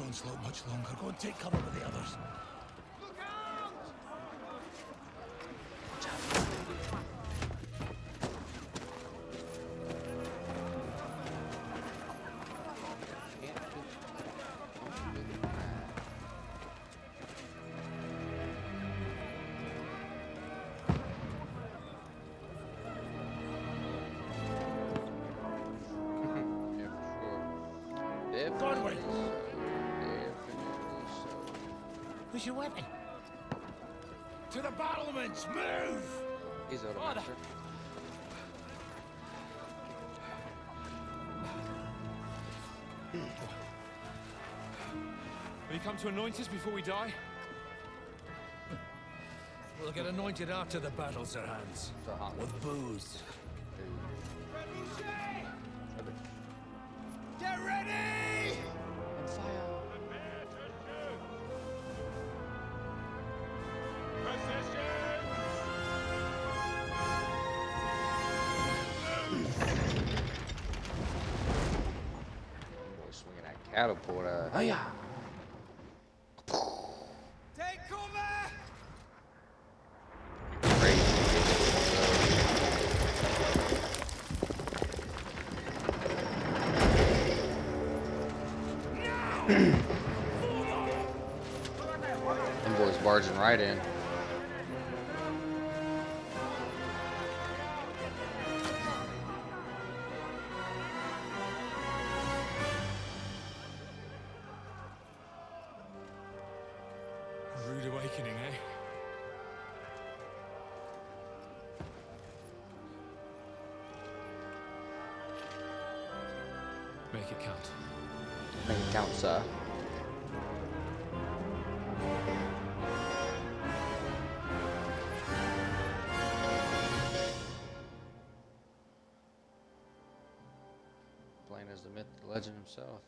onslaught much longer. Go and take cover with the others. Conway! Who's your weapon? To the battlements! Move! He's out of order. Will you come to anoint us before we die? We'll get anointed after the battle, Sir Hans. With booze. Get ready! On fire. Boy, swinging that catapult. Oh yeah. Take cover! Them boys barging right in. Rude awakening, eh? Make it count. Make it count, sir. Plain as the myth, the legend himself.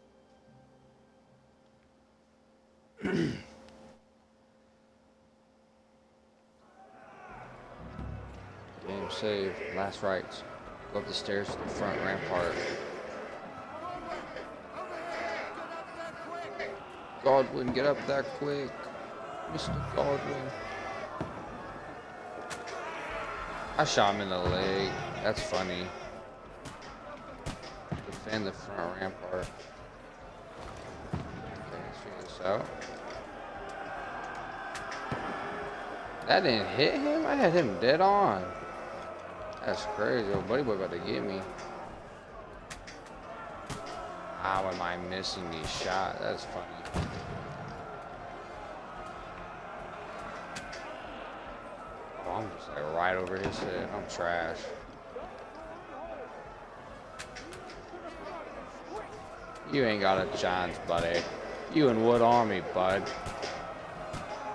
Game saved. Last rites. Go up the stairs to the front rampart. Godwin, get up that quick. Mr. Godwin. I shot him in the leg. That's funny. Defend the front rampart. Okay, let's figure this out. That didn't hit him? I had him dead on. That's crazy. Oh, buddy boy about to get me. How am I missing these shots? That's funny. Oh, I'm just like right over his head. I'm trash. You ain't got a chance, buddy. You in what army, bud?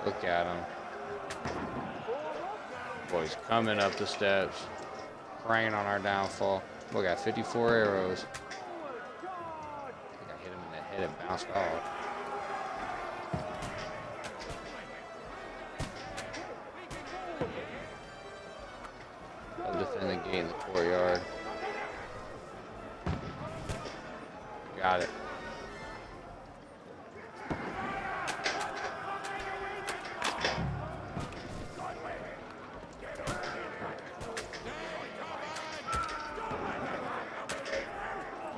Look at him. Boy's coming up the steps. Praying on our downfall. We got 54 arrows. I think I hit him in the head and bounced off. I'll defend the gate in the courtyard. Got it.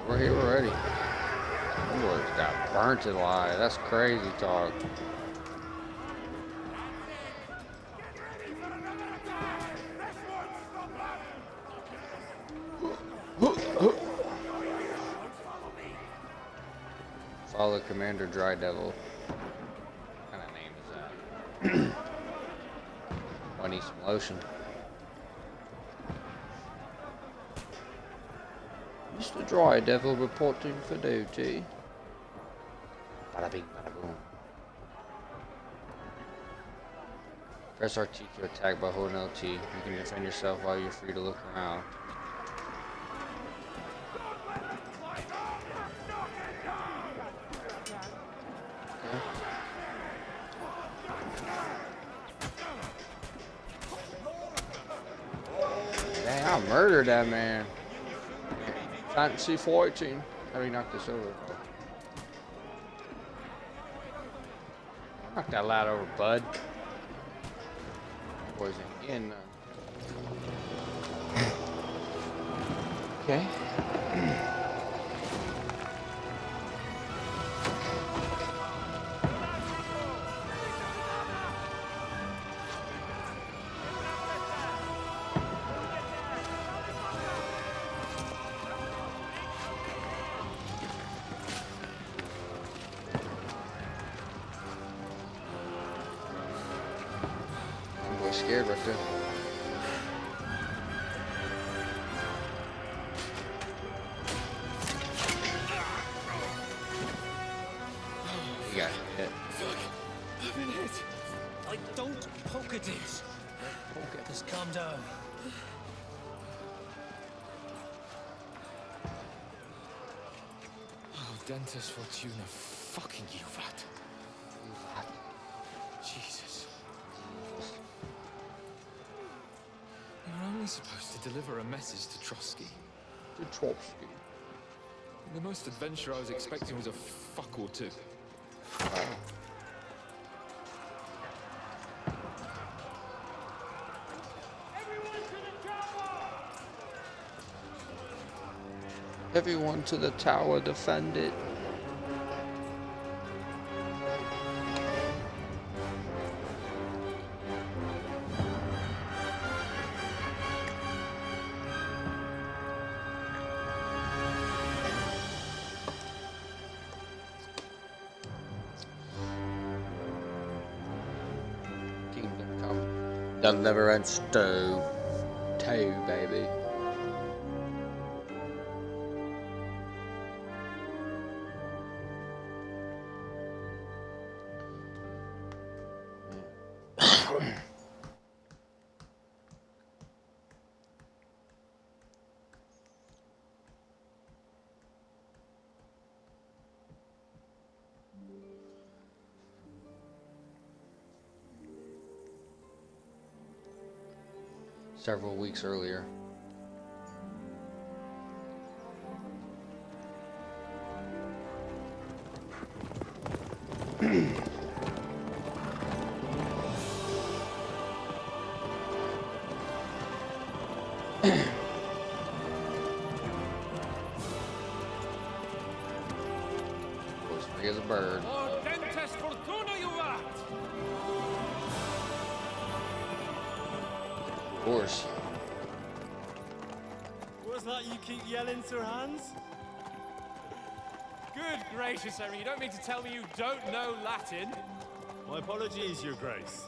We're here already. Them boys got burnt alive. That's crazy talk. Follow Commander Dry Devil. What kind of name is that? I need some lotion. Mr. Dry Devil reporting for duty. Bada bing, bada boom. Press RT to attack by holding LT. You can defend yourself while you're free to look around. Dang, I murdered that man. Fancy fighting. How do we knock this over? Knock that lad over, bud. Boys ain't getting none. Okay. Boy scared right there. He got hit. I've been hit. Don't poke at it. Poke it. Just calm down. Oh, Dentist Fortuna, fucking you, Vat. Jesus. You were only supposed to deliver a message to Trotsky. The most adventure I was expecting was a fuck or two. Everyone to the tower, defend it. Kingdom come. They'll never end stove. Toe, baby. Several weeks earlier. Was free as a bird. Oh, Dentist Fortuna, you rat! Of course. What's that you keep yelling, Sir Hans? Good gracious, Henry, you don't mean to tell me you don't know Latin? My apologies, Your Grace.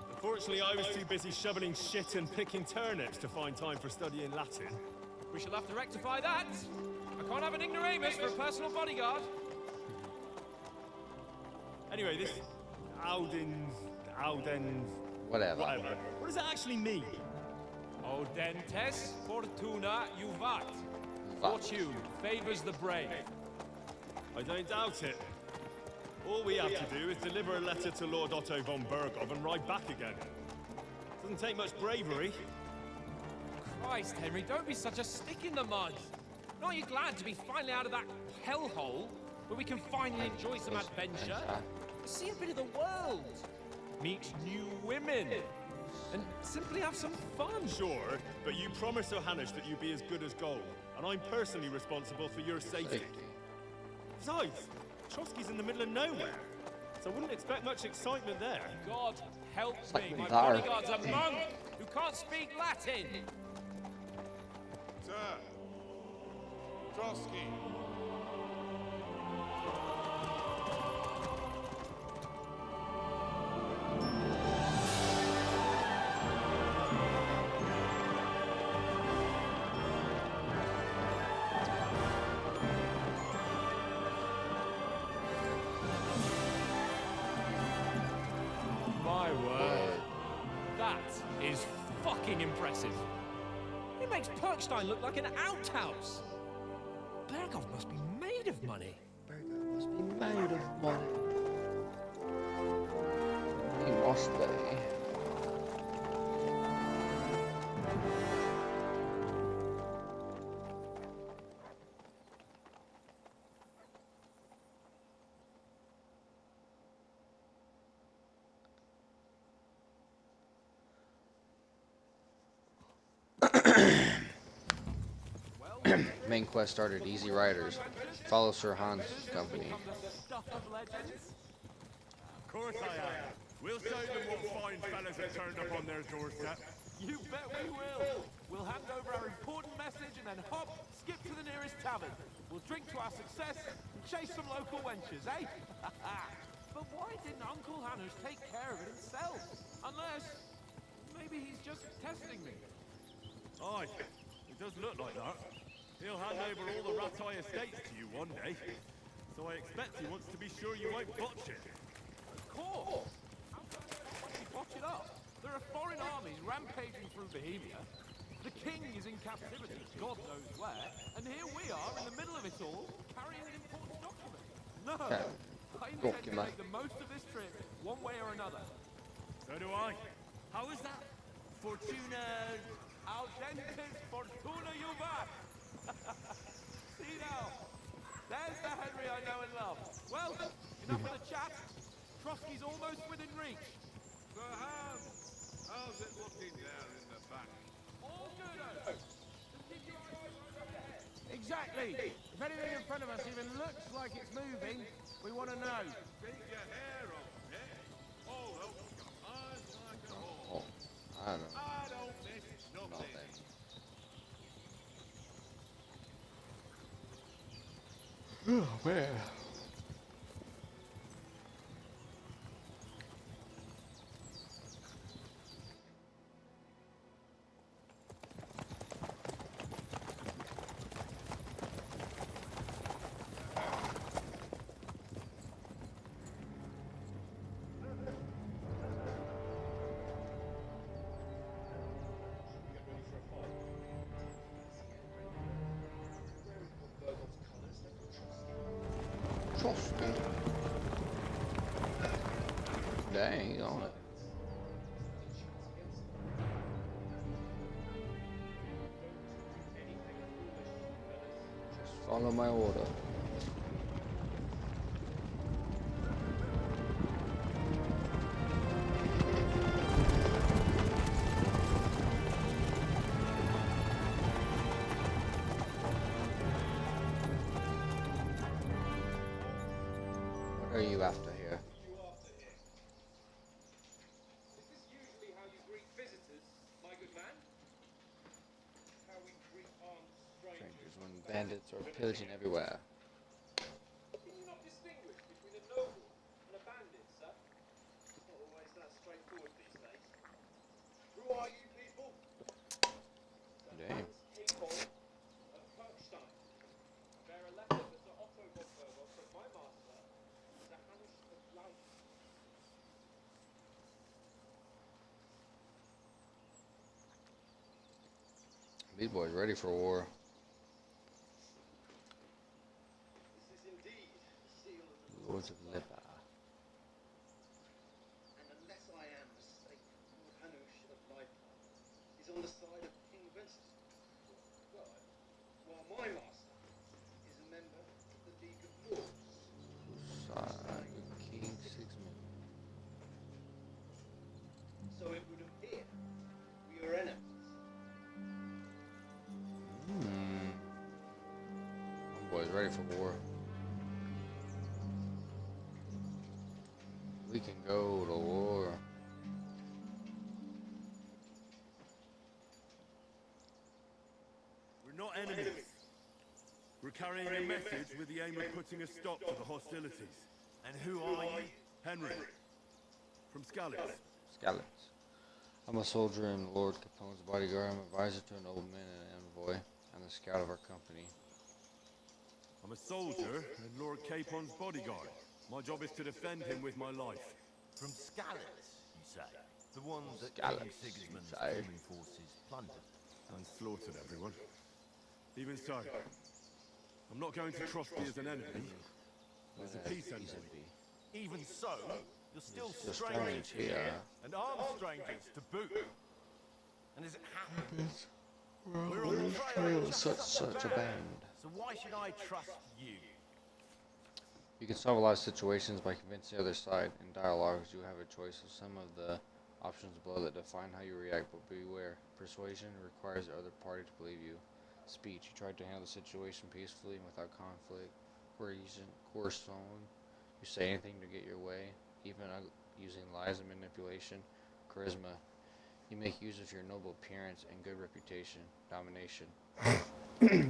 Unfortunately, I was too busy shoveling shit and picking turnips to find time for studying Latin. We shall have to rectify that. I can't have an ignoramus for a personal bodyguard. Anyway, this Audens, Whatever. whatever. What does that actually mean? O Dentes Fortuna Juvat. Fortune favors the brave. I don't doubt it. All we have to do is deliver a letter to Lord Otto von Bergov and ride back again. Doesn't take much bravery. Christ, Henry, don't be such a stick in the mud. Aren't you glad to be finally out of that hellhole where we can finally enjoy some adventure? See a bit of the world. Meet new women. And simply have some fun. Sure, but you promised Johannes that you'd be as good as gold, and I'm personally responsible for your safety. Besides, Trotsky's in the middle of nowhere, so I wouldn't expect much excitement there. God help like me. My bizarre. bodyguard's a monk who can't speak Latin. Sir, Trotsky. My word. That is fucking impressive. It makes Perkstein look like an outhouse. Bergov must be made of money. Burger must be made of money. He must be. Main quest started. Easy Riders. Follow Sir Han's company. Stuff of legends. Of course I am. We'll show them what fine fellas have turned up on their doorstep. You bet we will. We'll hand over our important message and then hop, skip to the nearest tavern. We'll drink to our success and chase some local wenches, eh? But why didn't Uncle Hanners take care of it himself? Unless, maybe he's just testing me. Aye, it does look like that. He'll hand over all the Ratai estates to you one day. So I expect he wants to be sure you won't botch it. Of course. How can I possibly botch it up? There are foreign armies rampaging through Bohemia. The king is in captivity, God knows where, and here we are in the middle of it all, carrying an important document. No, I intend to make the most of this trip, one way or another. So do I. How is that? Fortuna... Audentes fortuna juvat! See now, there's the Henry I know and love. Well, enough of the chat. Trotsky's almost within reach. So how's it looking down in the back? All good. Exactly. If anything in front of us even looks like it's moving, we want to know. Take your hair off, eh? Oh, well, eyes like a hawk. Oh, I don't know. I don't miss nothing. Oh man. Trusty. Dang, he's on it. Just follow my order. What are you after here? Is this usually how you greet visitors, my good man? How we greet armed Strangers when bandits are pillaging everywhere. Can you not distinguish between a noble and a bandit, sir? It's not always that straightforward these days. Who are you people? Damn. Capon of Kirkstein. I bear a letter to Sir Otto von Berghoff from my master, Sir Hamish of Blount. These boys ready for war. This is indeed the seal of the Lords of Lipa. And unless I am mistaken, Lord Hanush of Lipa is on the side of King Wenceslas. While my master is a member of the League of Lords. Side King Sigismund. So it would appear we are enemies. Boys ready for war. We can go to war. We're not enemies. We're carrying a message with the aim of putting a stop to the hostilities. And who are you? Henry. From Scalitz. Scallops. I'm a soldier in Lord Capone's bodyguard. I'm advisor to an old man and an envoy. I'm the scout of our company. I'm a soldier and Lord Capon's bodyguard. My job is to defend him with my life. From Scalitz, you say? The one that Scalitz, King Sigismund's you say? Roman forces plundered? And slaughtered everyone. Even so, I'm not going to trust you as an enemy. As a peace enemy. Even so, you're still You're strangers strange here. and armed strangers to boot. And as it happens, we're on the trail of Such a band. So why should I trust you? You can solve a lot of situations by convincing the other side. In dialogues, you have a choice of some of the options below that define how you react, but beware. Persuasion requires the other party to believe you. Speech. You tried to handle the situation peacefully and without conflict. Coercion, coercion. You say anything to get your way, even using lies and manipulation. Charisma. You make use of your noble appearance and good reputation. Domination.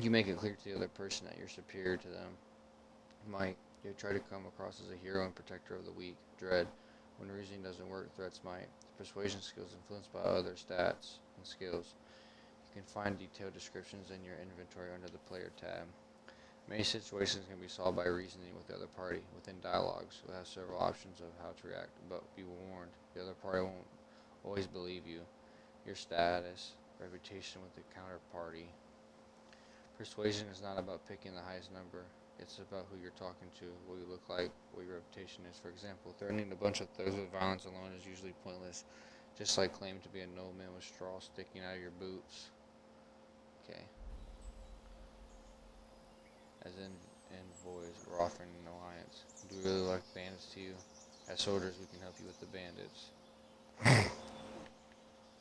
You make it clear to the other person that you're superior to them. Might. You try to come across as a hero and protector of the weak. Dread. When reasoning doesn't work, threats might. Persuasion skills influenced by other stats and skills. You can find detailed descriptions in your inventory under the player tab. Many situations can be solved by reasoning with the other party. Within dialogues, you'll have several options of how to react, but be warned, the other party won't always believe you. Your status, reputation with the counterparty. Persuasion is not about picking the highest number. It's about who you're talking to, what you look like, what your reputation is. For example, threatening a bunch of thugs with violence alone is usually pointless, just like claiming to be a nobleman with straw sticking out of your boots. Okay. As in boys, we're offering an alliance. Do we really like bandits to you? As soldiers, we can help you with the bandits.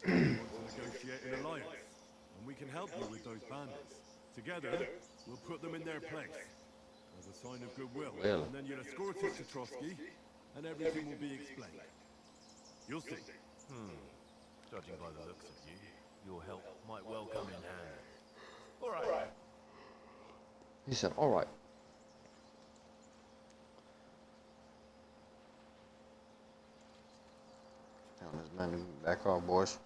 We want to negotiate an alliance, and we can help you with those bandits. Together, we'll put them in their place, as a sign of goodwill. Well. And then you'll escort us to Trotsky, and everything will be explained. You'll see. Judging by the looks of you, your help might well come in handy. All right. He said, alright. Down his men back on, boys.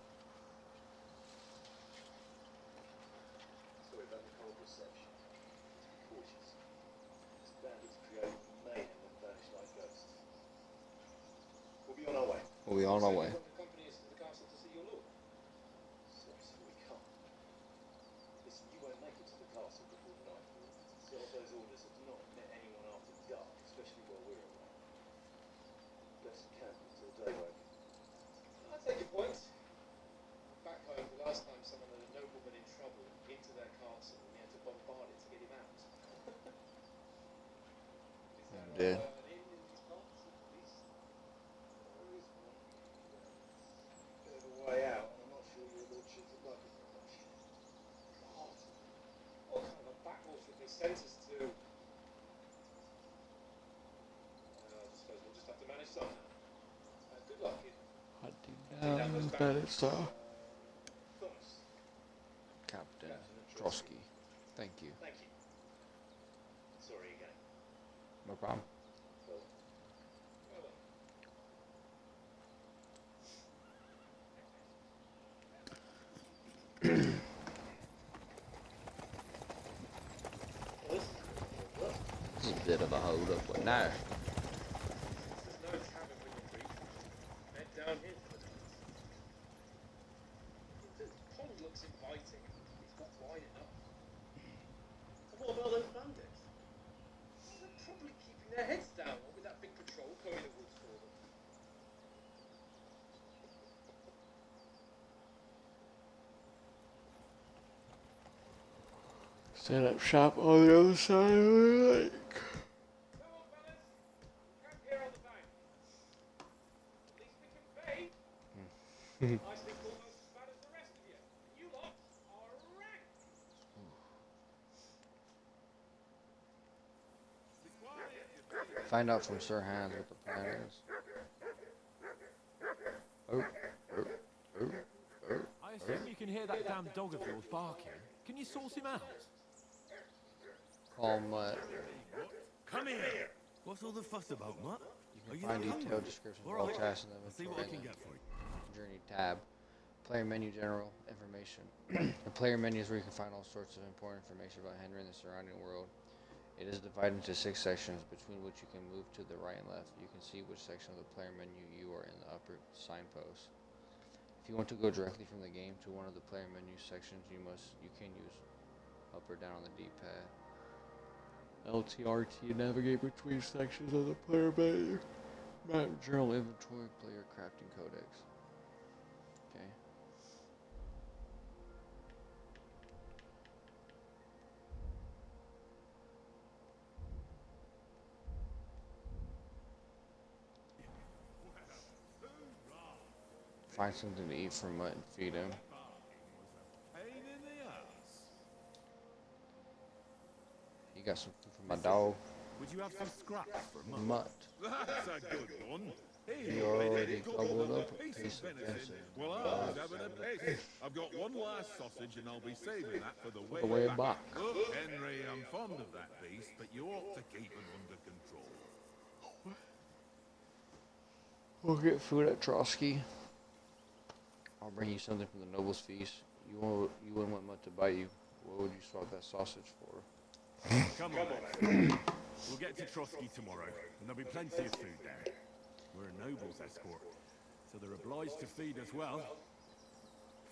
Sorry about the cold reception. Be cautious. These bandits create mayhem and vanish like ghosts. We'll be on our way. We'll be on our way. Accompany us to the castle to see your lord. Sorry, we can't. Listen, you won't make it to the castle before nightfall. So those orders have not met anyone after dark, especially while we're away. Best camp until daybreak. I take your point. Back home, the last time someone had a nobleman in trouble into their castle, and we had to bombard it to get him out. Is Yeah. there an inn in these parts, at least? There is one. Bit of a way out, and I'm not sure your lordship would like it very much. God, what kind of a backwater have they sent us to? I suppose we'll just have to manage somehow. Good luck, kid. Thomas. Captain Trotsky. Thank you. Thank you. Sorry again. No problem. Well done. This is a bit of a hold up, but no. There's no tavern when you reach. Head down here for the night. The pond looks inviting. It's not wide enough. And what about those bandits? Well, they're probably keeping their heads down with that big patrol combing the woods for them. Set up shop on the other side of the lake. Come on, fellas. Camp here on the bank. At least we can bathe. I sleep almost as bad as the rest of you. You lot are wrecked. Find out from Sir Hans what the plan is. I assume you can hear that damn dog of yours barking. Can you source him out? Call Mutt. Come here! What's all the fuss about, Mutt? You can find detailed descriptions of all tasks in the I'll see what I can inventory get for you. Journey tab. Player menu general information. The player menu is where you can find all sorts of important information about Henry and the surrounding world. It is divided into 6 sections, between which you can move to the right and left. You can see which section of the player menu you are in the upper signpost. If you want to go directly from the game to one of the player menu sections, you can use up or down on the D-pad. LTRT to navigate between sections of the player menu. Map, journal, inventory, player crafting codex. Okay. Find something to eat for Mutt and feed him. Pain in the ass. You got something for my dog? Would you have some scraps for Mutt? Mutt. That's a good one. He already gobbled up a piece of venison. Well, I was having a piss. I've got one last sausage and I'll be saving that for the The way back. Look, Henry, I'm fond of that beast, but you ought to keep him under control. We'll get food at Trotsky. I'll bring you something from the Noble's Feast. You wouldn't want Mutt to bite you. What would you swap that sausage for? Come on. We'll get to Trotsky tomorrow, and there'll be plenty of food there. We're a noble's escort, so they're obliged to feed us well.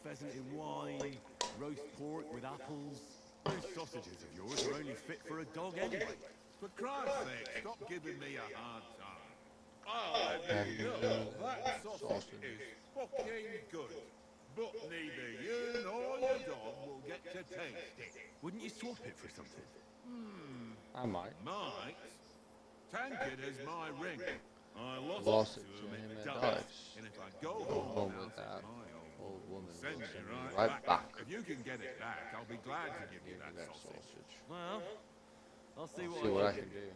Pheasant in wine, roast pork with apples. Those sausages of yours are only fit for a dog anyway. For Christ's sake, stop giving me a hard time. I'll admit, that sausage is fucking good. But neither you nor your dog will get to taste it. Wouldn't you swap it for something? I might. Might. Tankard has my ring. I Lost lost it it to to him him in at Dallas. Dice. And if I go Home home with now, that my old woman will send send me me right right back. If you can get it back, I'll be glad to give you Give that me that sausage. sausage. Well, I'll see See what what I I can can do.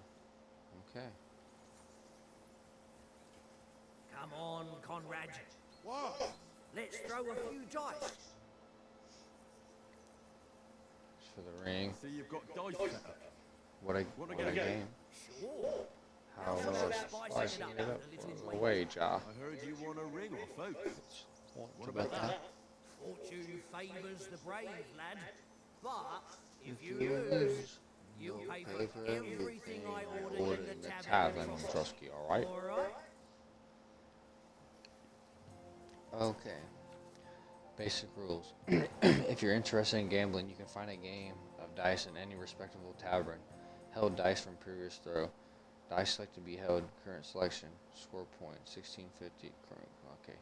Okay. Come on, Conrad. What? Let's throw a few dice. It's for the ring. See, you've got dice set up. What a game. Sure. How spicing it up for the wage, I heard you won a ring or folks. Want What to about bet that? Fortune favours the brave, lad. But if If you you lose, lose, you'll you'll pay pay for for everything I ordered ordered in the tavern. tavern in Trotsky, alright? All right? Okay. Basic rules. If you're interested in gambling, you can find a game of dice in any respectable tavern. Held dice from previous throw. Dice select to be held. Current selection. Score point 1650. Current. Okay.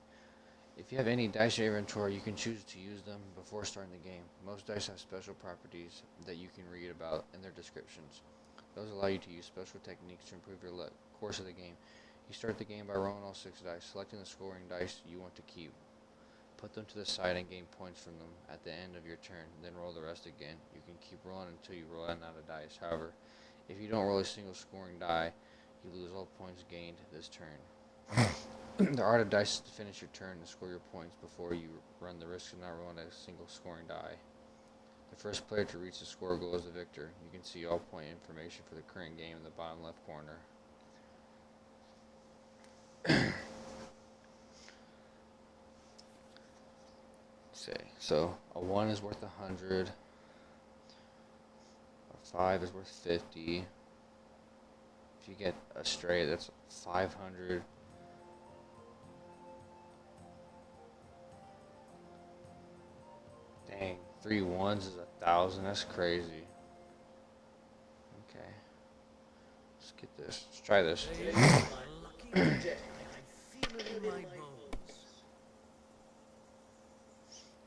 If you have any dice in your inventory, you can choose to use them before starting the game. Most dice have special properties that you can read about in their descriptions. Those allow you to use special techniques to improve your course of the game. You start the game by rolling all 6 dice, selecting the scoring dice you want to keep. Put them to the side and gain points from them at the end of your turn, then roll the rest again. You can keep rolling until you run out of dice. However, if you don't roll a single scoring die, you lose all points gained this turn. There are the dice to finish your turn and score your points before you run the risk of not rolling a single scoring die. The first player to reach the score goal is the victor. You can see all point information for the current game in the bottom left corner. So a 1 is worth 100. A 5 is worth 50. If you get a straight, that's 500. Dang, 3 1s is 1,000. That's crazy. Okay, let's get this. Let's try this. There's my lucky day. I can feel it in my bones.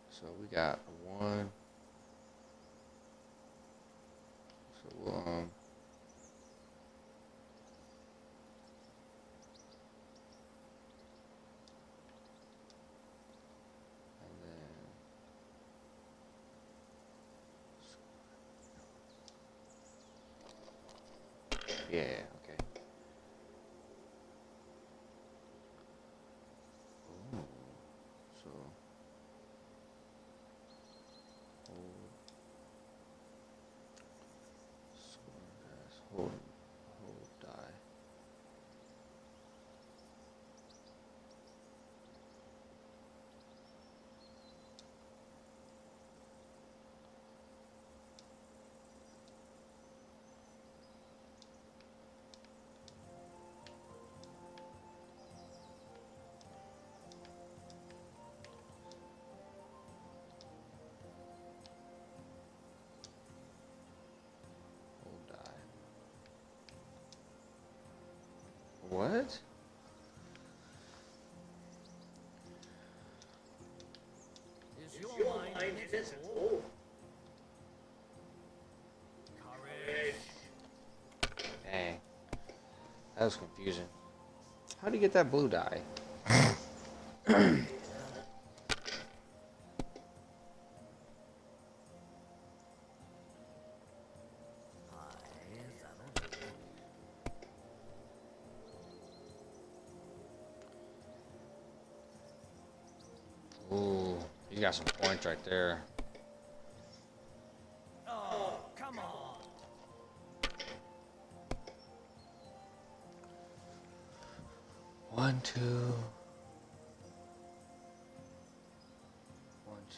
So we got a 1. So we'll and then yeah, okay. Ooh, so hold die. Hold die. What? Is your mind visible? Courage. Dang. That was confusing. How do you get that blue die? You got some points right there. Oh, come on. One, two. 1, 2,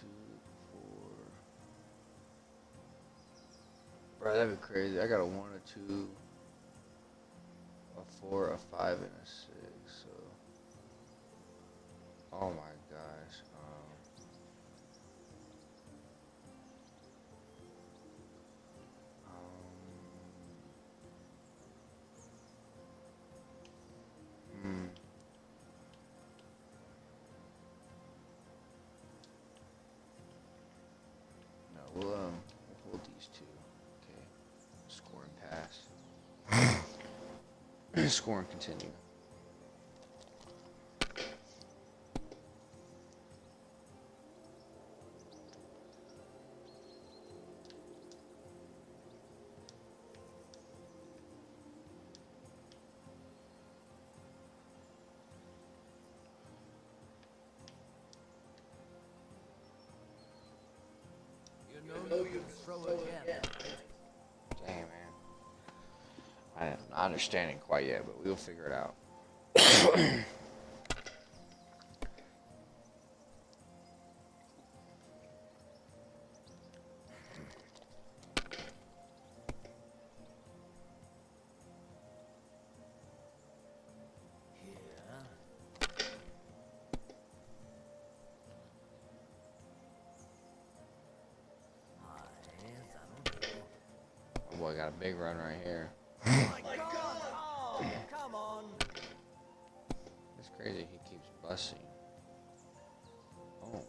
4. Bro, that'd be crazy. I got a 1, a 2, a 4, a 5, and a 6. So, oh my gosh. Hmm. No, we'll hold these two. Okay. Score and pass. Score and continue. You know you can throw again. Dang, man. I'm not understanding quite yet, but we'll figure it out. Oh boy, got a big run right here. My God! Oh, come on. It's crazy he keeps busting. Oh, man.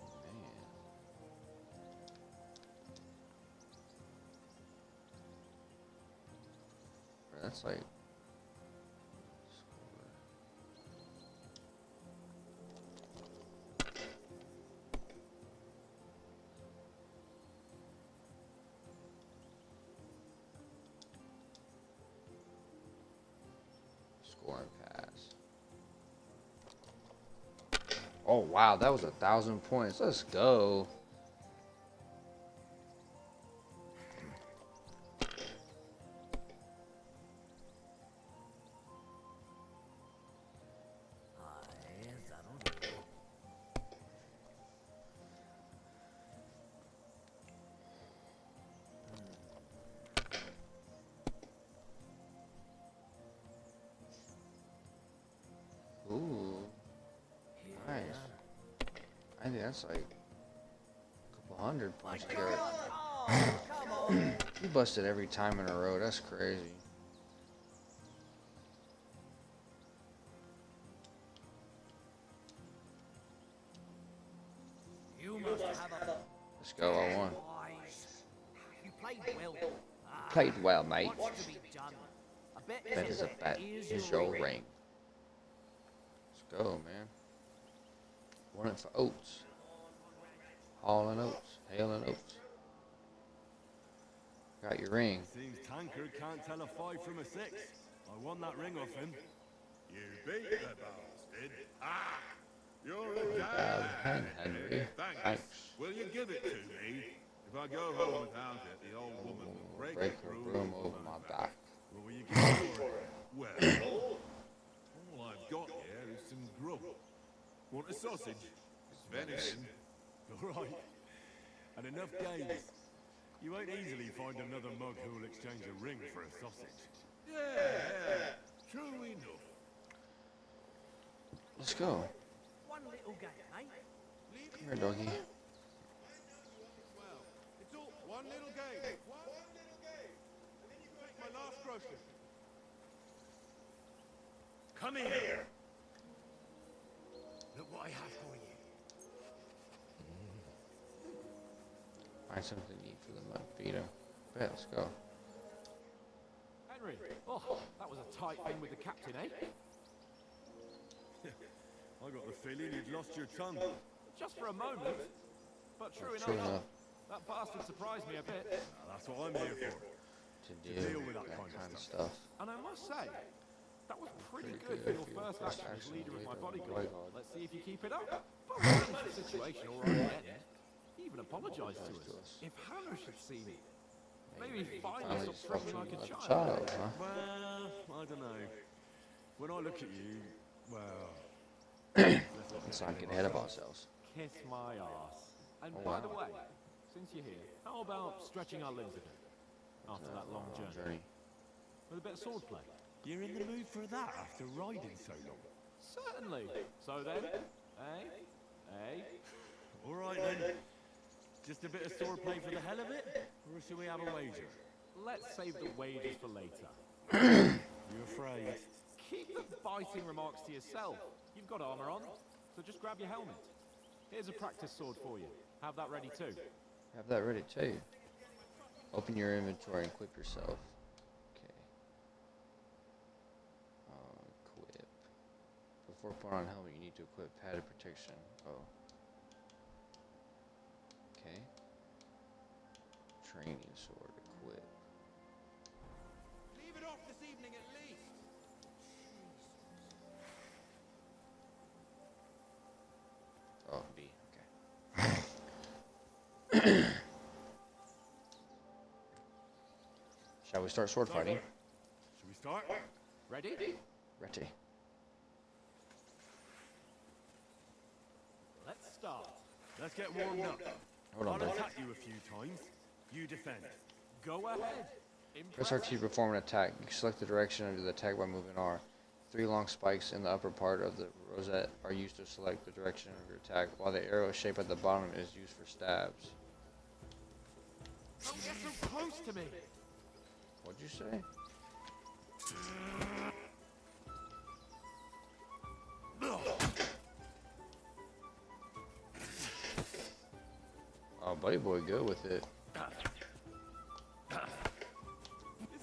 Bro, that's like... Score and pass. Oh, wow, that was 1,000 points. Let's go. Ooh, nice. I think that's like a couple hundred points to get. You busted every time in a row. That's crazy. You must have a Let's go. I won. wise. You played well. Played well, mate. What's to be done? A bet Bet is a bet. Here's your ring. Let's go, man. One it for Oats. Hall and Oats. Hale and Oats. Got your ring. Seems Tankard can't tell a 5 from a 6. I won that ring off him. You beat the bastard. Ah! You're a Bad guy. hand, Henry. Thanks. Will you give it to me? If I go home without it, the old woman will break Her broom over my back. What will you give me for it? Well, all I've got here is some grub. Want a sausage? It's venison. All right. And enough games. You won't easily find another mug who will exchange a ring for a sausage. Yeah, true enough. Let's go. One little game, eh? Come here, doggy. Well, it's all one little game. One little game. And then you make my last grocer. Come here. Look what I have for you. Find something to eat for the mud feeder. Bet, let's go. Henry, oh, that was a tight thing with the captain, eh? I got the feeling you'd lost your tongue. Just for a moment. But true True enough, enough. that bastard surprised me a bit. That's what I'm here for. To deal deal with with that that kind kind of of stuff. And I must say, that was pretty Pretty good good for your first action as leader of my bodyguard. bodyguard. Let's see if you keep it up. But we managed the situation all right in the end. even apologise to us. If Hanush had seen it, maybe Finally finally stop spoke treating to you like him a like a child. child, huh? Well, I don't know. When I look at you, well, Let's not get ahead of ourselves. Kiss my arse. And Oh, by the wow. way, since you're here, how about stretching our limbs a bit after that long journey? With a bit of swordplay? you're in the mood for that after riding so long. Certainly. So then, eh? All right then. Just a bit of swordplay for the hell of it, or should we have a wager? Let's save the wages for later. You afraid? Keep the biting remarks to yourself. You've got armor on, so just grab your helmet. Here's a practice sword for you. Have that ready too. Have that ready too. Open your inventory and equip yourself. Okay. Equip. Before putting on a helmet, you need to equip padded protection. Oh. Okay. Training sword. Equip. Leave it off this evening at least. Oh, B. Okay. Shall we start sword fighting? Should we start? Ready? Ready. Let's start. Let's get warmed up. Hold on, I'll bud. attack you a few times. You defend. Go ahead. Press RT to perform an attack. You select the direction of the attack by moving R. 3 long spikes in the upper part of the rosette are used to select the direction of your attack, while the arrow shape at the bottom is used for stabs. Don't get so close to me. What'd you say? Oh, buddy boy, good with it. Is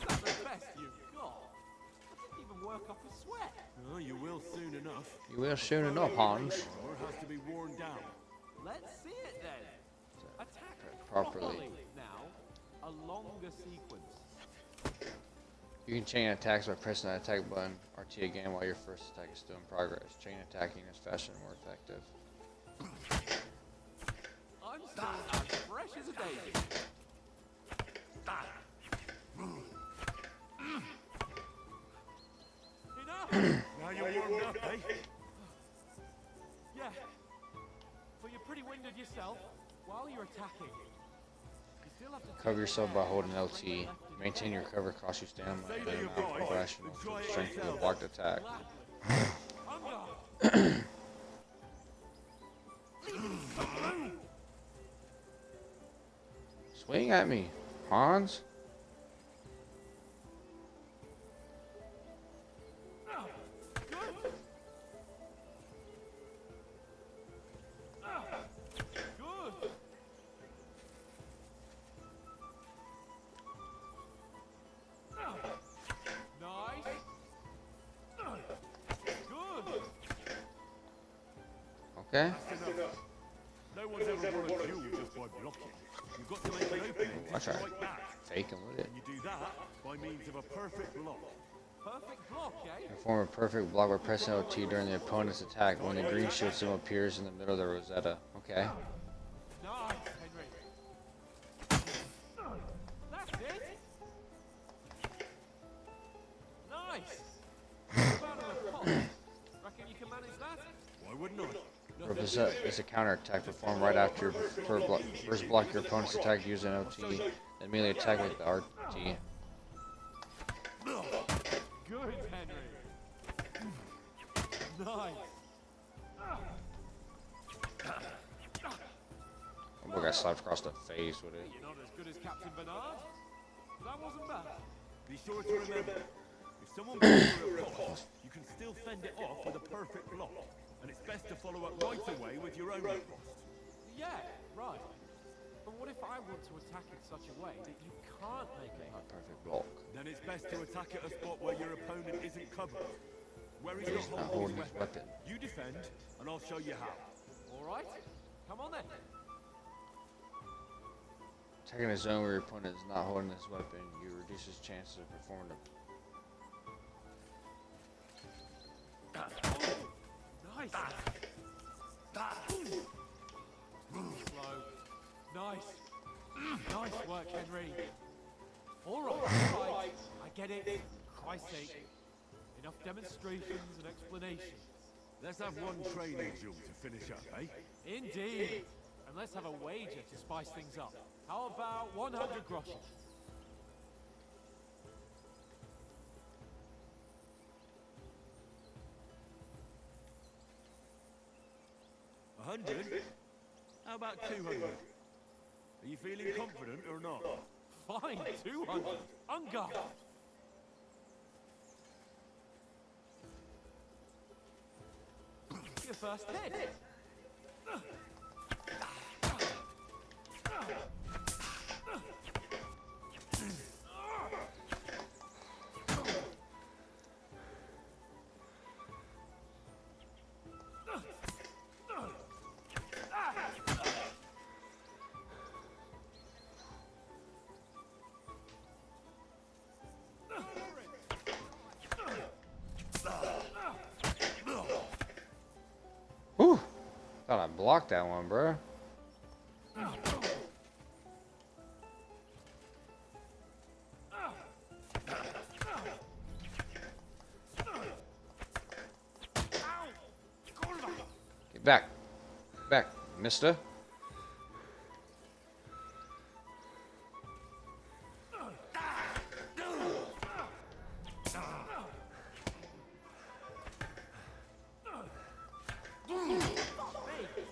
that the best you've got? I didn't even work up a sweat. Oh, you will soon enough. You will soon enough, Hans. Or it has to be worn down. Let's see it then. Attack Properly. Now, a longer sequence. You can chain attacks by pressing the attack button RT again while your first attack is still in progress. Chain attacking is faster and more effective. I'm still as fresh as a daisy. Enough! Now you're warmed up, eh? Yeah. But you're pretty winded yourself while you're attacking. You still have to Cover yourself by holding LT. Maintain your cover costs you stamina and an amount of rational to the strength of the blocked attack. Hunger! Swing at me, Hans. Good! Nice! Good! Okay. No one's ever won a duel just by blocking. You've got to make an opening to Watch out. strike back. Faking with it. And you do that by means of a perfect block. Perfect block, eh? Perform a perfect block by pressing LT during the opponent's attack when the green shield symbol appears in the middle of the Rosetta. Okay. Nice, Henry. That's it. Nice. What about a pot? Reckon you can manage that? Why wouldn't I? Purpose is a counter attack performed right after your first block your opponent's attack using LT, then immediately attack with the RT. Good, Henry. Nice. Oh boy, got slapped across the face with it. You're not as good as Captain Bernard. That wasn't bad. Be sure to remember, if someone goes for a pot, you can still fend it off with a perfect block. And it's best to follow up right away with your own riposte. Yeah, right. But what if I want to attack in such a way that you can't make it? A perfect block. Then it's best to attack at a spot where your opponent isn't covered. Where he's He's not not holding holding his his weapon. weapon. You defend, and I'll show you how. All right. Come on then. Attacking a zone where your opponent is not holding his weapon, you reduce his chances of performing a Nice. Slow. get it. Christ's sake. Enough demonstrations and explanations. Let's have one training drill to finish up, eh? Indeed. And let's have a wager to spice things up. How about 100 groschen? 100? How about 200? Are you feeling confident or not? Fine, 200. On guard. Your first hit. Whew. Thought I blocked that one, bro. Get back. Back, mister.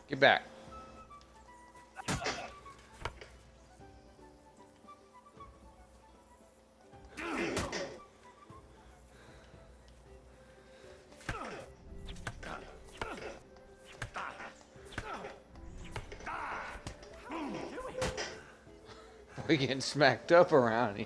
Get back. We're getting smacked up around here.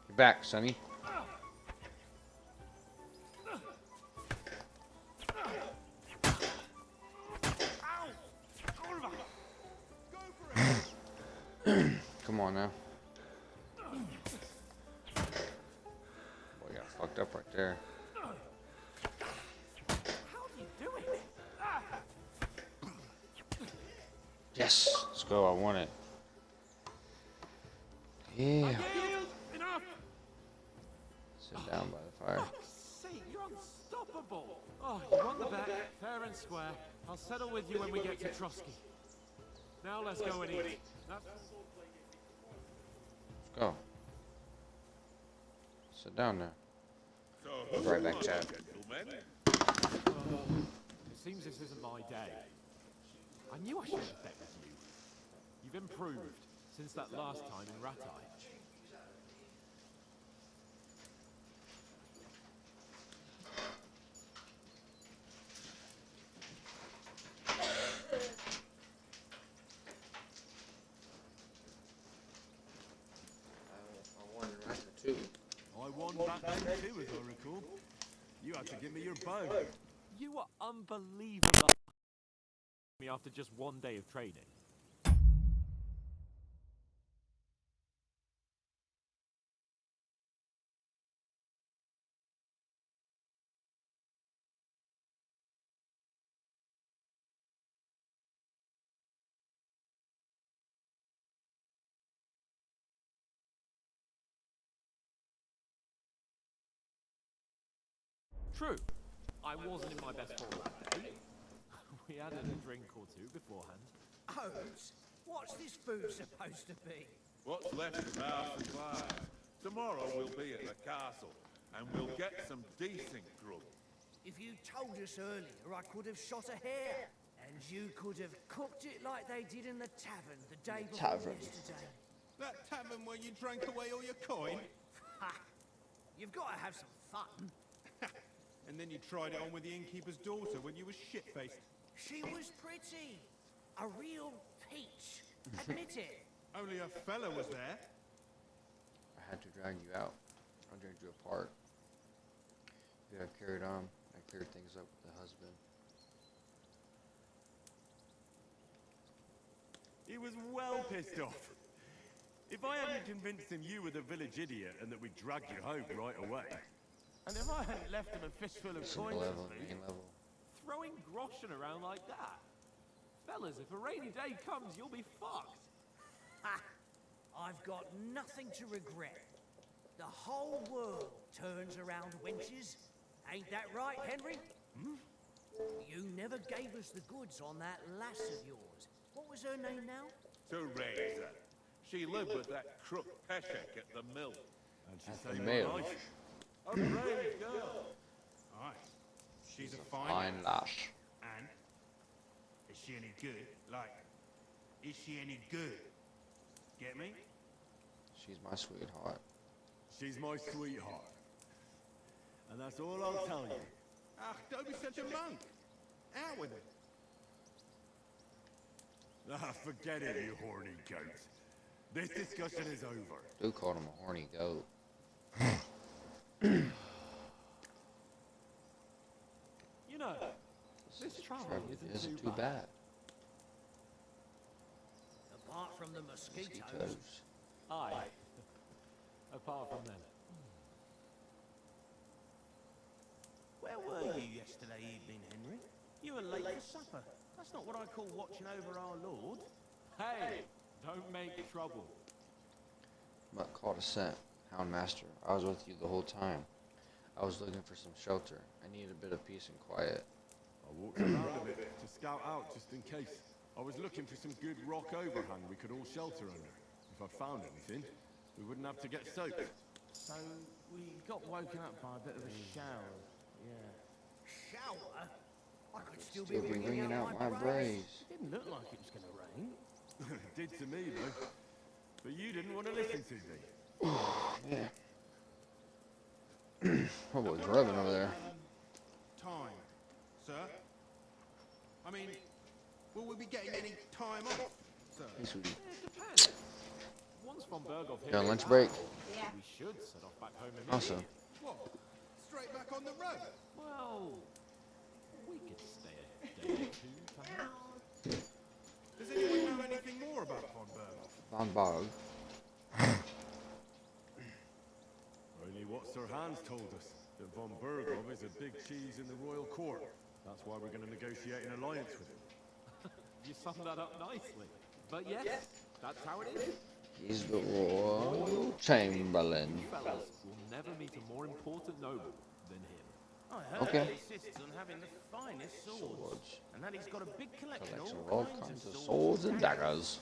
Get back, Sonny. Come on now. Boy, got fucked up right there. Yes, let's go. I want it. Yeah. Enough. Sit down by the fire. Sake, you're unstoppable. Oh, you won the bet, fair and square. I'll settle with you when we get to Trotsky. Now let's go and eat. Let's go. Sit down now. So, Be right back, Chad. gentlemen, It seems this isn't my day. I knew I should have bet with you. You've improved since that last time in Ratai. I won back then too, as I recall. You had to give me your bow. You were unbelievable me after just one day of training. True, I wasn't in my best form that day. We had a drink or two beforehand. Oats, what's this food supposed to be? what's left of our supplies? Tomorrow we'll be at the castle, and we'll get some decent grub. If you told us earlier, I could have shot a hare. And you could have cooked it like they did in the tavern the day before yesterday. That tavern where you drank away all your coin? Ha! You've got to have some fun. And then you tried it on with the innkeeper's daughter when you were shit-faced. She was pretty. A real peach. Admit it. Only a fella was there. I had to drag you out. I dragged you apart. You have carried on. I cleared things up with the husband. was well pissed off. If I hadn't convinced him you were the village idiot and that we'd drag you home right away, and if I hadn't left him a fistful of Single coins level, to main me, level. Throwing groschen around like that? Fellas, if a rainy day comes, you'll be fucked. Ha! I've got nothing to regret. The whole world turns around wenches. Ain't that right, Henry? You never gave us the goods on that lass of yours. What was her name now? Teresa. She lived with that crook Peshek at the mill. and she At said the you mill. were nice. A brave girl. Aye. She's a Fine fine. lass. And is she any good? Like, is she any good? Get me? She's my sweetheart. She's my sweetheart. And that's all I'll tell you. Ah, don't be such a monk. Out with it. Ah, forget it, you horny goat. This discussion is over. Dude called him a horny goat. You know, this travel Isn't too bad. Apart from the mosquitoes. Mosquitoes. Aye. Apart from them. Where were you yesterday evening, Henry? You were late for supper. That's not what I call watching over our Lord. Hey, don't make trouble. Mutt called a scent. Houndmaster, I was with you the whole time. I was looking for some shelter. I needed a bit of peace and quiet. I walked around a bit to scout out just in case. I was looking for some good rock overhang we could all shelter under. If I found anything, we wouldn't have to get soaked. So we got woken up by a bit of a shower. Yeah. Shower? I could still Still be wringing out my braids. It didn't look like it was going to rain. It did to me, though. But you didn't want to listen to me. Yeah. What was rubbing over there? Time, sir? I mean, will we be getting any time off, sir? Hey, sweetie. It depends. Once von Berghoff You on lunch break? we should set off back home immediately. Awesome. What? Straight back on the road? Well, we could stay a day or two, perhaps. Does anyone know anything more about Von Berghoff? Von Bog. Only what Sir Hans told us, that von Berghoff is a big cheese in the royal court. That's why we're going to negotiate an alliance with him. You summed that up nicely. But yes, that's how it is. He's the royal chamberlain. You fellas will never meet a more important noble than him. I heard Okay. he insists on having the finest swords. And that he's got a big collection Collection of of all kinds of swords and daggers.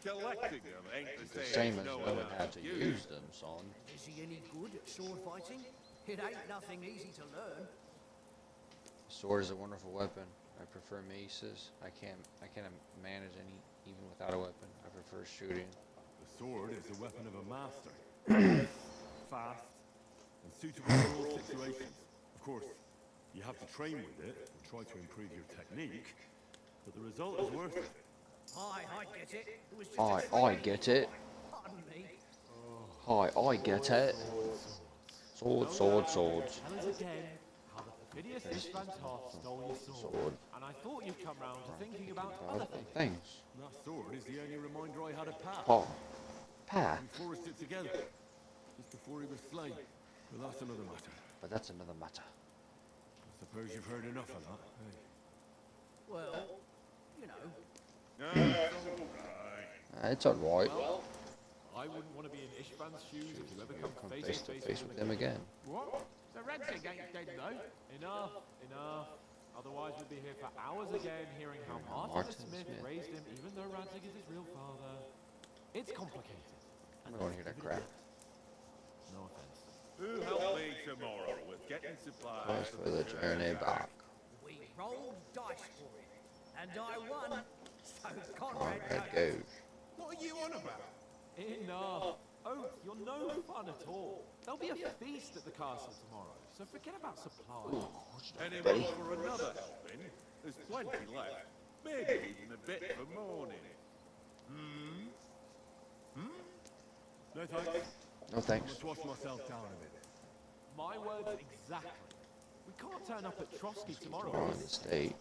Collecting them ain't It's the the same same as as knowing knowing how to use them, son. Is he any good at sword fighting? It ain't nothing easy to learn. A sword is a wonderful weapon. I prefer maces. I can't manage any even without a weapon. I prefer shooting. The sword is the weapon of a master. Fast and suitable for all situations. Of course, you have to train with it and try to improve your technique, but the result is worth it. I get it. It was just I get it. Pardon me. I get it. Sword, sword, swords. Tell us again how the perfidious Ishvantoth stole your sword. Sword. And I thought you'd come round to thinking about Other other things. things. And that sword is the only reminder I had of Pat. Oh. Path. We forged it together, just before he was slain. But that's another matter. But that's another matter. I suppose you've heard enough of that. Hey. Well, you know. It's alright. Well, I wouldn't want to be in Ishvan's shoes if you ever come Come face face to face with them again. What? The Radzig ain't dead though. Enough, enough. Otherwise we'd be here for hours again hearing how Martin Smith raised him even though Radzig is his real father. It's complicated. I don't want to hear that crap. No offense. Who help me tomorrow with getting supplies First for the journey back. We rolled dice for it. And I won. So Conrad Conrad goes. What are you on about? Enough. Oath, you're no fun at all. There'll be a feast at the castle tomorrow, so forget about supplies. Anyone for another helping? There's plenty left. Maybe even a bit for morning. No thanks. No thanks. Let's wash myself down a bit. My words exactly. We can't turn up at Trotsky tomorrow. On the state.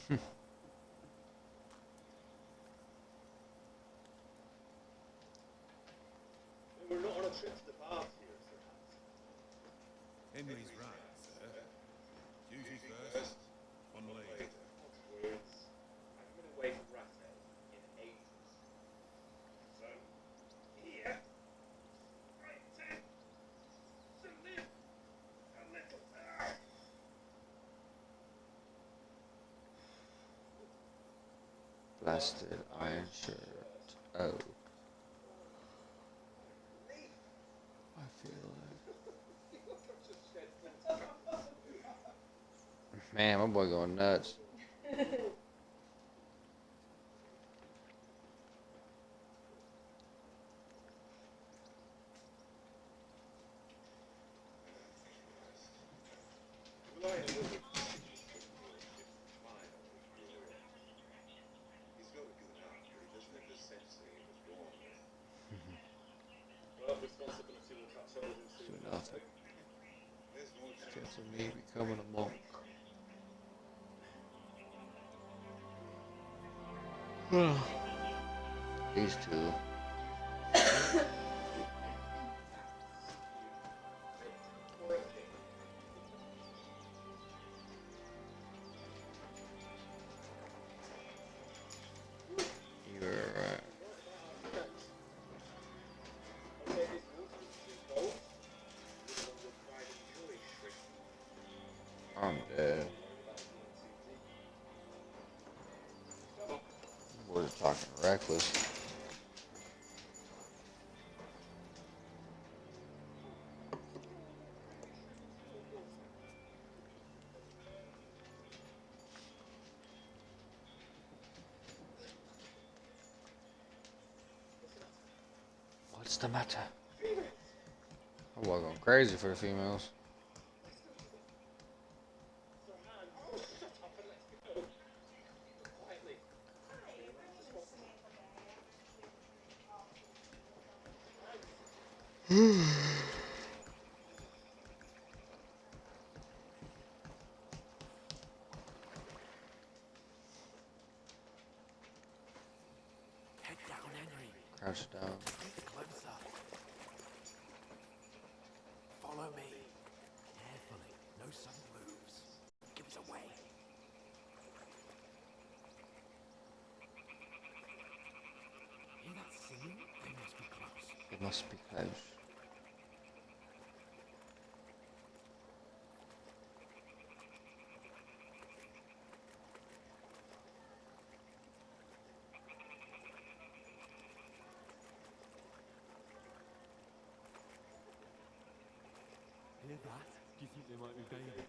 We're not on a trip to the bath here, Sir Hans. Henry's right, sir. Duty first, on leave. Words. I haven't been away from Rathale in ages. So, here, I intend to live a little. Blasted iron shirt. Oh. I feel it. Man, my boy going nuts. Do nothing. Chance of me becoming a monk. These two. You're right. I'm dead. We're talking reckless. What's the matter? I'm going crazy for the females. Head down, Henry. Crouch down. Closer. Follow me. Carefully. No sudden moves. Give us away. Hear that singing? They must be close. It must be close. Hear that? Do you think they might be bathing?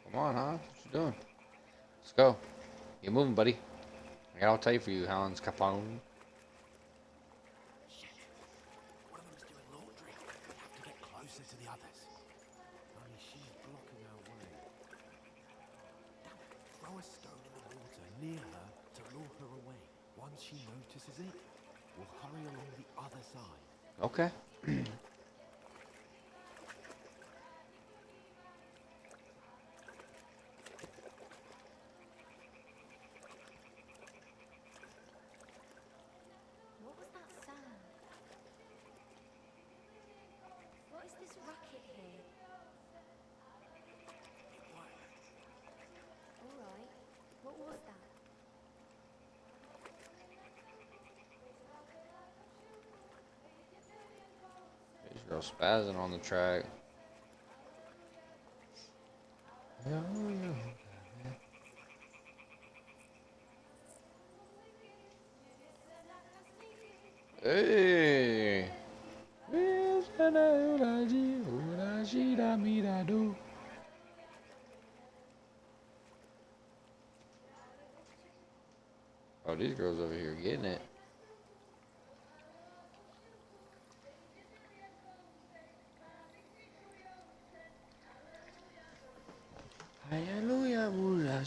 Come on, huh? What you doing? Let's go. Get moving, buddy. I got all tight for you, Hans Capone. Shit. One of them's doing laundry. We have to get closer to the others. Only she's blocking our way. Damn it. Throw a stone in the water near her to lure her away. Once she notices it, we'll hurry along the other side. Okay. What was that sound? What is this racket here? All right. What was that? These girls spazzing on the track. Hey! Oh, these girls over here getting it. Hallelujah, Buddha.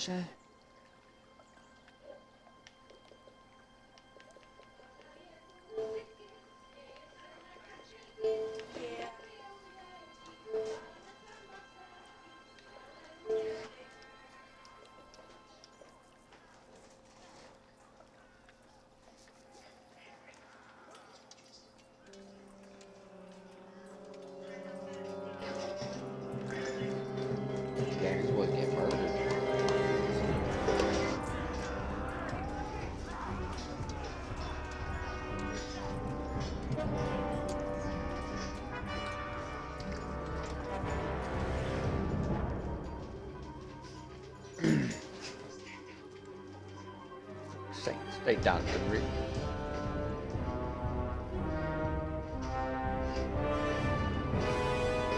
Straight down the river.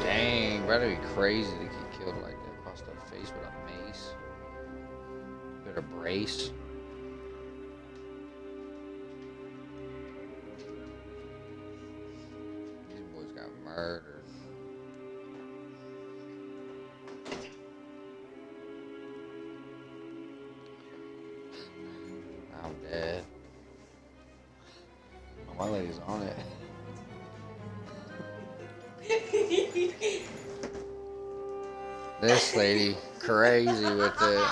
Dang, bro, that'd be crazy to get killed like that across the face with a mace. Better brace. These boys got murdered. I'm dead. Oh, my lady's on it. This lady crazy with it.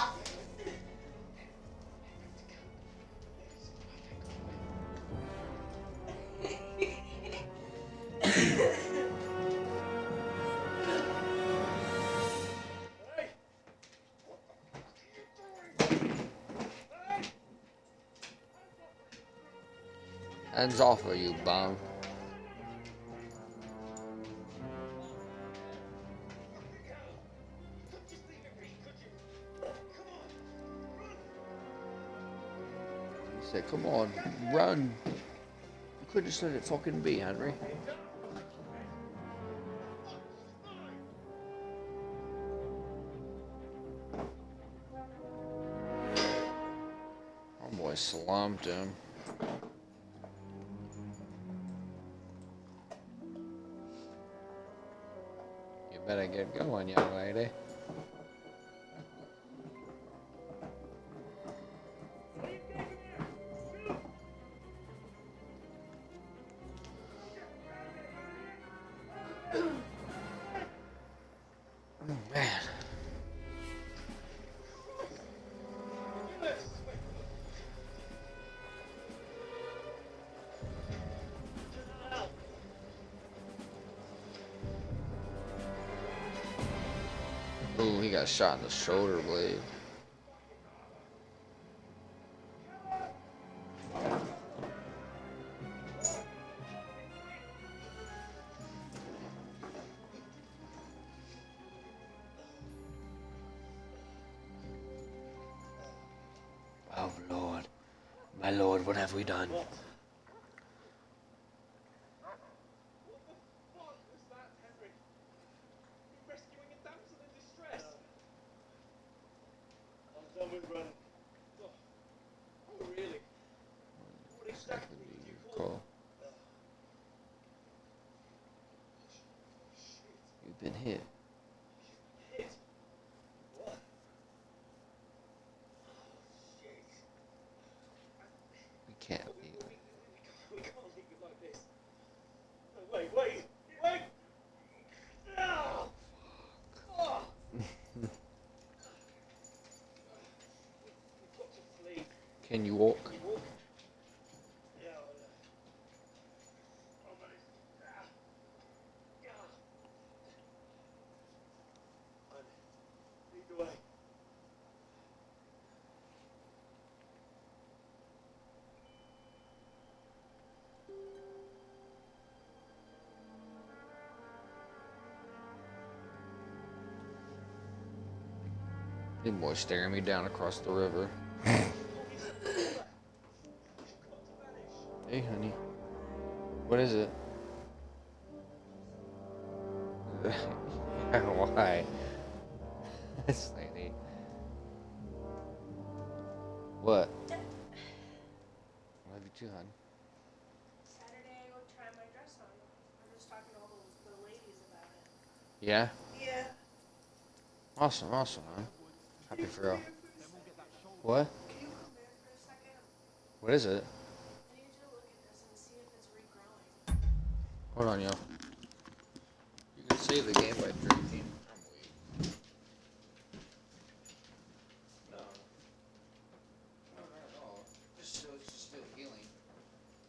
Hands off of you, bum. He said, come on, run. You could just let it fucking be, Henry. Oh boy, slumped him. You better get going, young lady. Oh, man. Ooh, he got shot in the shoulder blade. Oh, Lord. My Lord, what have we done? I'm done with running. Oh, really? What exactly did you call? You've been hit. Hit? What? Shit. We can't leave. We can't leave it like this. No, wait. Ah! Ah! We've got to flee. Can you walk? Can you walk? Yeah, I'll manage. Ah! Lead the way. This boy's staring me down across the river. Hey, honey. What is it? Why? This lady. What? Love you too, hon. Saturday I go try my dress on. I'm just talking to all the ladies about it. Yeah? Yeah. Awesome, hon. Happy for real. What? Can you come here for a second? What is it? I need you to look at this and see if it's regrowing. Hold on, yo. You can save the game by drinking. I'm weak. No. No, not at all. It's just still healing.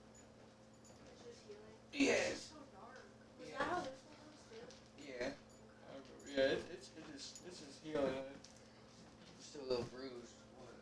It's just healing. Yes. It's so dark. Is that how this one looks too? Yeah. Yeah, it's just healing. It's still a little bruised. What?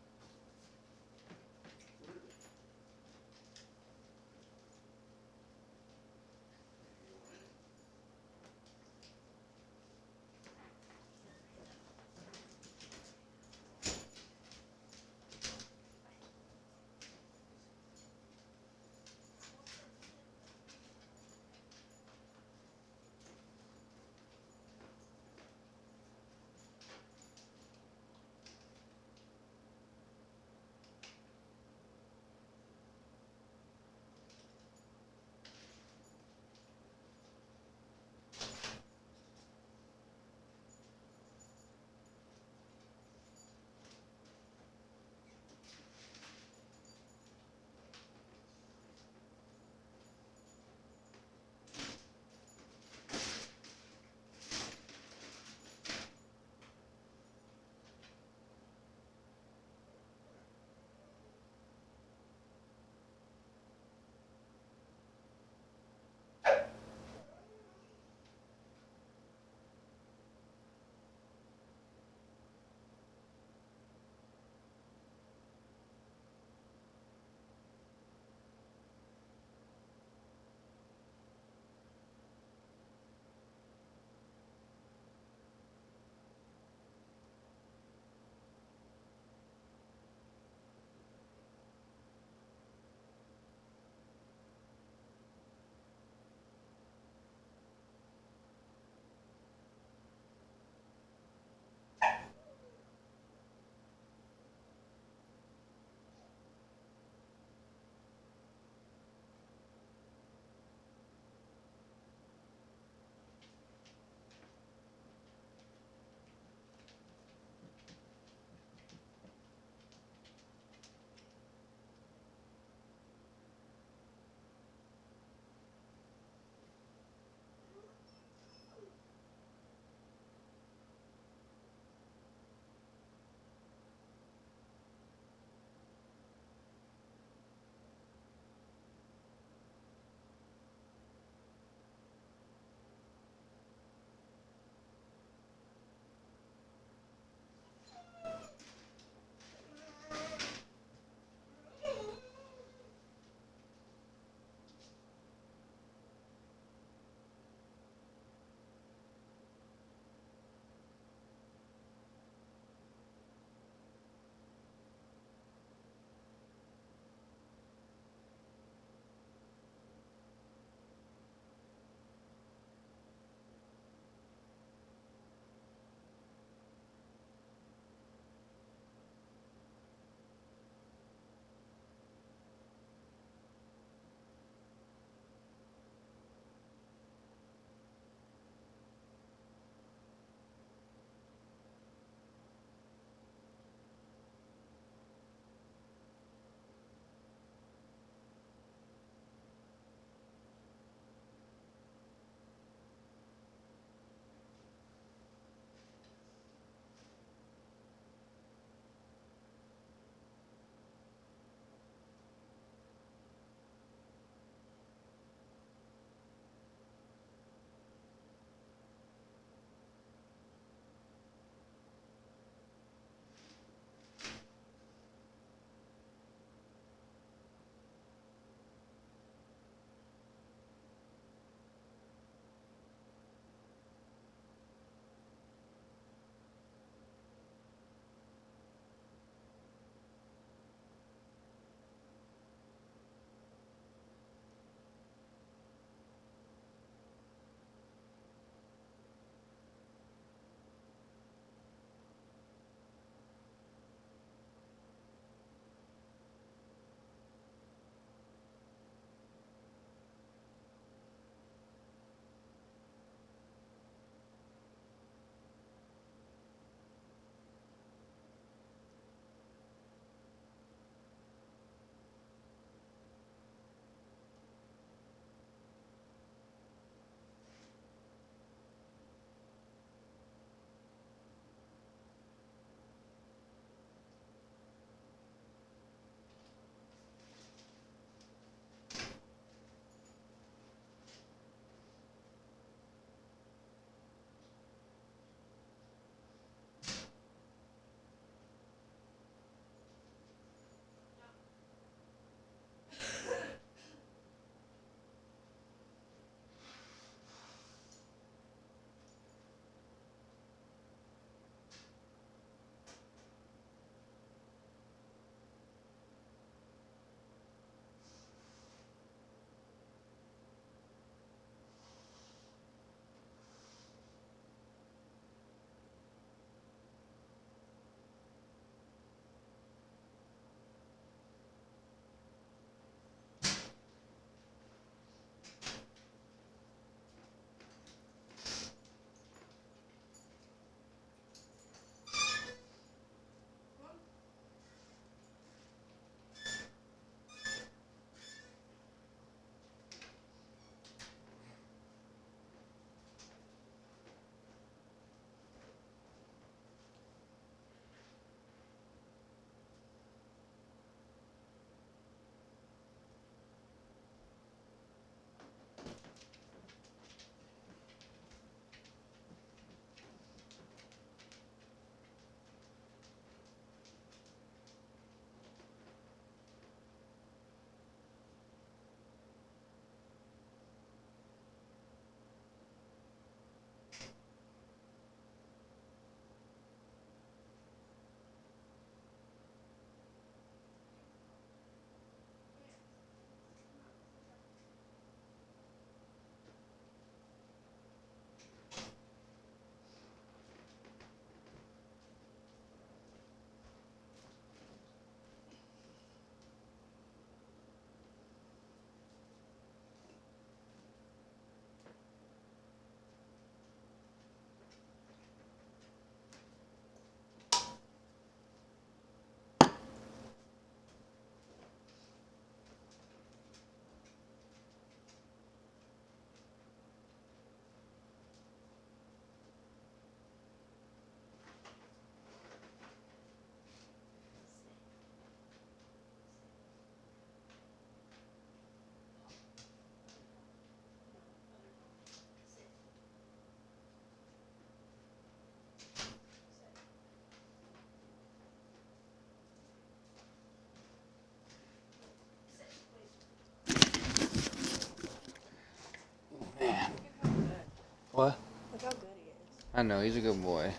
What? Look how good he is. I know, he's a good boy.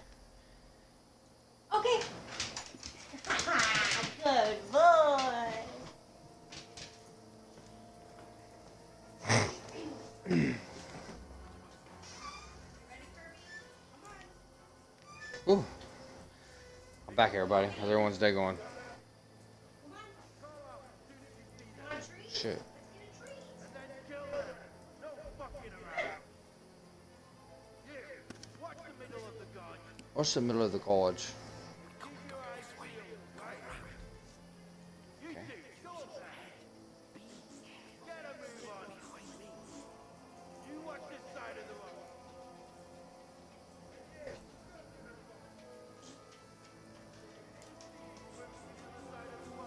Okay. Good boy. Ooh. I'm back, everybody. How's everyone's day going? Shit. What's the middle of the gorge? Okay.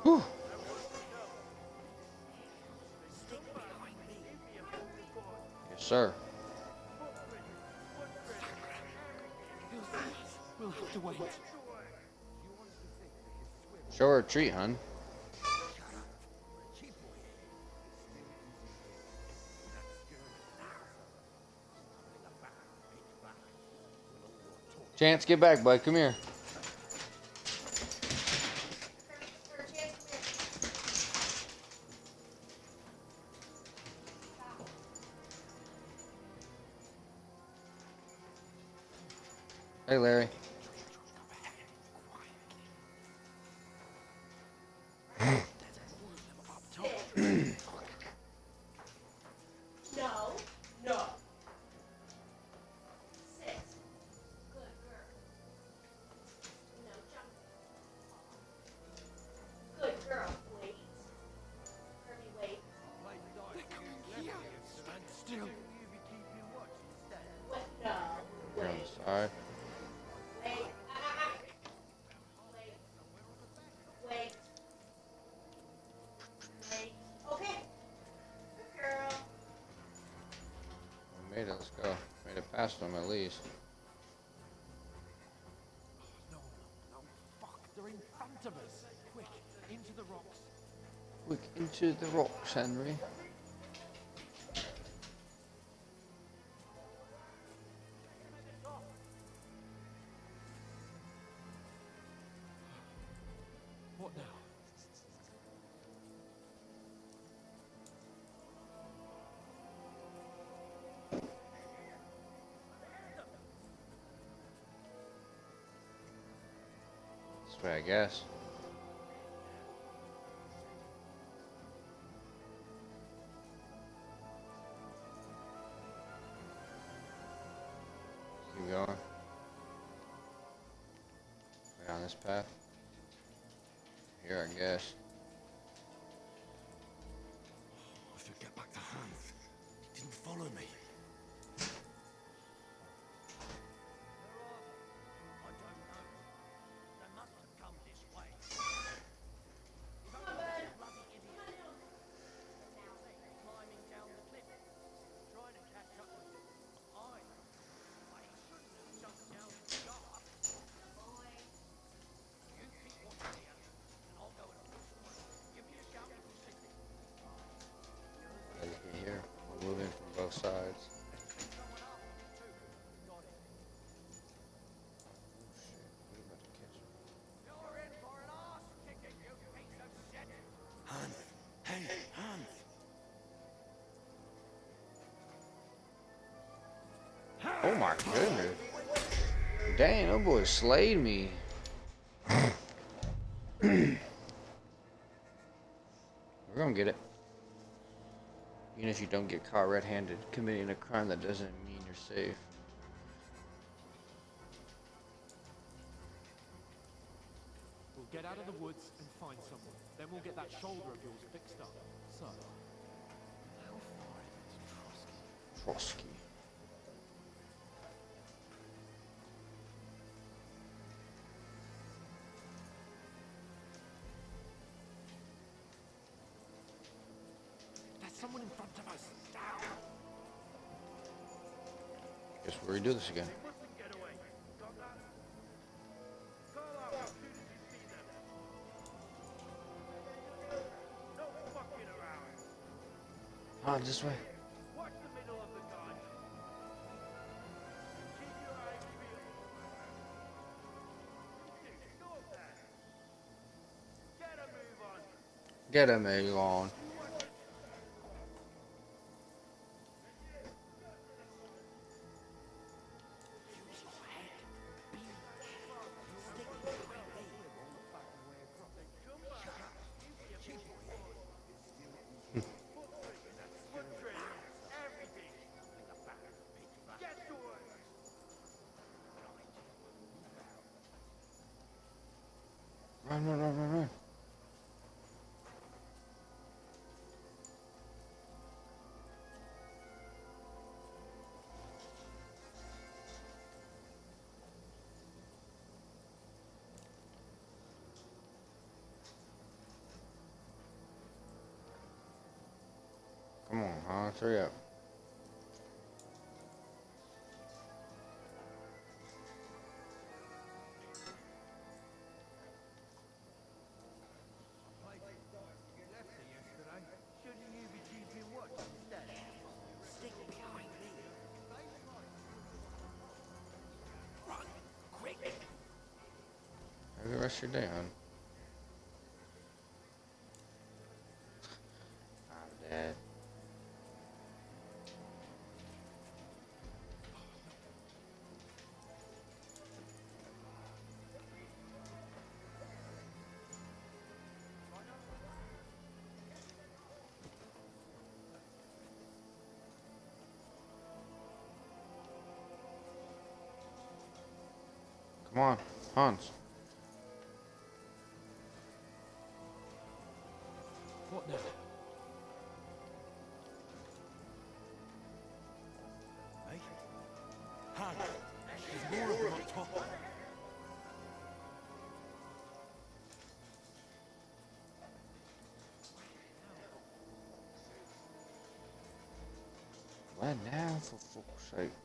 Whew. Yes, sir. We'll have to wait. Show her a treat, hun. Chance, get back, bud. Come here. Hey, Larry. No. No. Sit. Good girl. No jumping. Good girl. Wait. Kirby, wait. Stand still. What? No. You're on the side. Wait. Wait. Wait. Wait. Okay. Good girl. We made it. Let's go. Made it past them at least. No, fuck. They're in front of us. Quick, into the rocks. Quick, into the rocks, Henry. What now? This way, I guess. Keep going. Way down this path. Here, I guess. I should get back to Hans. He didn't follow me. I don't know. They must have come this way. Come on, bud. Bloody idiot. Climbing down the cliff. Trying to catch up with him. But he shouldn't have jumped down the shark. You keep watching here, and I'll go and push one. Give me a shout if you see me. As you can hear, we're moving from both sides. Someone after me too. Got it. We're about to catch him. You're in for an arse kicking, you piece of shit. Hans! Hey, Hans! Oh my goodness. Dang, that boy slayed me. We're gonna get it. Even if you don't get caught red-handed committing a crime, that doesn't mean you're safe. We'll get out of the woods and find someone. Then we'll get that shoulder of yours fixed up. So, how far is Trotsky. There's someone in front of us. Down. Guess we're gonna do this again. Mustn't get away. Got that? Call out as soon as you see them. No fucking around. This way. Watch the middle of the gun. Get him, Elon. Run, run, run, run, run. Come on, Hans, hurry up. Have a good rest of your day, hon. I'm dead. Come on, Hans. What now? Hey? Han, there's more of them on top. What now, for fuck's sake?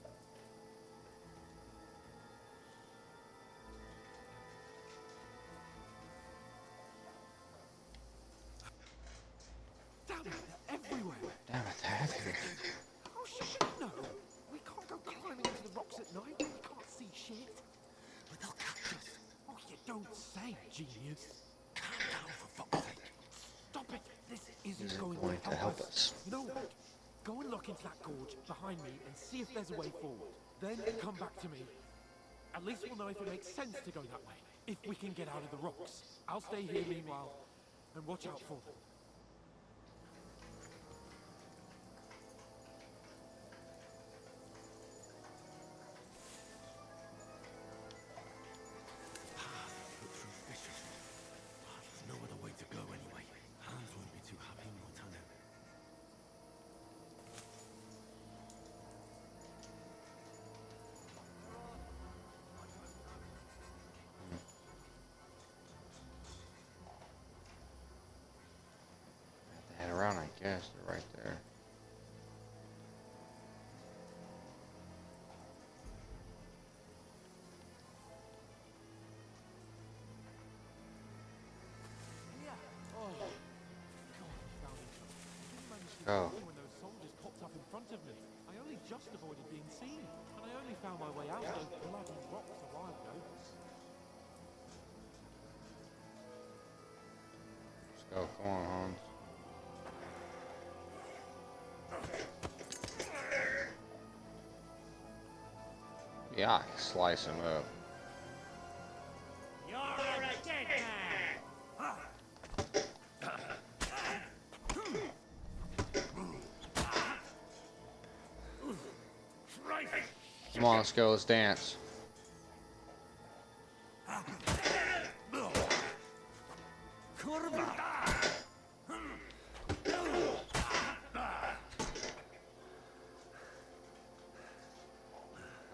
Damn it, they're everywhere. Damn it, they're everywhere. Oh shit, no. We can't go climbing into the rocks at night. We can't see shit. But they'll catch us. Oh, you don't say, genius. Calm down for fuck's sake. Stop it. This isn't going to help us. You know what? Go and look into that gorge behind me and see if there's a way forward. Then come back to me. At least we'll know if it makes sense to go that way. If we can get out of the rocks. I'll stay here meanwhile and watch out for them. There's no other way to go anyway. Hans won't be too happy when I tell him. Have to head around, I guess. They're right there. Go. When those soldiers popped up in front of me, I only just avoided being seen, and I only found my way out those bloody rocks a while ago. Let's go. Come on, Hans. Yeah, I can slice him up. You're a dead man! Come on, let's go. Let's dance. I'll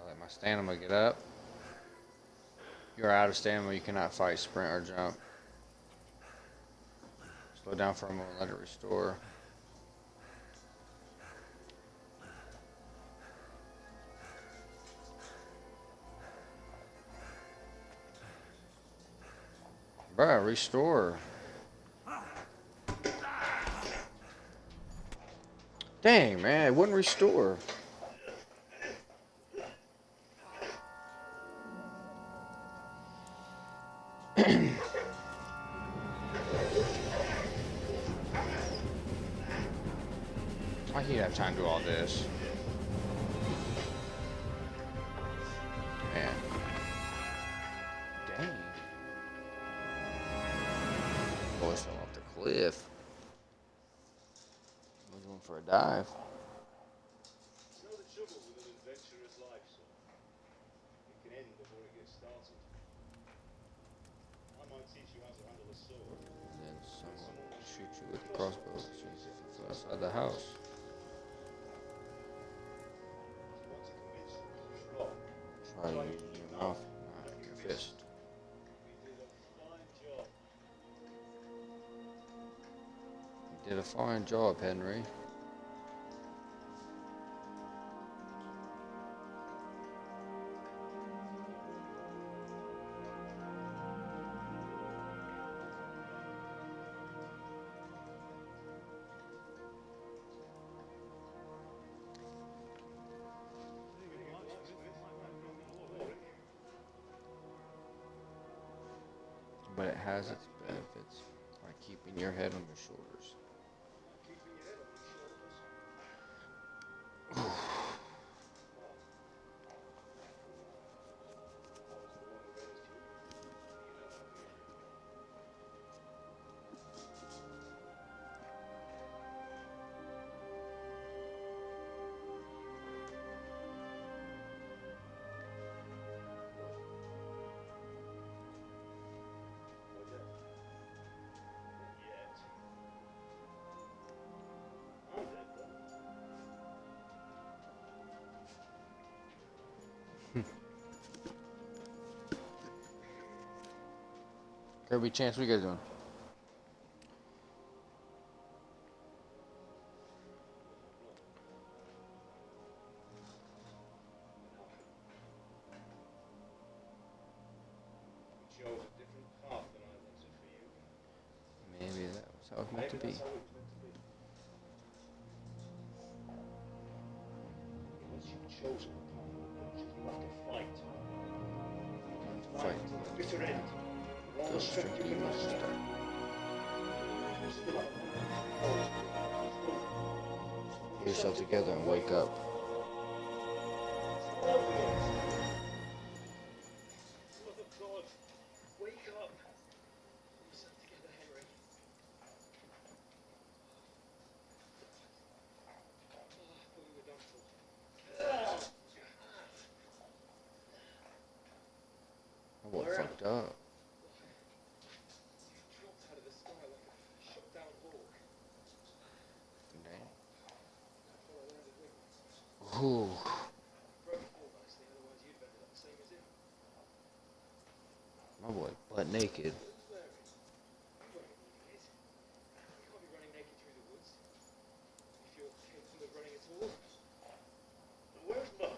let my stamina get up. You're out of stamina. You cannot fight, sprint, or jump. Slow down for a moment. Let it restore. Bruh, restore. Dang, man, it wouldn't restore. sis. Man. Dang. Boys fell off the cliff. Was going for a dive. You know the trouble with an adventurer's life, son? It can end before it gets started. I might teach you how to handle a sword. Then someone will shoot you with a crossbow as soon as you feel outside the house. You want to convince them who's wrong. Try using your mouth, not your fist. We did a fine job. You did a fine job, Henry. But it has its benefits by keeping your head on your shoulders. Keeping your head on your shoulders. Kirby, Chance, what you guys doing? You chose a different path than I wanted for you. Maybe that was how it was meant to be. That's how it was meant to be. Once you've chosen the path you have to fight. Fight. To the bitter end. With all the Those strength you strength can you muster. muster. You still have Get yourself together and wake up. Mother of God, wake up. Pull yourself together, Henry. I thought we were done for. I got fucked up. You dropped out of the sky like a shot down hawk. Dang. I thought I landed wings. Ooh. Broke your fall nicely, otherwise you'd have ended up the same as him. My boy, butt naked. Who's wearing? You weren't naked. You can't be running naked through the woods. If you're capable of running at all. Where's Mum?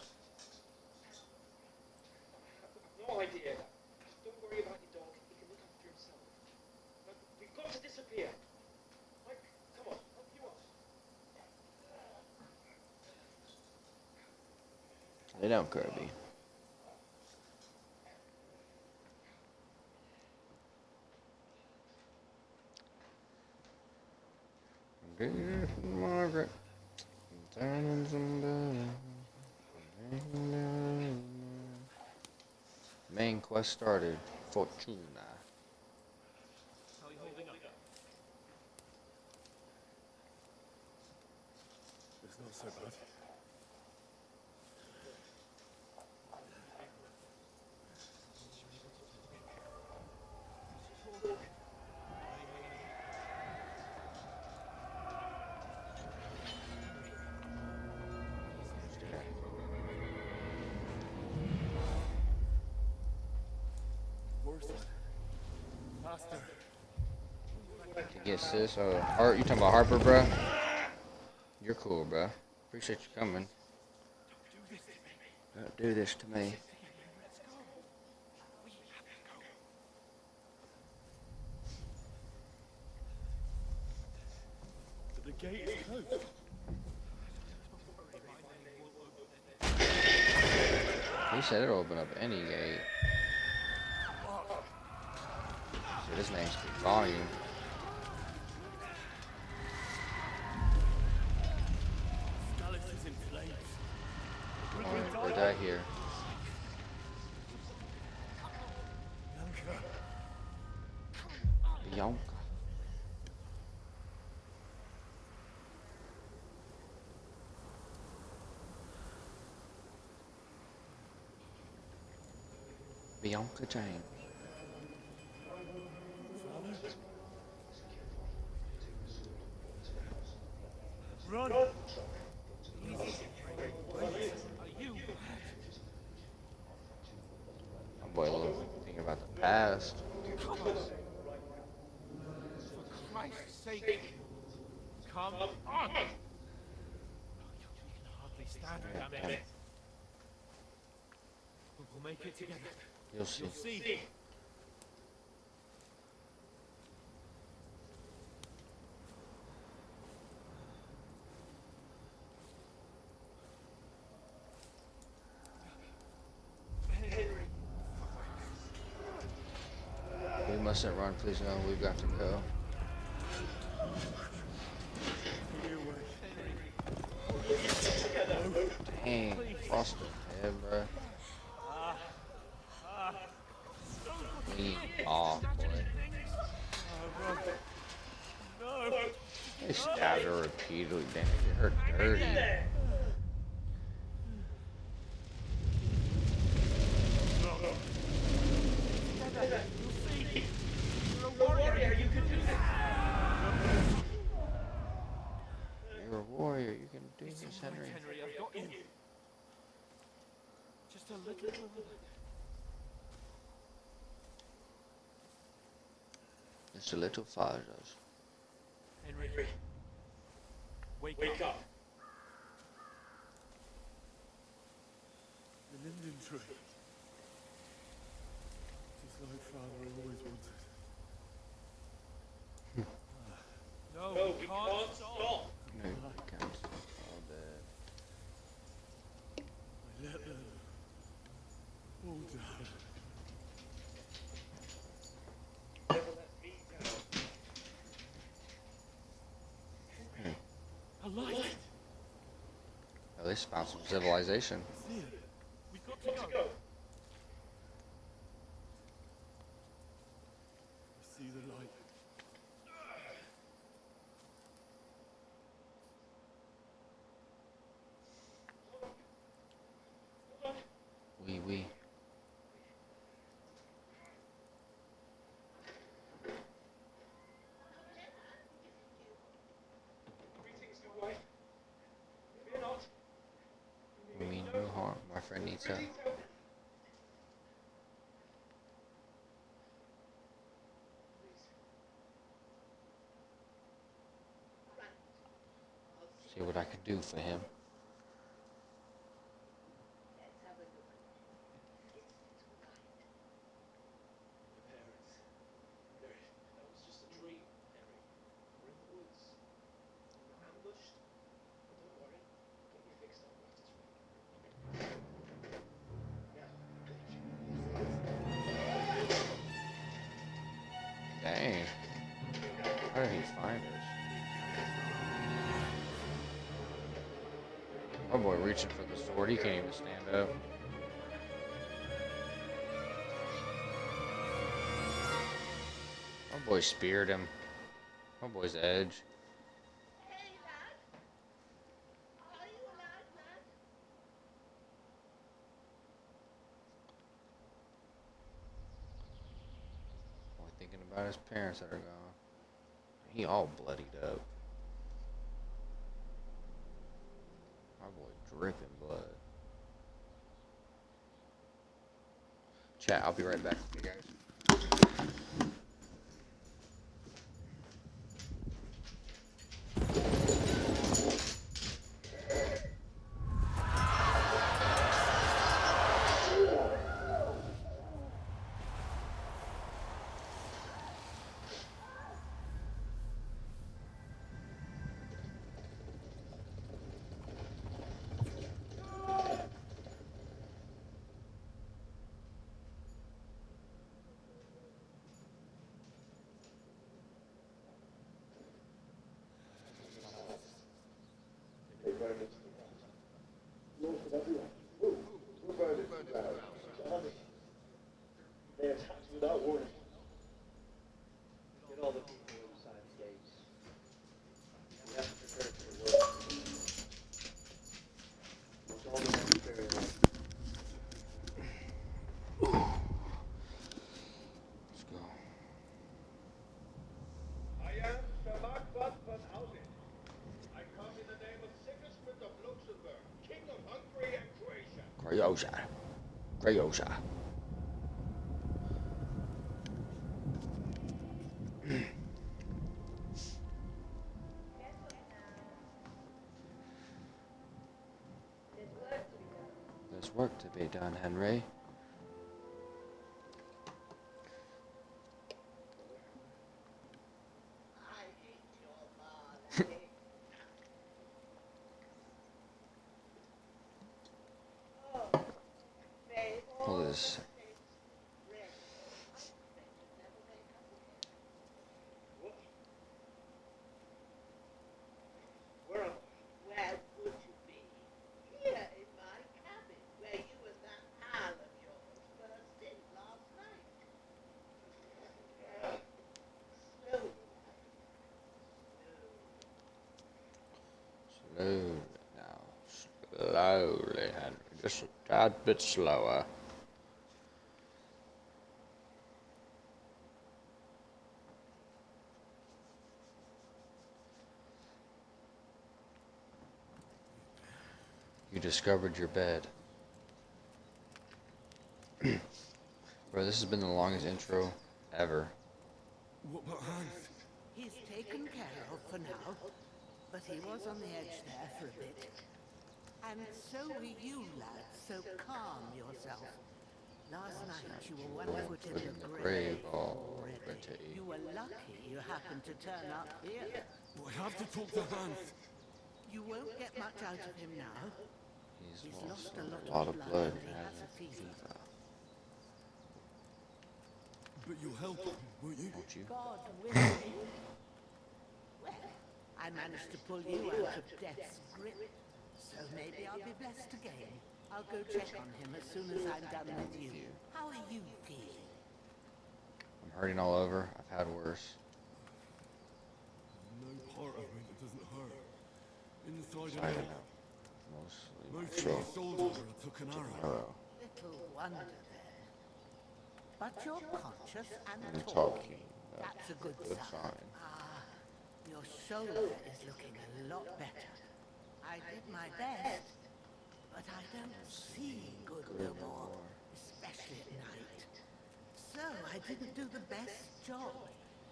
I've no idea. Don't worry about your dog. He can look after himself. But we've got to disappear. Mike, come on. Help you up. Lay down, Kirby. Dear Margaret. Main quest started. Fortuna. How are you holding up? It's not so bad. Worse. Faster. Get sis. Art, you talking about Harper, bruh? You're cool, bruh. Appreciate you coming. Don't do this to me. The gate is closed. He said it'll open up any gate. So this name speaks volume. Dallas is in right here. Bianca. Bianca Jane. Run! Are you? My boy loves thinking about the past. For Christ's sake, come on! You can hardly stand without Damn me. it. We'll make it together. You'll see. You'll see. We mustn't run, please no, we've got to go. Dang, Foster head, bro. Lean off, boy. They stabbed her repeatedly, damn, they get her dirty. You're a warrior, you can do this, Henry. Henry, I've got you. Just a little. Just a little fathers. Henry. Wake up. The linden tree. Just like Father always wanted. No, we can't stop. No, I can't stop all that. I let them all die. A light. At least found some civilization. See it? We've got to go. I see the light. We. We mean no harm. My friend needs help. See what I can do for him. Dang. How did he find us? Oh boy, reaching for the sword. He can't even stand up. My boy speared him. My boy's edge. Only thinking about his parents that are gone. He all bloodied up. My boy dripping blood. Chat, I'll be right back with you guys. Griosa. Griosa. There's work to be done, Henry. All this. Where am I? Where would you be? Here in my cabin, where you and that pal of yours first in last night. Slowly now. Slowly, Henry. Just a tad bit slower. You discovered your bed. Bro, this has been the longest intro ever. What about Hans? He's taken care of for now, but he was on the edge there for a bit. And so were you, lad, so calm yourself. Last night you were 1 foot in the grave already. You were lucky you happened to turn up here. I have to talk to Hans. You won't get much out of him now. He's lost a lot of blood and has a fever. But you'll help him, won't you? Won't you? God willing. Well, I managed to pull you out of death's grip, so maybe I'll be blessed again. I'll go check on him as soon as I'm done with you. How are you feeling? I'm hurting all over. I've had worse. No part of me that doesn't hurt. Inside I and don't out. know. Mostly my Most of throat. my soldiers where I took an arrow. Little wonder there. But you're conscious and I'm talking. talking. That's a good Good sign. sign. Your shoulder is looking a lot better. I did my best, but I don't see good no more, especially at night. So I didn't do the best job.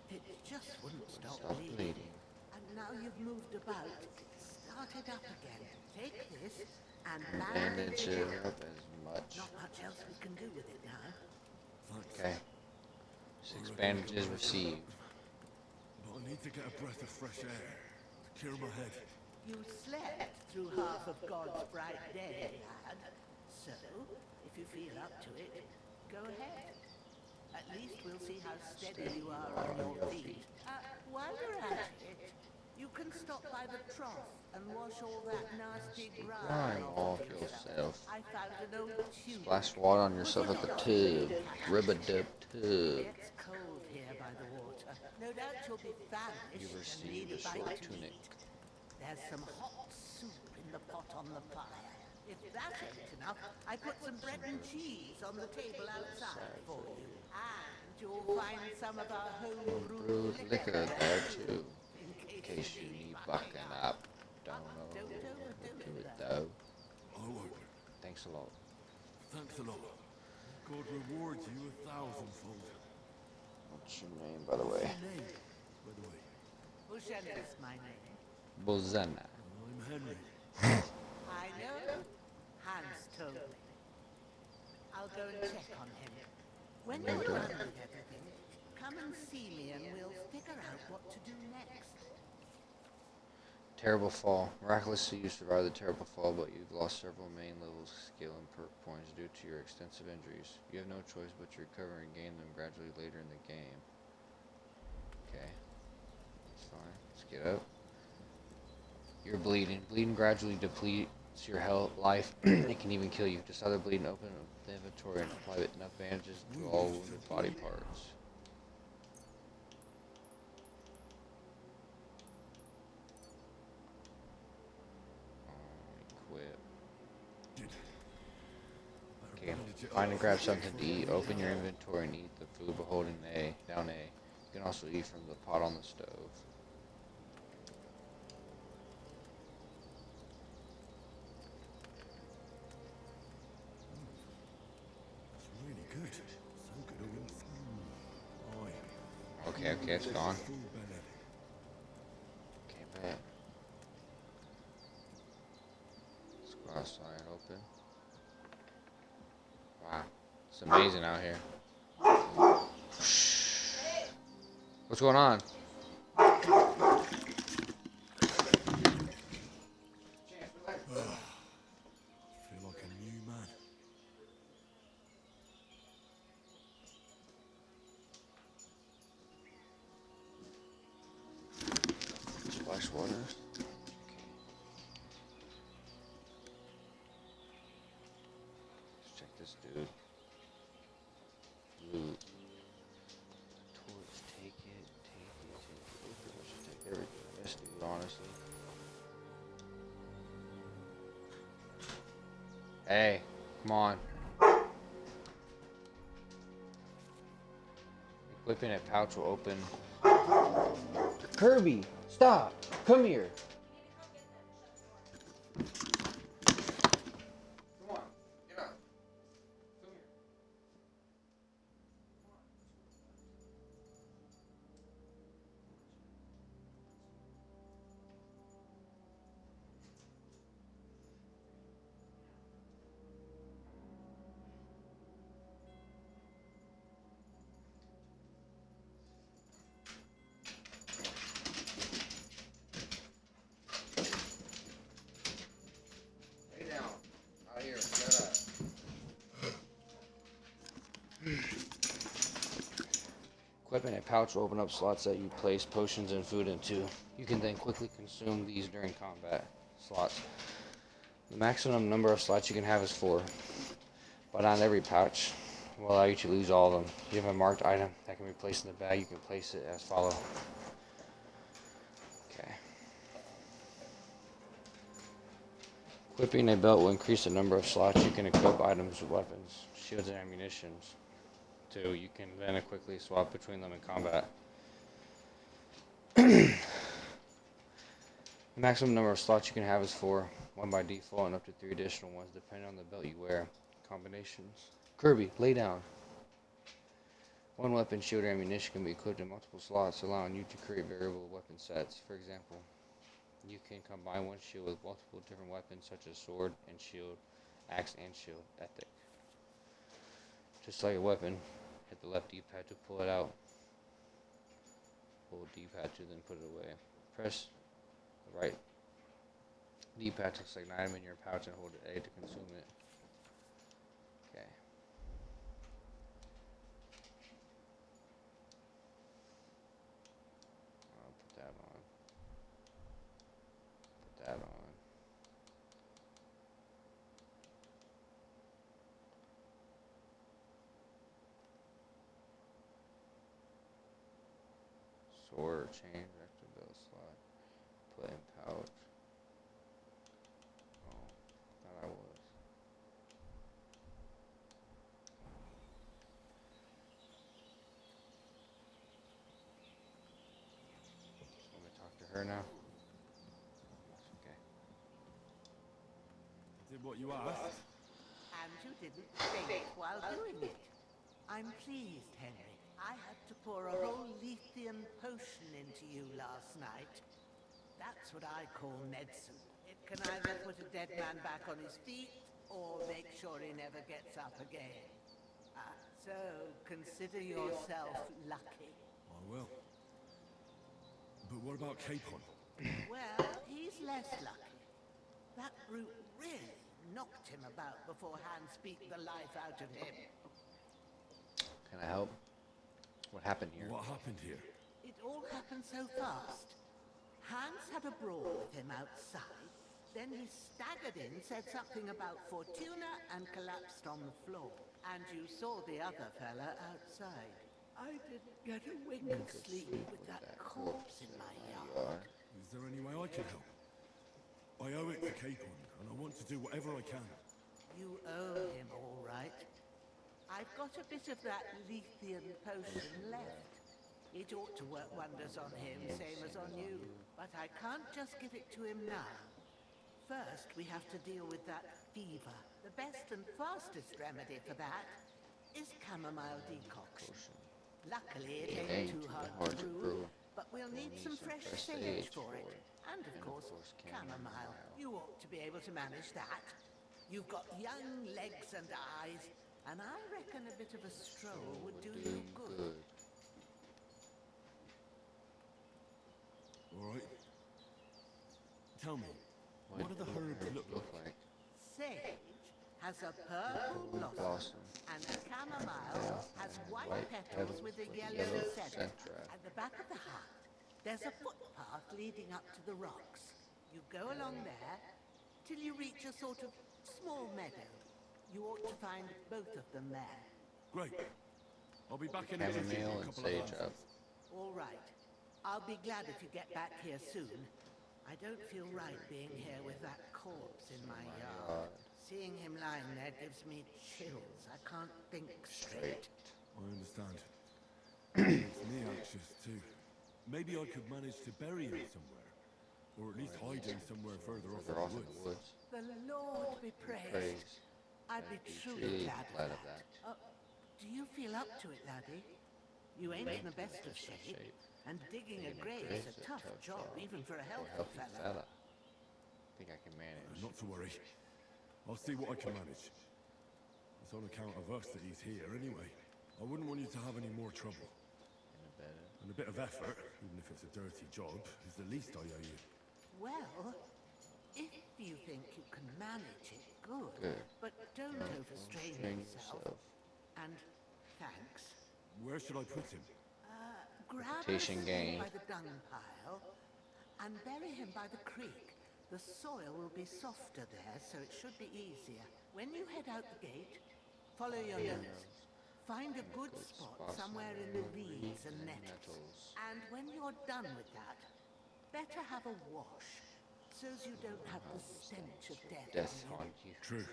It just wouldn't stop bleeding. And now you've moved about, start it up again. Take this and bandage Bandage it it up. up as much. Not much else we can do with it now. Okay. 6 bandages received. But I need to get a breath of fresh air to clear my head. You slept through half of God's bright day, lad. So, if you feel up to it, go ahead. At least we'll see how steady you are on your feet. While you're at it, you can stop by the trough and wash all that nasty grime Off off yourself. I found an old tube. Splash water on yourself at the tube. Rib-a-dip tube. It's cold here by the water. No doubt you'll be famished You and received need a a bite short to tunic. eat. There's some hot soup in the pot on the fire. If that ain't enough, I put some bread and cheese on the table outside for you. And you'll find some of our home-brewed Brewed liquor there too. in In case you need bucking up. Don't Don't overdo overdo it it, though. I won't. Thanks a lot. Thanks a lot. God rewards you 1,000-fold. What's your name, by the way? Name, by the way. Bushenna's my name. Bozena. I'm Henry. I know. Hans told me. I'll go and check on him. When you're done with everything, come and see me and we'll figure out what to do next. Terrible fall. Miraculously, you survived the terrible fall, but you've lost several main levels skill and perk points due to your extensive injuries. You have no choice but to recover and gain them gradually later in the game. Okay. That's fine. Let's get up. You're bleeding. Bleeding gradually depletes your health, life. It can even kill you. Just other bleeding, open up the inventory and apply enough bandages to all wounded body parts. Equip. Okay. Find and grab something to eat. Open your inventory and eat the food by holding A, down A. You can also eat from the pot on the stove. Okay, it's gone. Full belly. Okay, bet. Let's go outside and open. Wow, it's amazing out here. What's going on? Feel like a new man. Splash water. Let's check this dude. Loot. Torch, take it. We pretty much should take everything. This dude, honestly. Hey, come on. Equipping a pouch will open. Kirby, stop! Come here. Come on, get up. Come here. Lay down. Out here, shut up. Equipping a pouch will open up slots that you place potions and food into. You can then quickly consume these during combat. Slots. The maximum number of slots you can have is 4, but not every pouch will allow you to lose all of them. If you have a marked item that can be placed in the bag, you can place it as follows. Okay. Equipping a belt will increase the number of slots you can equip items, weapons, shields, and ammunitions. 2. You can then quickly swap between them in combat. The maximum number of slots you can have is 4, 1 by default, and up to 3 additional ones depending on the belt you wear. Combinations. Kirby, lay down. 1 weapon, shield, or ammunition can be equipped in multiple slots, allowing you to create variable weapon sets. For example, you can combine 1 shield with multiple different weapons such as sword and shield, axe and shield, ethic. Just like a weapon, hit the left D-pad to pull it out. Hold D-pad to then put it away. Press the right D-pad to select an item in your pouch and hold A to consume it. Okay. I'll put that on. Put that on. Sword, chain, rectal belt slot, put in pouch. Oh, thought I was. Want me to talk to her now? Okay. Did what you asked? And you didn't think while doing it. I'm pleased, Henry. I had to pour a whole Lethean potion into you last night. That's what I call medicine. It can either put a dead man back on his feet, or make sure he never gets up again. So consider yourself lucky. I will. But what about Capon? Well, he's less lucky. That brute really knocked him about before Hans beat the life out of him. Can I help? What happened here? What happened here? It all happened so fast. Hans had a brawl with him outside. Then he staggered in, said something about Fortuna, and collapsed on the floor. And you saw the other fella outside. I didn't get a wink of sleep with that corpse in my yard. Is there any way I can help? I owe it to Capon, and I want to do whatever I can. You owe him, all right. I've got a bit of that Lethean potion left. It ought to work wonders on him, same as on you. But I can't just give it to him now. First, we have to deal with that fever. The best and fastest remedy for that is chamomile decoction. Luckily, it It ain't too hard to brew, brew. but we'll need some fresh sage for it. And of course, chamomile. You ought to be able to manage that. You've got young legs and eyes, and I reckon a bit of a stroll would do you good. All right. Tell me, what do the herbs look like? Sage has a purple blossom, and chamomile has white petals with a yellow center. At the back of the hut, there's a footpath leading up to the rocks. You go along there till you reach a sort of small meadow. You ought to find both of them there. Great. I'll be back in a jiffy in a couple of hours. All right. I'll be glad if you get back here soon. I don't feel right being here with that corpse in my yard. Seeing him lying there gives me chills. I can't think straight. I understand. It makes me anxious too. Maybe I could manage to bury him somewhere. Or at least hide him somewhere further off in the woods. The Lord be praised. I'd be truly glad of that. Do you feel up to it, laddie? You ain't in the best of shape, and digging a grave is a tough job, even for a healthy fella. Think I can manage. Not to worry. I'll see what I can manage. It's on account of us that he's here anyway. I wouldn't want you to have any more trouble. And a bit of effort, even if it's a dirty job, is the least I owe you. Well, if you think you can manage it, good. But don't overstrain yourself. And thanks. Where should I put him? Grab him by the dung pile and bury him by the creek. The soil will be softer there, so it should be easier. When you head out the gate, follow your nose. Find a good spot somewhere in the reeds and nettles. And when you're done with that, better have a wash, so as you don't have the stench of death on you. True.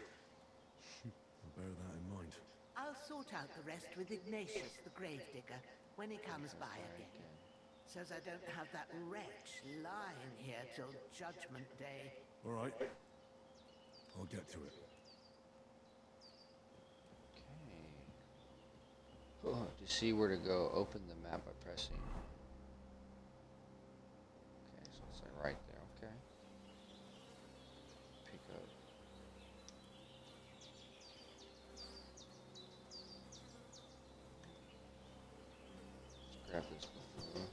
I'll bear that in mind. I'll sort out the rest with Ignatius, the gravedigger, when he comes by again. So as I don't have that wretch lying here till Judgment Day. All right. I'll get to it. Okay. Oh, to see where to go, open the map by pressing. Okay, so it's like right there, okay. Pick up. Let's grab this before.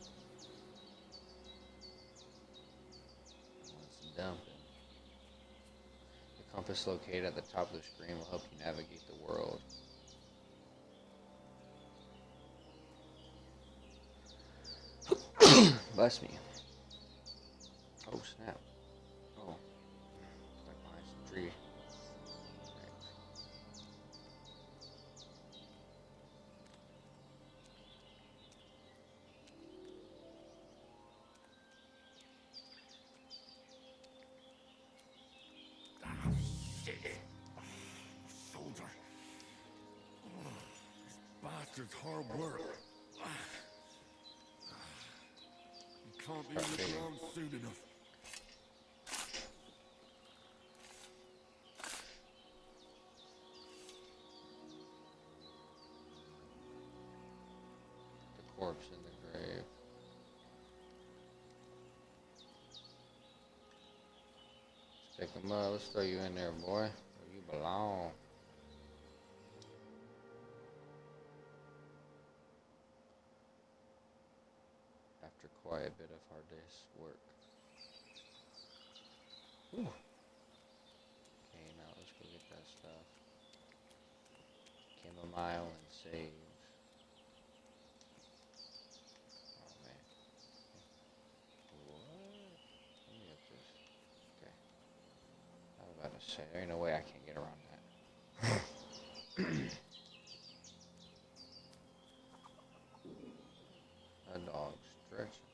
Let's dump it. The compass located at the top of the screen will help you navigate the world. Bless me. Oh snap. Oh. Like behind some tree. Right. Shit. Shoulder. This bastard's hard work. Can't be looking around soon enough. The corpse in the grave. Let's pick him up. Let's throw you in there, boy. Where you belong. After quite a bit of hard day's work. Ooh. Okay, now let's go get that stuff. Chamomile and sage. Oh man. What? Let me get this. Okay. I was about to say, there ain't no way I can't get around that. A dog stretching.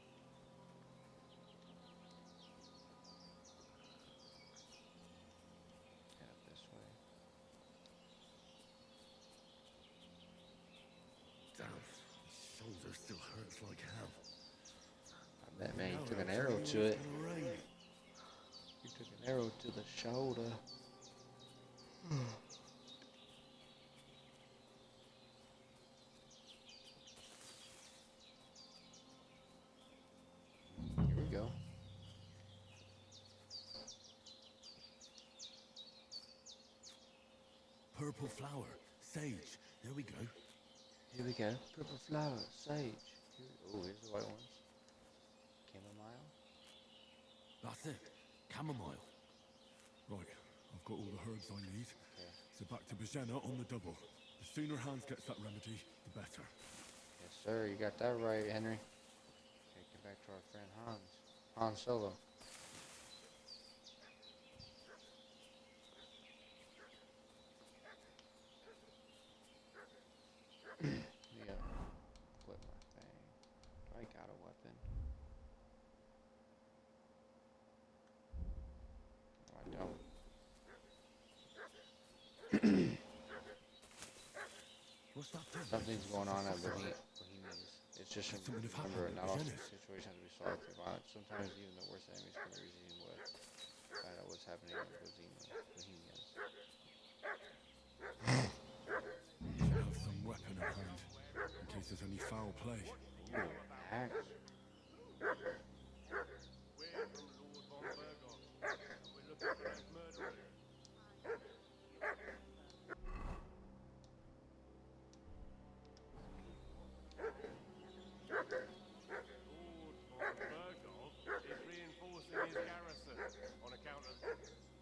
Head up this way. Damn, his shoulder still hurts like hell. I bet, man, you took an arrow to it. You took an arrow to the shoulder. purple flower. Sage. There we go. Here we go. Purple flower, sage. Oh, here's the white ones. Chamomile. That's it. Chamomile. Right, I've got all the herbs I need. Okay. So back to Bajena on the double. The sooner Hans gets that remedy, the better. Yes, sir. You got that right, Henry. Okay, get back to our friend Hans. Han Solo. Yeah. Flip my thing. Do I got a weapon? No, I don't. What's that thing? Something's going on at Bohemians. It's just Something have remember, happened not all at Bohemians. situations have to be solved through violence. Sometimes even the worst enemies can be reasoned with. Find out what's happening in Bohemians. Should have some weapon at hand, in case there's any foul play. Ooh, axe. We're from Lord von Burgos. We're looking for those murderers. Lord von Burgos is reinforcing his garrison on account of...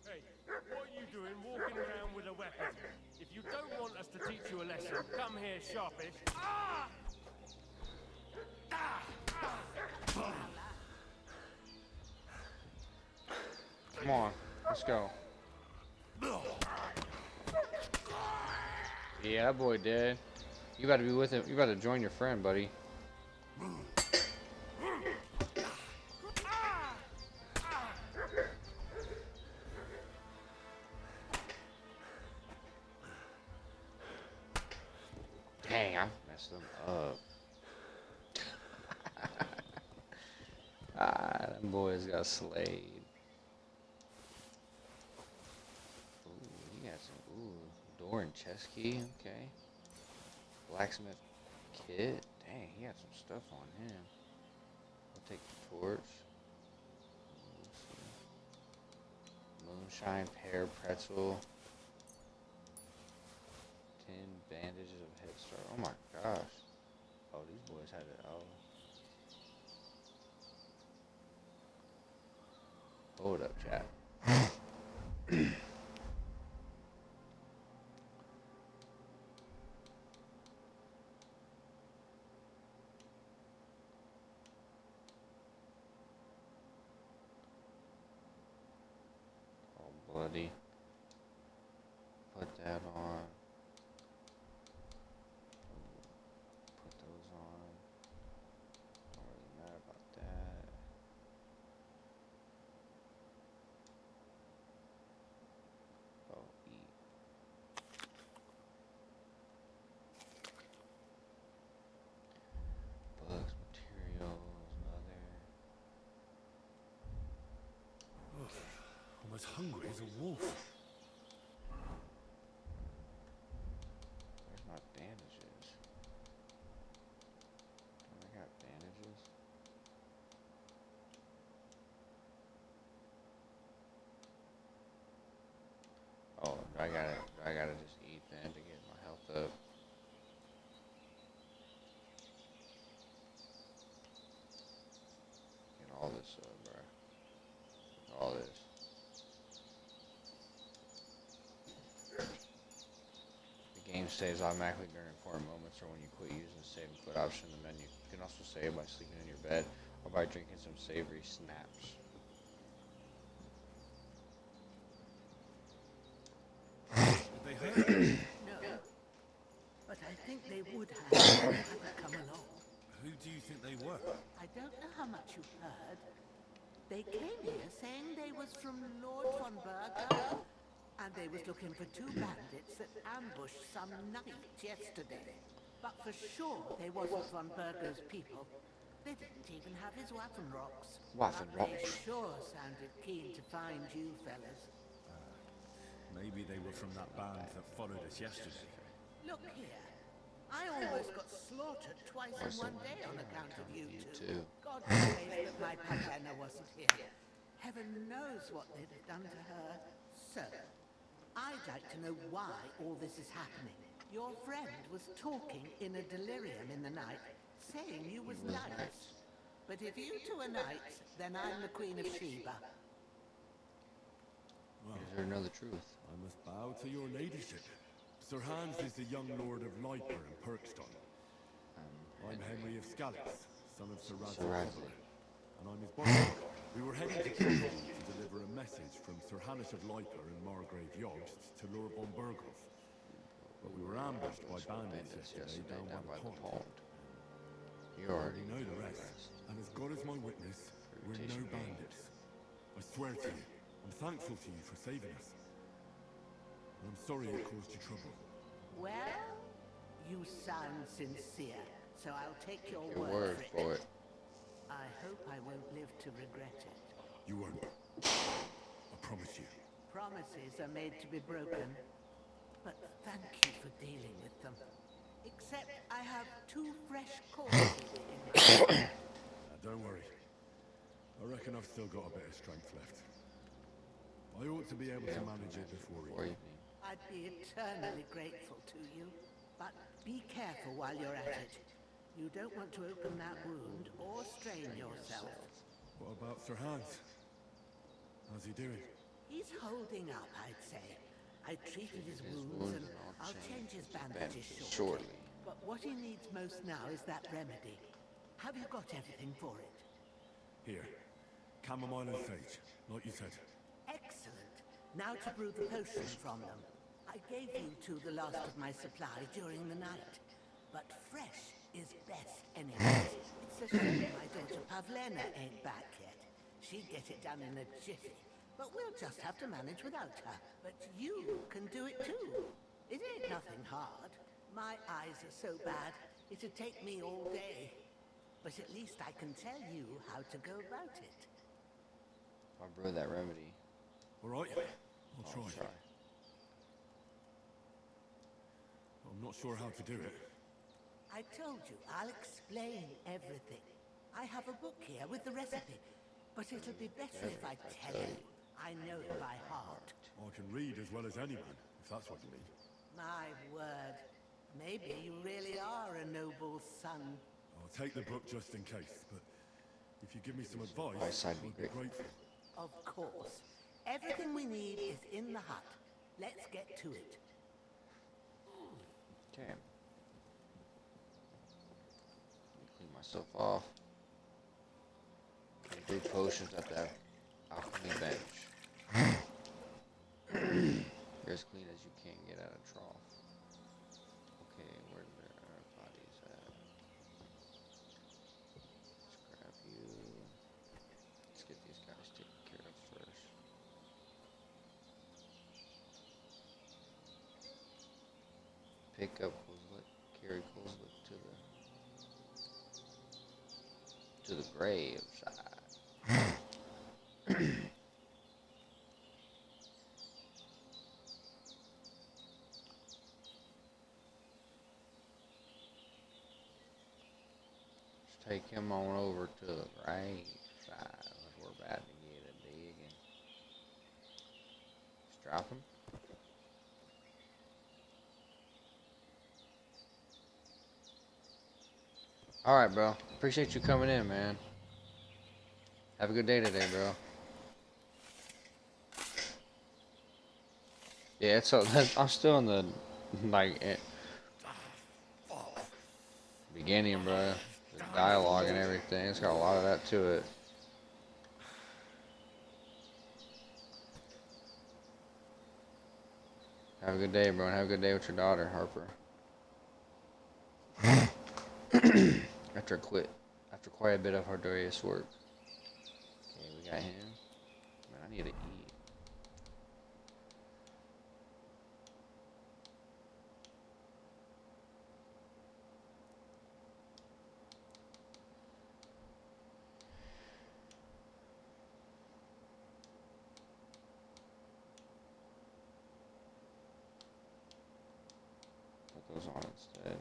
Hey, what are you doing walking around with a weapon? If you don't want us to teach you a lesson, come here, sharpish. Ah! Come on, let's go. Yeah, that boy dead. You gotta be with him. You gotta join your friend, buddy. Dang, I messed them up. Them boys got slayed. Ooh, he got some, door and chest key, okay. Blacksmith kit, dang, he got some stuff on him. I'll take the torch. Moonshine, pear, pretzel. 10 bandages of Head Start. Oh my gosh. Oh, these boys had it. Oh. Hold up, chat. Oh, bloody. Put that on. Put those on. Don't really matter about that. Oh, eat. Books, materials, other. I'm as hungry as a wolf. Where's my bandages? Don't I got bandages? Oh, I gotta just eat then to get my health up. Get all this up, bro. All this. The game saves automatically during important moments or when you quit using the save and quit option in the menu. You can also save by sleeping in your bed or by drinking some savory snaps. Did they hurt? No. But I think they would have had I come along. Who do you think they were? I don't know how much you've heard. They came here saying they was from Lord von Berger, and they was looking for 2 bandits that ambushed some knight yesterday. But for sure they wasn't von Berger's people. They didn't even have his waffen rocks. Waffen But they rocks. sure sounded keen to find you fellas. Maybe they were from that band that followed us yesterday. Look here. I almost got slaughtered twice in one day on account of you two. God praise that my Pajana wasn't here. Heaven knows what they'd have done to her. So, I'd like to know why all this is happening. Your friend was talking in a delirium in the night, saying you was knights. But if you two are knights, then I'm the Queen of Sheba. Well, Is there another truth? I must bow to your ladyship. Sir Hans is the young lord of Leiper and Perkstone. I'm Henry of Scalix, son of Sir Radley. And I'm his bodyguard. We were heading to Trondheim to deliver a message from Sir Hanish of Leiper and Margrave Jobst to Lord von Burghoff. But we were ambushed by bandits yesterday down by the pond. You I already already know the rest. And as God is my witness, we're no bandits. I swear to you, I'm thankful to you for saving us. And I'm sorry it caused you trouble. Well, you sound sincere, so I'll take your Your word word for for it. it. I hope I won't live to regret it. You won't. I promise you. Promises are made to be broken, but thank you for dealing with them. Except I have 2 fresh corpses in Don't worry. I reckon I've still got a bit of strength left. I ought to be able to manage it before evening. I'd be eternally grateful to you, but be careful while you're at it. You don't want to open that wound or strain yourself. What about Sir Hans? How's he doing? He's holding up, I'd say. I treated his wounds and I'll change his bandages shortly. But what he needs most now is that remedy. Have you got everything for it? Here. Chamomile and sage, like you said. Excellent. Now to brew the potion from them. I gave you 2 the last of my supply during the night. But fresh is best anyway. It's a shame my daughter Pavlena ain't back yet. She'd get it done in a jiffy. But we'll just have to manage without her. But you can do it too. It ain't nothing hard. My eyes are so bad, it'd take me all day. But at least I can tell you how to go about it. I'll brew that remedy. All right, I'll try. I'm not sure how to do it. I told you, I'll explain everything. I have a book here with the recipe, but it'll be better if I tell you. I know it by heart. I can read as well as anyone, if that's what you mean. My word. Maybe you really are a noble son. I'll take the book just in case, but if you give me some advice, I'd be grateful. Of course. Everything we need is in the hut. Let's get to it. Okay. Clean myself off. Big potions at that alchemy bench. You're as clean as you can get out of trough. Okay, where their bodies at? Let's grab you. Let's get these guys taken care of first. Pick up Quizlet, carry Quizlet to the grave side. Take him on over to the grave side. We're about to get a digging. Just drop him. Alright, bro. Appreciate you coming in, man. Have a good day today, bro. Yeah, I'm still in the, beginning, bro. The dialogue and everything. It's got a lot of that to it. Have a good day, bro, and have a good day with your daughter, Harper. After quite a bit of arduous work. Okay, we got him. Man, I need to eat. Put those on instead.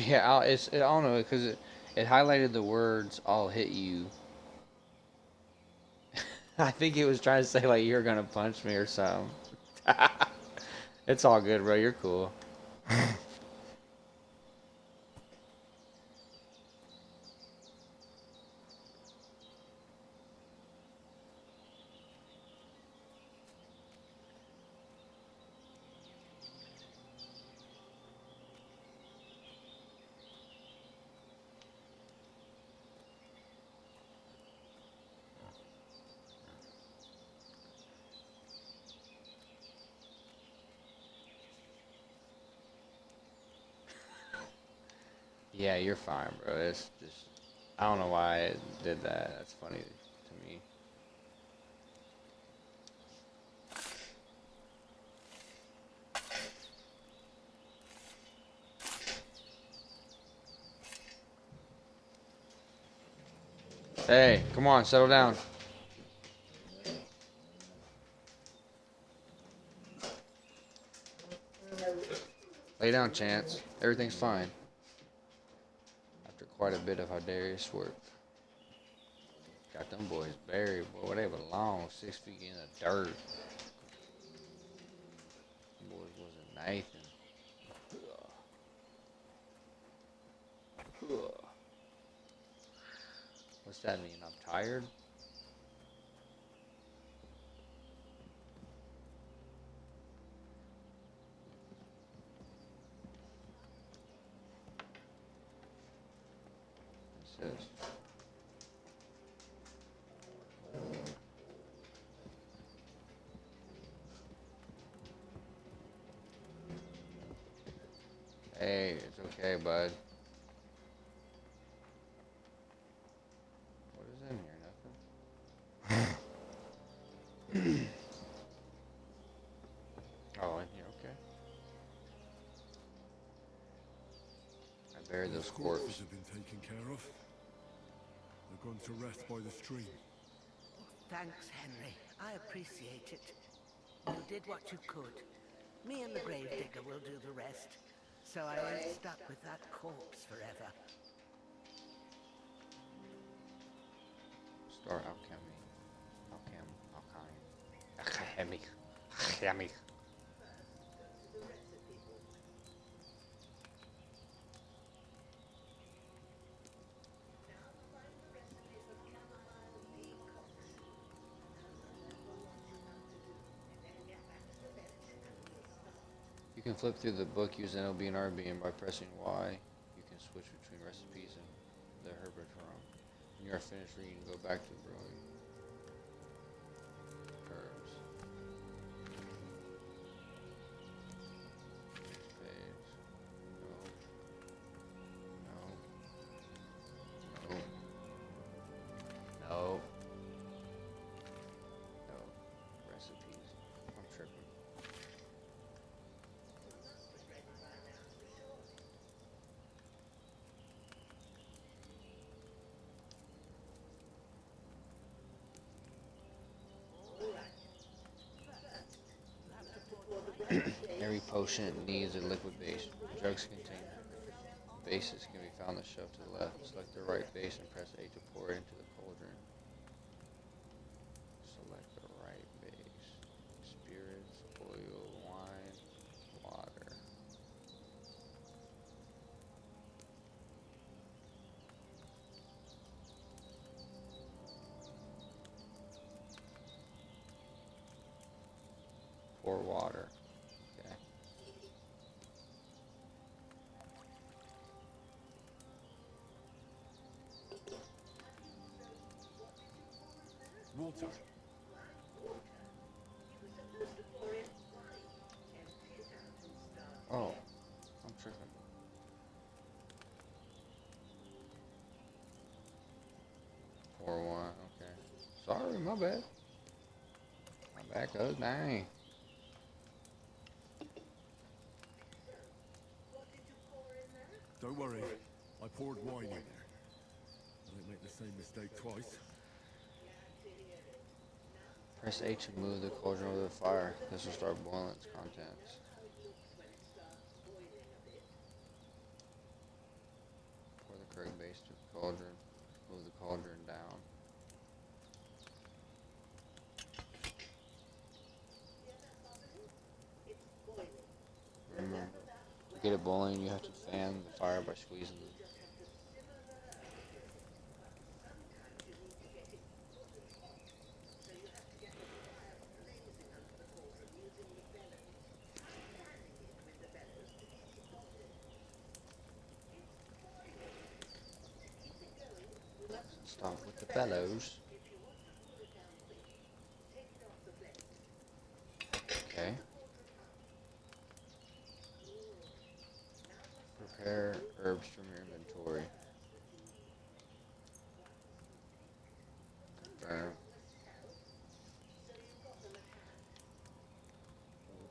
Yeah, I don't know because it highlighted the words "I'll hit you." I think it was trying to say like you're gonna punch me or something. It's all good, bro. You're cool. Yeah, you're fine, bro. It's just I don't know why I did that. That's funny to me. Hey, come on, settle down. Lay down, Chance. Everything's fine. After quite a bit of hilarious work. Got them boys buried, boy. Where they belong, 6 feet in the dirt. Them boys wasn't Nathan. What's that mean? I'm tired? It says. Hey, it's okay, bud. What is in here? Nothing. Oh, in here, okay. I buried those corpses. Have been taken care of. They're gone to rest by the stream. Thanks, Henry. I appreciate it. You did what you could. Me and the gravedigger will do the rest. So I ain't stuck with that corpse forever. Start alchemy. Alchemy. You can flip through the book using LB and RB, and by pressing Y, you can switch between recipes and the herbatorium. When you are finished reading, go back to brewing herbs. Next page. No. No. No. Recipes. I'm tripping. Every potion needs a liquid base. Drugs contain bases can be found on the shelf to the left. Select the right base and press A to pour it into the cauldron. Select the right base. Spirits, oil, wine, water. Pour water. Okay. Water. Oh, I'm tripping. Pour one. Okay. Sorry, my bad. My bad, cuz. Dang. Don't worry. I poured wine in there. I don't make the same mistake twice. Press H to move the cauldron over the fire. This will start boiling its contents. the correct base to the cauldron. Move the cauldron down. Remember, to get it boiling, you have to fan the fire by squeezing the start with the bellows. Okay. Prepare herbs from your inventory. Confirm.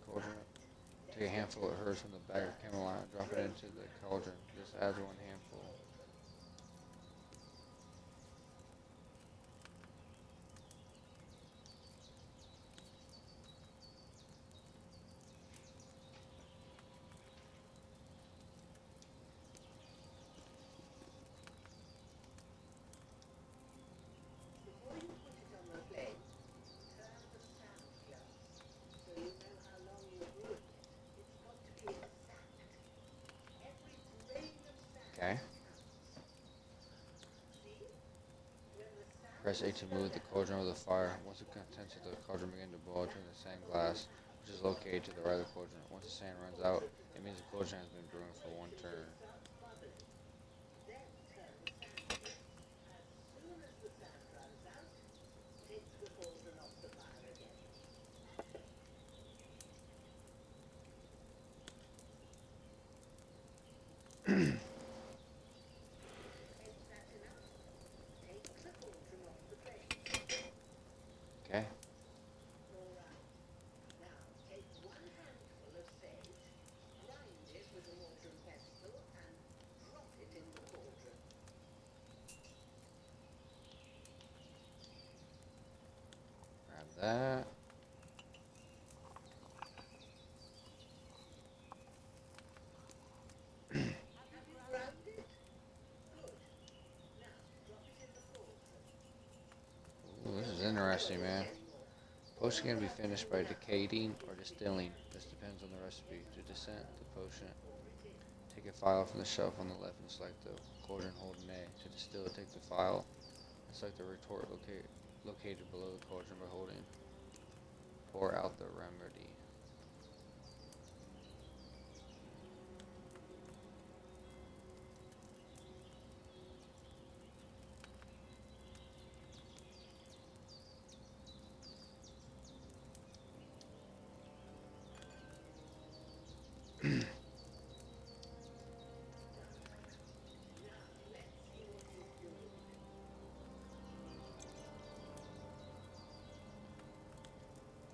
Cauldron. Take a handful of herbs from the bag of camelina and drop it into the cauldron. Just add one handful. Okay. Press A to move the cauldron over the fire. Once the contents of the cauldron begin to boil, turn the sand glass, which is located to the right of the cauldron. Once the sand runs out, it means the cauldron has been brewing for one turn. Okay. Grab that. Ooh, this is interesting, man. Potion can be finished by decaying or distilling. This depends on the recipe. To descent the potion, take a phial from the shelf on the left and select the cauldron holding A. To distill, take the phial and select the retort located below the cauldron by holding. Pour out the remedy.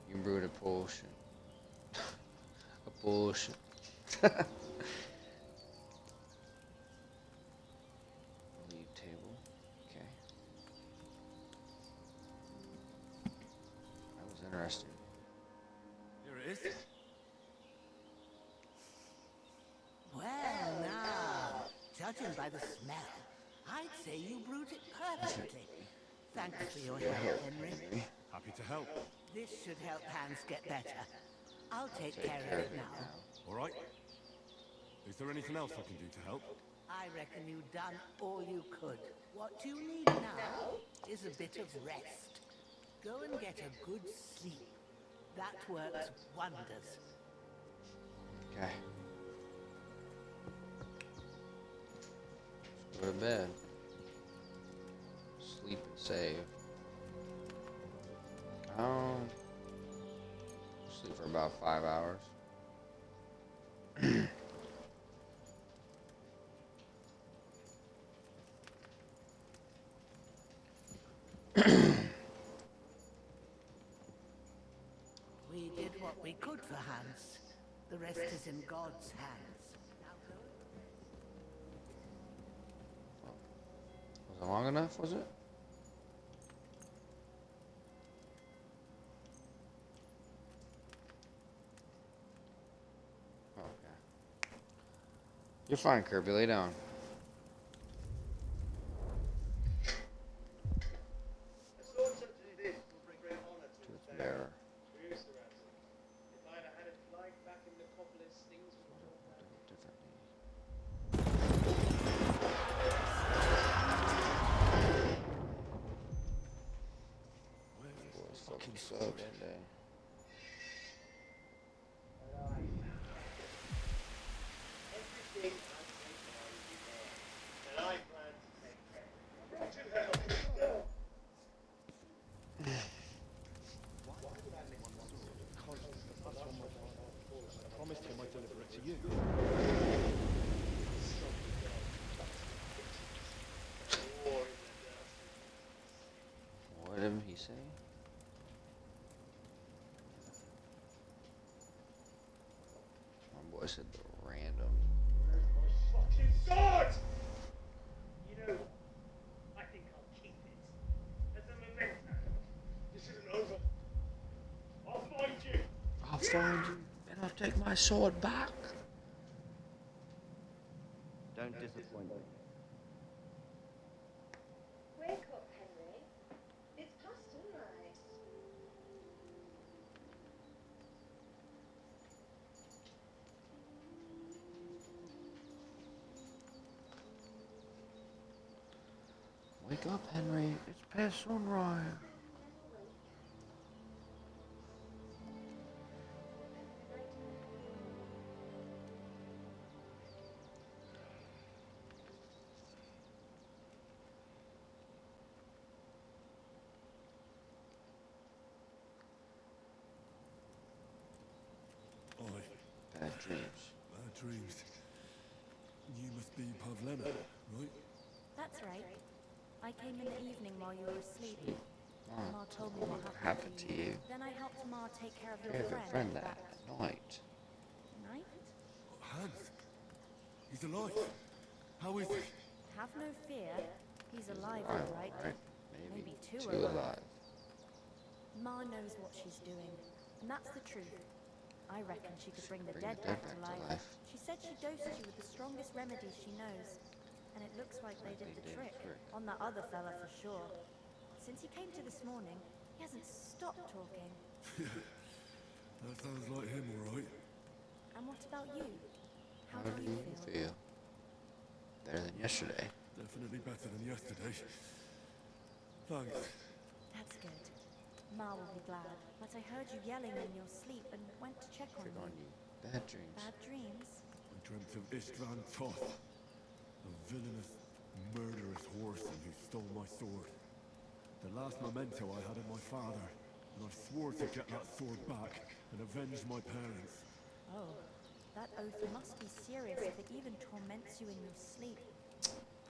You brewed a potion. A potion. Leave table. Okay. That was interesting. Here it is. Well, now, judging by the smell, I'd say you brewed it perfectly. Thanks for your help, Henry. Happy to help. This should help Hans get better. I'll take care of it now. All right. Is there anything else I can do to help? I reckon you've done all you could. What you need now is a bit of rest. Go and get a good sleep. That works wonders. Okay. Let's go to bed. Sleep and save. Sleep for about 5 hours. We did what we could for Hans. The rest is in God's hands. Now go. Was it long enough, was it? Okay. You're fine, Kirby. Lay down. up, didn't they? Everything has been already there, and I plan to take care of it. To hell. I promised him I'd deliver it to you. What did he say? My boy said the random. Where's my fucking sword? You know, I think I'll keep it as a memento. This isn't over. I'll find you. I'll find you and I'll take my sword back. Don't disappoint me. Wake up, Henry. It's past sunrise. Wake up, Henry. It's past sunrise. Bad dreams. Bad dreams. You must be Pavlena, right? That's right. I came in the evening while you were asleep. Oh, Ma told me what what happened happened to you? Then I helped Ma take care of You your have a friend. friend that night. Night? Hans. He's alive. How is he? Have no fear. He's alive, Right, all right. right. Maybe two alive. Ma knows what she's doing, and that's the truth. I reckon she could bring the dead dead back to life. She said she dosed you with the strongest remedies she knows, and it looks like they did the trick. On that other fella for sure. Since he came to this morning, he hasn't stopped talking. That sounds like him, all right. And what about you? How How do do you you feel? feel? Better than yesterday. Definitely better than yesterday. Thanks. That's good. Ma will be glad, but I heard you yelling in your sleep and went to check on Check you. on you. Bad dreams. Bad dreams? I dreamt of Istvan Toth, a villainous, murderous horseman who stole my sword. The last memento I had of my father, and I swore to get that sword back and avenge my parents. Oh, that oath must be serious if it even torments you in your sleep.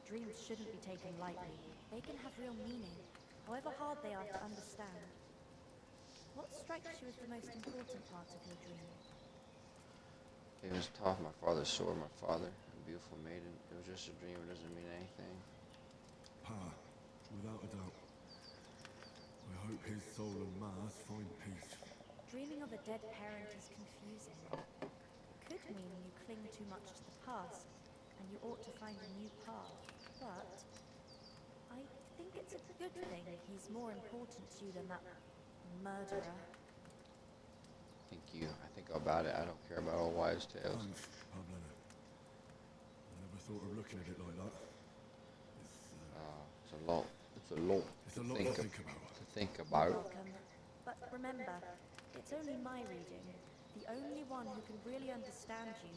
Dreams shouldn't be taken lightly. They can have real meaning, however hard they are to understand. What strikes you as the most important part of your dream? It was tough. My father's sword. My father, a beautiful maiden. It was just a dream. It doesn't mean anything. Pa, without a doubt. I hope his soul and Ma's find peace. Dreaming of a dead parent is confusing. Could mean you cling too much to the past, and you ought to find a new path. But I think it's a good thing he's more important to you than that murderer. I think about it. I don't care about old wives' tales. Thanks, Pavlena. I never thought of looking at it like that. It's a lot. It's a lot. It's a lot to think about. To think about. Welcome. But remember, it's only my reading. The only one who can really understand you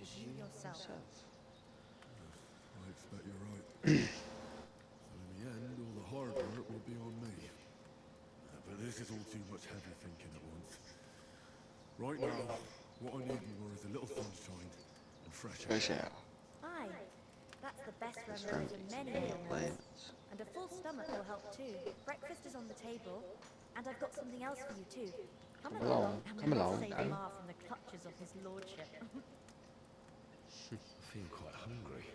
is you yourself. I expect you're right. So in the end, all the hard work will be on me. But this is all too much heavy thinking at once. Right now, what I need more is a little sunshine and fresh air. Fresh air. Aye, that's the best That's remedy from to many the ailments. planets. And a full stomach will help too. Breakfast is on the table, and I've got something else for you too. Come along, and come we will along, save Daddy. Ma from the clutches of his lordship. I feel quite hungry.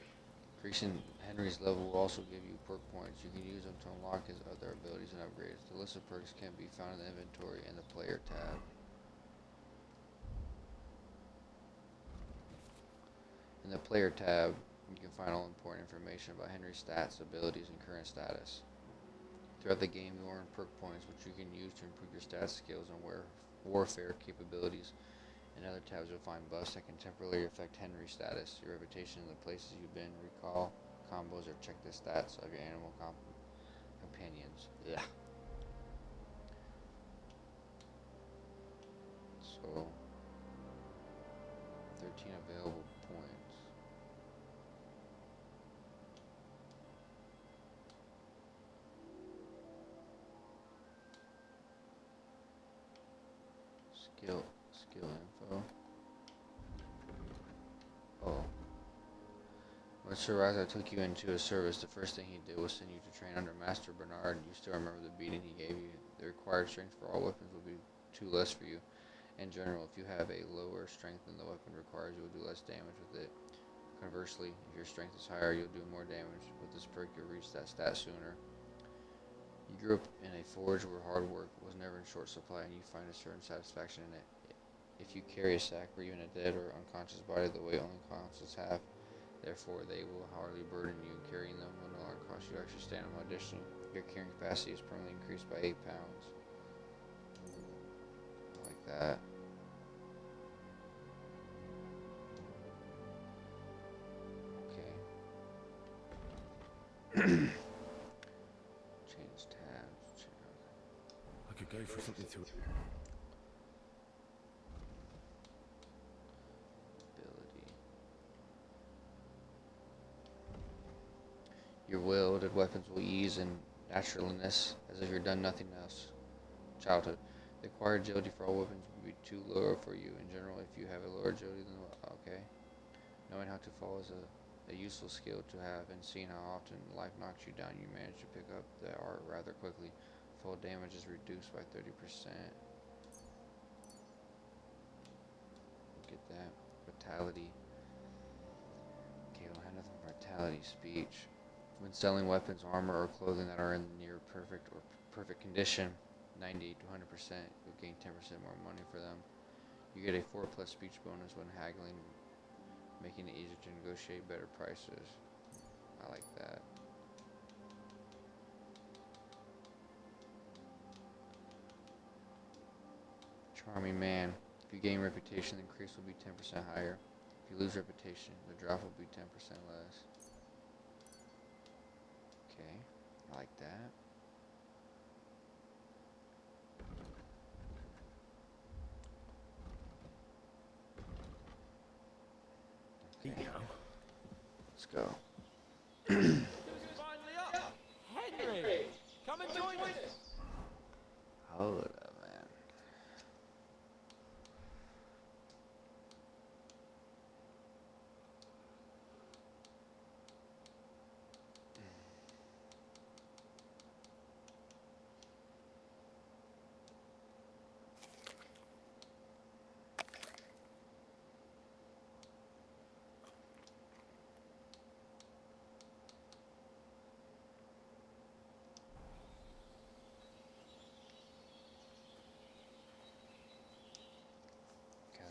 Increasing Henry's level will also give you perk points. You can use them to unlock his other abilities and upgrades. The list of perks can be found in the inventory in the player tab. In the player tab, you can find all important information about Henry's stats, abilities, and current status. Throughout the game, you earn perk points, which you can use to improve your stats, skills, and warfare capabilities. In other tabs, you'll find buffs that can temporarily affect Henry's status, your reputation in the places you've been, recall combos, or check the stats of your animal companions. Yeah. info. 13 available points. Skill info. Oh. When Sir Raza took you into his service, the first thing he did was send you to train under Master Bernard. You still remember the beating he gave you. The required strength for all weapons will be 2 less for you. In general, if you have a lower strength than the weapon requires, you will do less damage with it. Conversely, if your strength is higher, you'll do more damage. With this perk, you'll reach that stat sooner. You grew up in a forge where hard work was never in short supply, and you find a certain satisfaction in it. If you carry a sack or even a dead or unconscious body the way only conscious have, therefore they will hardly burden you. Carrying them will no longer cost you extra stamina. Additionally, your carrying capacity is permanently increased by 8 pounds. I like that. Okay. Change tabs. I could go for something to... Your wielded weapons will ease in naturalness, as if you've done nothing else. Childhood. The acquired agility for all weapons will be too low for you. In general, if you have a lower agility than... Okay. Knowing how to fall is a useful skill to have, and seeing how often life knocks you down, you manage to pick up the art rather quickly. Fall damage is reduced by 30%. Get that. Vitality. Okay, we'll have nothing. Vitality, speech. When selling weapons, armor, or clothing that are in near perfect or perfect condition, 90 to 100%, you'll gain 10% more money for them. You get a 4+ speech bonus when haggling, making it easier to negotiate better prices. I like that. Charming man. If you gain reputation, the increase will be 10% higher. If you lose reputation, the drop will be 10% less. Okay, I like that. Okay. Let's go. Who's finally up? Henry! Come and join us! Hold up, man.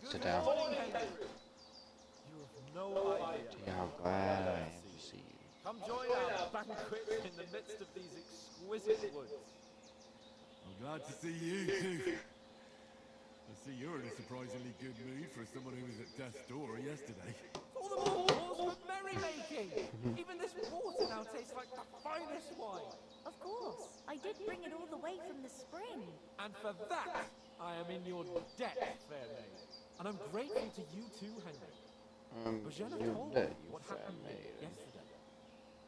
Sit down. You have no idea. How glad I am to see you. Come join our banquet in the midst of these exquisite woods. I'm glad to see you too. I see you're in a surprisingly good mood for someone who was at death's door yesterday. All the more cause for merrymaking. Even this water now tastes like the finest wine. Of course. I did bring it all the way from the spring. And for that, I am in your debt, fair maid. And I'm grateful to you too, Henry. Bajena told me what happened yesterday.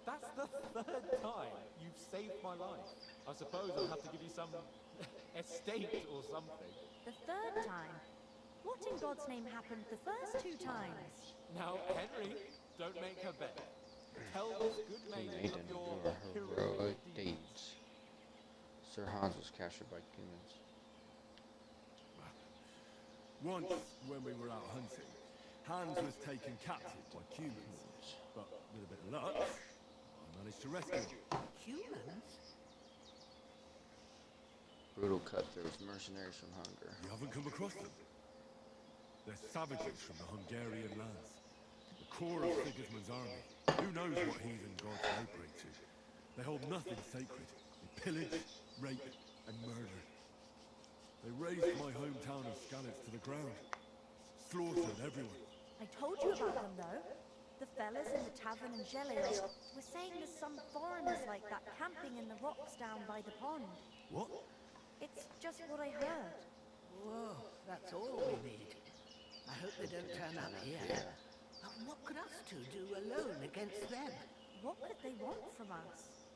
That's the 3rd time you've saved my life. I suppose I'll have to give you some estate or something. The 3rd time? What in God's name happened the first 2 times? Now, Henry, don't make her beg. Tell this good maiden of your heroic deeds. Sir Hans was captured by humans. Once, when we were out hunting, Hans was taken captive by humans. But with a bit of luck, I managed to rescue him. Humans? Brutal cutthroats, mercenaries from hunger. You haven't come across them? They're savages from the Hungarian lands. The core of Sigismund's army. Who knows what heathen gods they pray to? They hold nothing sacred. They pillage, rape, and murder. They razed my hometown of Skalitz to the ground. Slaughtered everyone. I told you about them, though. The fellas in the tavern in Gelios were saying there's some foreigners like that camping in the rocks down by the pond. What? It's just what I heard. Whoa, That's all we need. I hope they don't turn up here. But what could us two do alone against them? What could they want from us?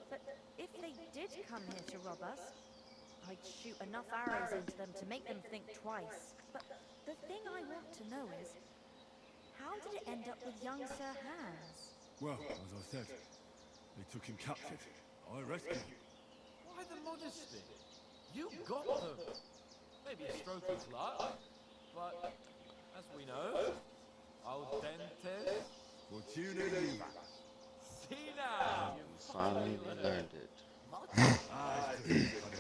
But if they did come here to rob us, I'd shoot enough arrows into them to make them think twice. But the thing I want to know is, how did it end up with young Sir Hans? Well, as I said, they took him captive. I rescued him. Why the modesty? You got them. Maybe a stroke of luck, but as we know, al dente. Fortuna viva. See now, you Finally learned it. Ah, it's just funny.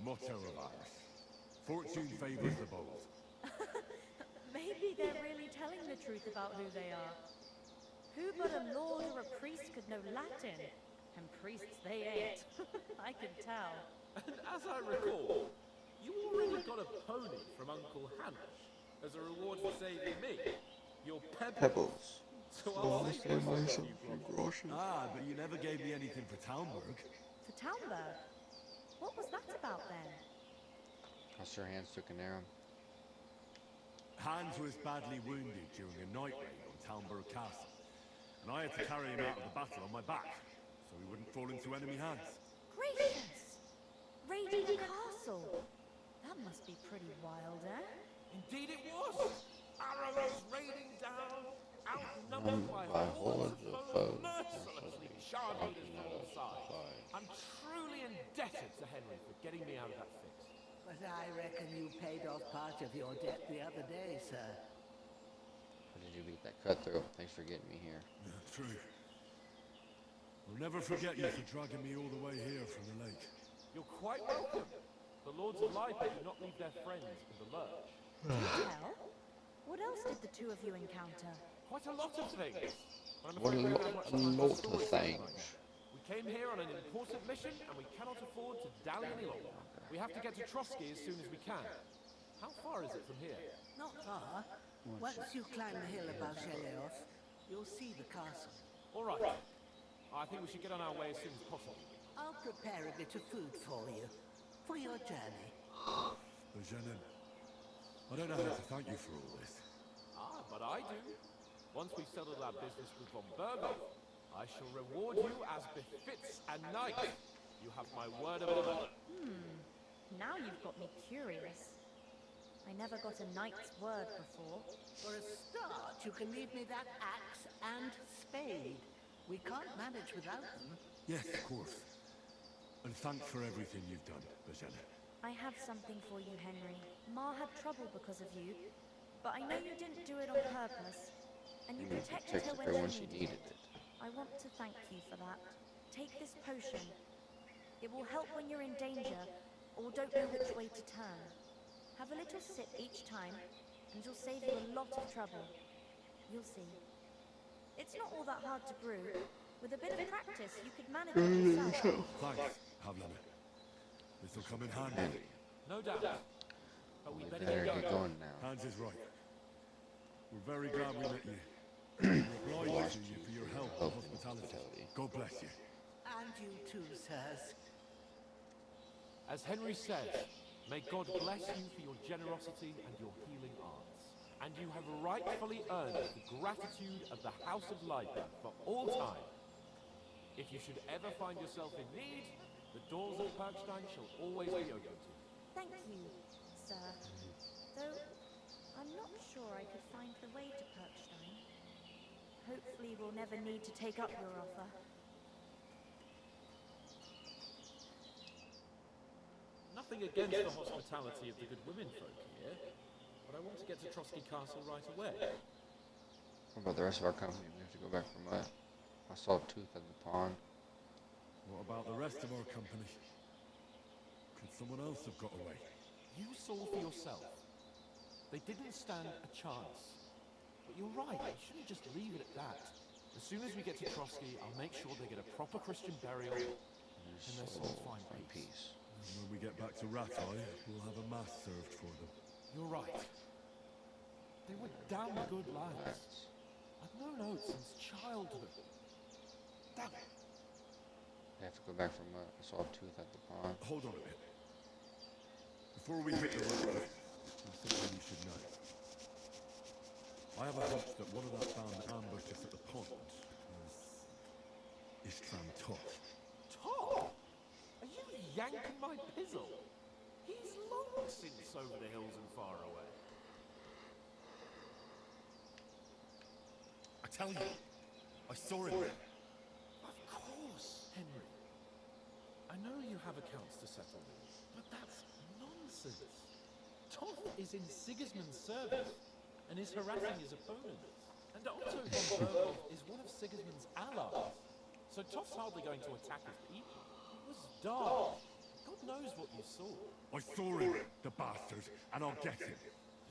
Motto of ours. Fortune favors the bold. Maybe they're really telling the truth about who they are. Who but a lord or a priest could know Latin? And priests they ain't. I can tell. And as I recall, you already got a pony from Uncle Hamish as a reward for saving me. Your pebbles. So I'll save myself a few groschen. Ah, but you never gave me anything for Talmberg. For Talmberg? What was that about then? How Sir Hans took an arrow. Hans was badly wounded during a night raid on Talmberg Castle, and I had to carry him out of the battle on my back, so he wouldn't fall into enemy hands. Gracious! Raiding a castle! That must be pretty wild, eh? Indeed it was! Arrows raining down, outnumbered by hordes of foes, mercilessly charging us from all sides. I'm truly indebted to Henry for getting me out of that fix. But I reckon you paid off part of your debt the other day, sir. How did you beat that cutthroat? Thanks for getting me here. Yeah, true. I'll never forget you for dragging me all the way here from the lake. You're quite welcome. The Lords of Lipa do not leave their friends in the lurch. Well, what else did the two of you encounter? Quite a lot of things. But I'm What afraid we a haven't much lot time for of stories things. tonight. We came here on an important mission, and we cannot afford to dally any longer. We have to get to Trotsky as soon as we can. How far is it from here? Not far. Once you climb the hill above Geleos, you'll see the castle. All right. I think we should get on our way as soon as possible. I'll prepare a bit of food for you, for your journey. Jeanne, I don't know how to thank you for all this. Ah, but I do. Once we've settled our business with von Burgov, I shall reward you as befits a knight. You have my word of honor. Now you've got me curious. I never got a knight's word before. For a start, you can leave me that axe and spade. We can't manage without them. Yes, of course. And thanks for everything you've done, Bajana. I have something for you, Henry. Ma had trouble because of you, but I know you didn't do it on purpose. And you protected her when she needed it. I want to thank you for that. Take this potion. It will help when you're in danger, or don't know which way to turn. Have a little sip each time, and it'll save you a lot of trouble. You'll see. It's not all that hard to brew. With a bit of practice, you could manage it yourself. Thanks, Havlana. This'll come in handy. No doubt. But we better Better get get going. going now. Hans is right. We're very glad we met you. We're obliged to you for your help and hospitality. God bless you. And you too, sirs. As Henry said, may God bless you for your generosity and your healing arts. And you have rightfully earned the gratitude of the House of Lipa for all time. If you should ever find yourself in need, the doors of Perkstein shall always be open to you. Thank you, sir. Though, I'm not sure I could find the way to Perkstein. Hopefully we'll never need to take up your offer. Nothing against the hospitality of the good women folk here, but I want to get to Trotsky Castle right away. What about the rest of our company? We have to go back for mud. I saw a tooth at the pond. What about the rest of our company? Could someone else have got away? You saw for yourself. They didn't stand a chance. But you're right, I shouldn't just leave it at that. As soon as we get to Trotsky, I'll make sure they get a proper Christian burial and their souls find peace. And when we get back to Ratai, we'll have a mass served for them. You're right. They were damn good lads. I've known oats since childhood. Damn it. They have to go back for mud. I saw a tooth at the pond. Hold on a bit. Before we hit the road, there's something you should know. I have a hunch that one of that band that ambushed us at the pond was Istram Toth. Tom? Are you yanking my pizzle? He's long since over the hills and far away. I tell you, I saw him there. Of course, Henry. I know you have accounts to settle with, but that's nonsense. Toth is in Sigismund's service and is harassing his opponents. And Otto von Berghoff is one of Sigismund's allies. So Toth's hardly going to attack his people. It was dark. God knows what you saw. I saw him, the bastard, and I'll get him.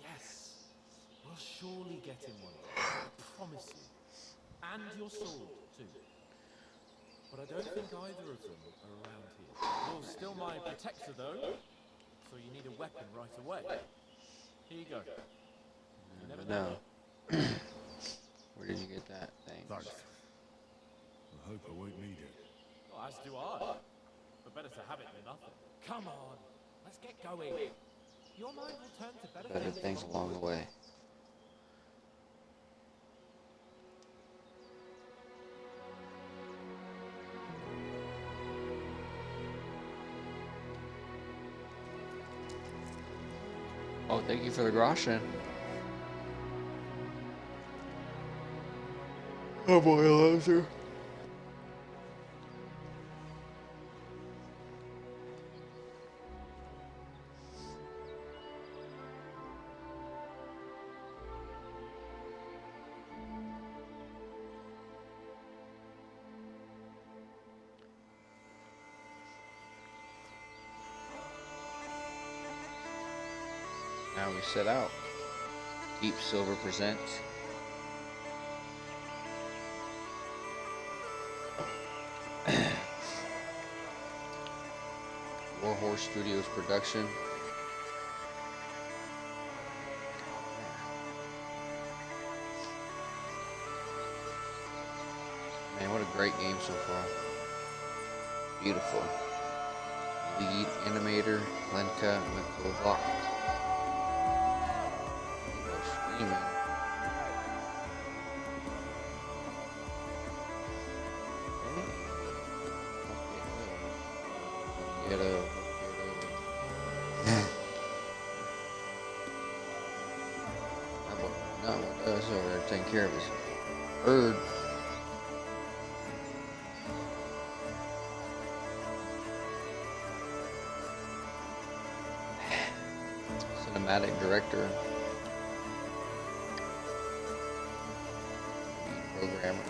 Yes. We'll surely get him one day. I promise you. And your sword, too. But I don't think either of them are around here. You're still my protector, though. So you need a weapon right away. Here you go. You never know. Where did you get that thing? Thanks. I hope I won't need it. Well, as do I. But better to have it than nothing. Come on. Let's get going. Your mind will turn to better Things along the way. Oh, thank you for the groschen. Oh boy, loser. Now we set out. Deep Silver presents Warhorse Studios production. Man, what a great game so far. Beautiful. Lead animator Lenka Mikulak. Screaming. Get up. Not what does over there taking care of his herd. Cinematic director. Programmer.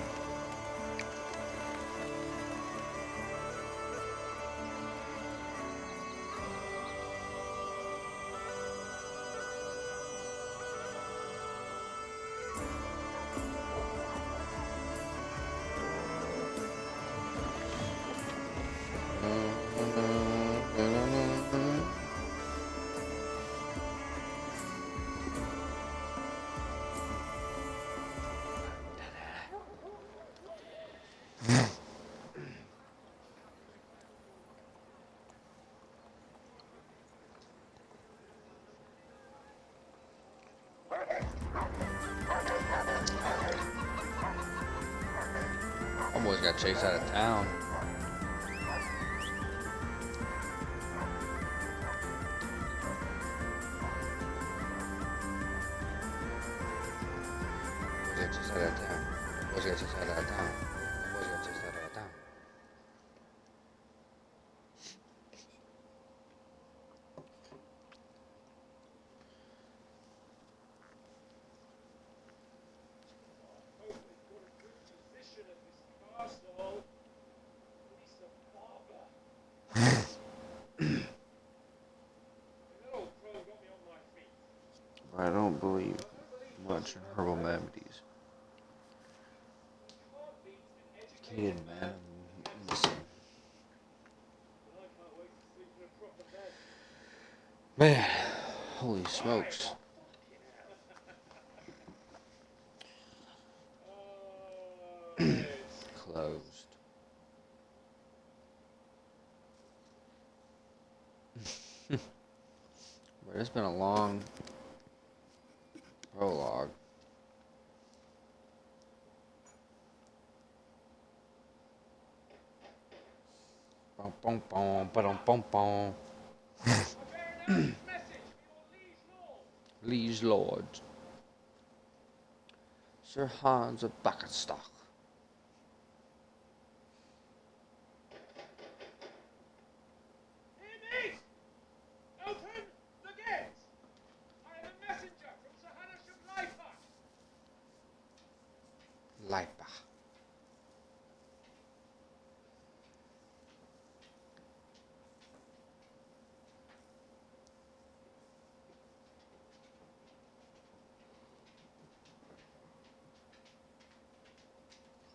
Homeboys got chased out of town. Got chased out of town. Homeboys got chased out of town. Homeboys got chased out of town. I don't believe much in herbal remedies. Educated man, listen. Man, holy smokes. Closed. It's been a long prologue. Bum, bum, bum, ba-dum, bum, bum. Liege Lord. Sir Hans of Backenstock. Hear me! Open the gate! I am a messenger from Sir Hanish of Leifach. Leibach.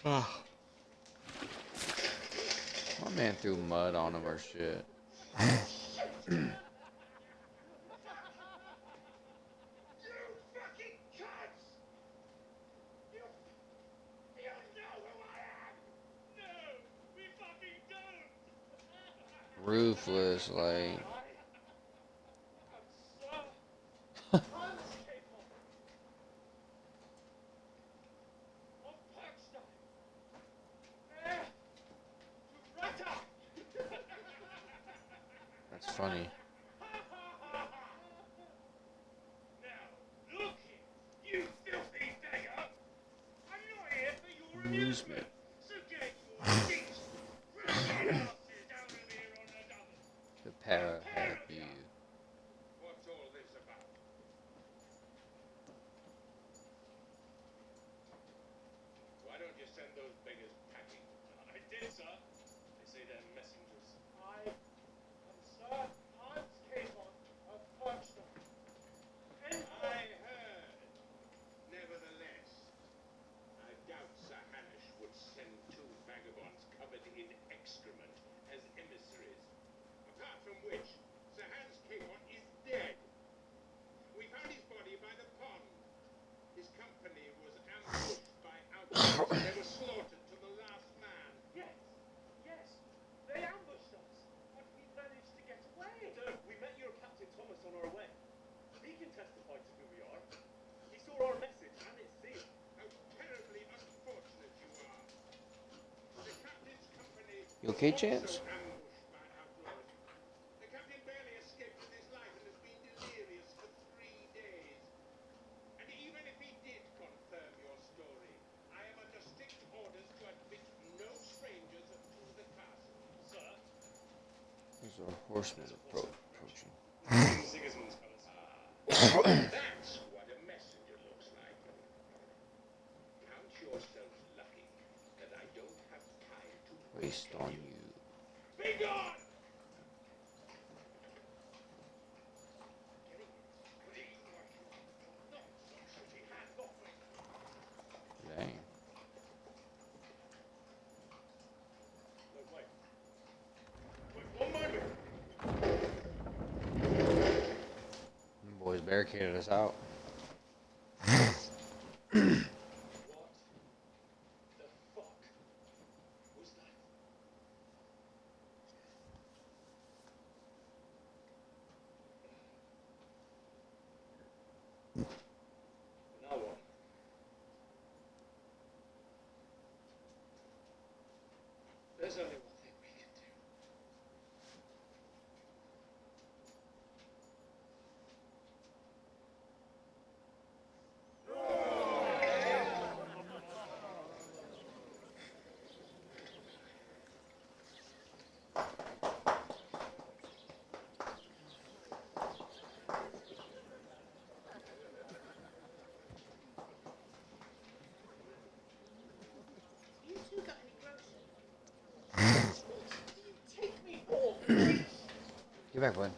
Ah. My man threw mud on him or shit. Ruthless, like. That's funny. Amusement. The para help you. What's all this about? Why don't you send those beggars packing? I did, sir. They say they're messengers. I am Sir Hans Capon of Perkstone. And I heard. Nevertheless, I doubt Sir Hanish would send two vagabonds covered in excrement as emissaries. Apart from which, Sir Hans Capon is dead. We found his body by the pond. His company was ambushed by outlaws. They were slaughtered to the last man. yes, they ambushed us, but we managed to get away. Sir, we met your Captain Thomas on our way. He can testify to who we are. He saw our message and it's sealed. How terribly unfortunate you are. The captain's company You okay, was Chance? also ambushed by outlaws. The captain barely escaped with his life and has been delirious for 3 days. And even if he did confirm your story, I am under strict orders to admit no strangers to the castle. Sir, There's a horseman approaching. Sigismund's fellas. That's what a messenger looks like. Count yourselves lucky that I don't have time to Waste on you. Be gone! Dang. Wait, one moment. Them boys barricaded us out. What the fuck was that? Now what? There's only one thing we can do. You two got any groceries? Take me home, please. Get back, bud.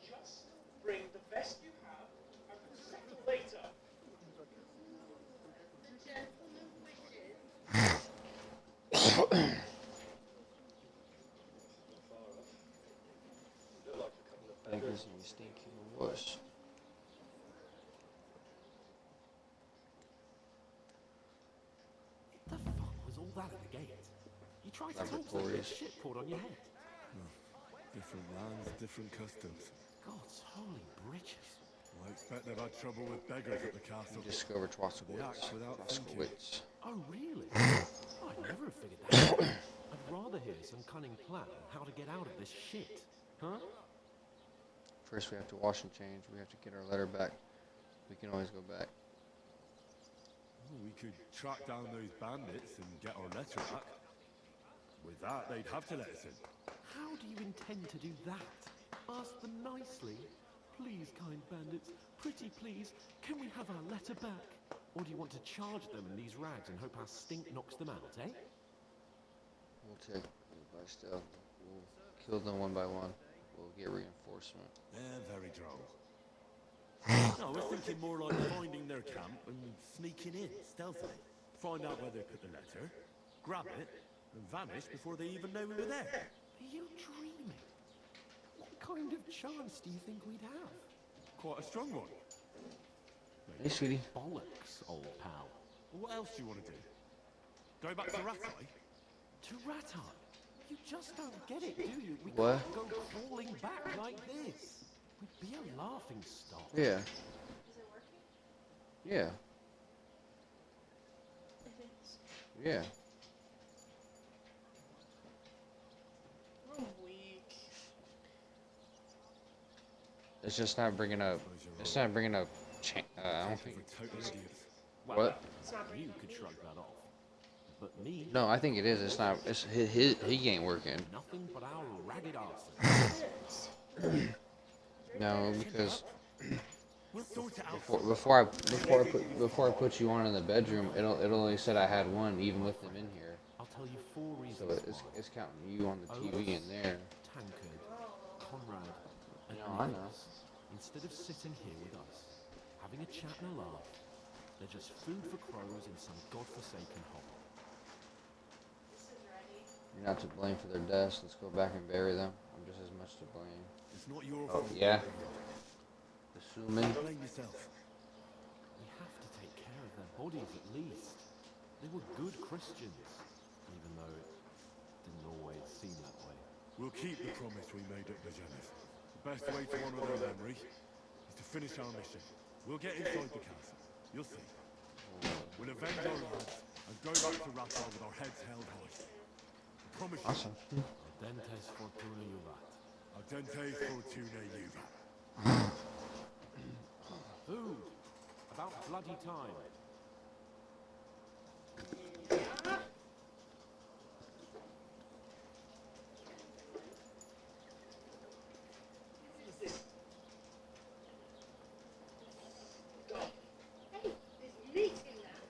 Just bring the best you have and we'll settle later. Prison, you stinky wuss. What the fuck was all that at the gate? You tried to talk to them, get shit poured on your head. Different lands, different customs. God's holy britches. I expect they've had trouble with beggars at the castle. You discover They Twaskowitz. act without thinking. Twaskowitz. Oh, really? I'd never have figured that out. I'd rather hear some cunning plan on how to get out of this shit. Huh? First we have to wash and change. We have to get our letter back. We can always go back. Well, we could track down those bandits and get our letter back. With that, they'd have to let us in. How do you intend to do that? Ask them nicely. Please, kind bandits, pretty please, can we have our letter back? Or do you want to charge them in these rags and hope our stink knocks them out, eh? We'll take it by stealth. We'll kill them one by one. We'll get reinforcement. They're very droll. No, I was thinking more like finding their camp and sneaking in stealthily. Find out where they put the letter, grab it, and vanish before they even know we were there. Are you dreaming? What kind of chance do you think we'd have? Quite a strong one. Hey, sweetie. Bollocks, old pal. What else do you want to do? Go back to Ratai? To Ratai? You just don't get it, do you? We What? can't go crawling back like this. We'd be a laughing stock. Yeah. Is it working? Yeah. It is. Yeah. I'm weak. It's just not bringing up. It's not bringing up. I don't think. We're total idiots. Well, What? It's not you breaking could me. shrug that off. But me, No, I think it is. It's not. It's he ain't working. nothing but our ragged arse. No, because We'll sort it out. before I put you on in the bedroom, it only said I had one, even with them in here. I'll tell you 4 reasons So why. it's counting you on the TV in there. Tankard, Conrad, and No, I know. Nicholas, instead of sitting here with us, having a chat and a laugh, they're just food for crows in some godforsaken hovel. This is ready. You're not to blame for their deaths. Let's go back and bury them. I'm just as much to blame. It's not your Oh, fault. yeah. Assuming. Blame yourself. We have to take care of their bodies at least. They were good Christians, even though it didn't always seem that way. We'll keep the promise we made at Bajanis. The best way to honour their memory is to finish our mission. We'll get inside the castle. You'll see. We'll avenge our lives and go back to Rathal with our heads held high. I promise you. Awesome. Dentes fortuna juvat. Ardente fortuna juvat. Food! About bloody time. Hey, there's meat in that.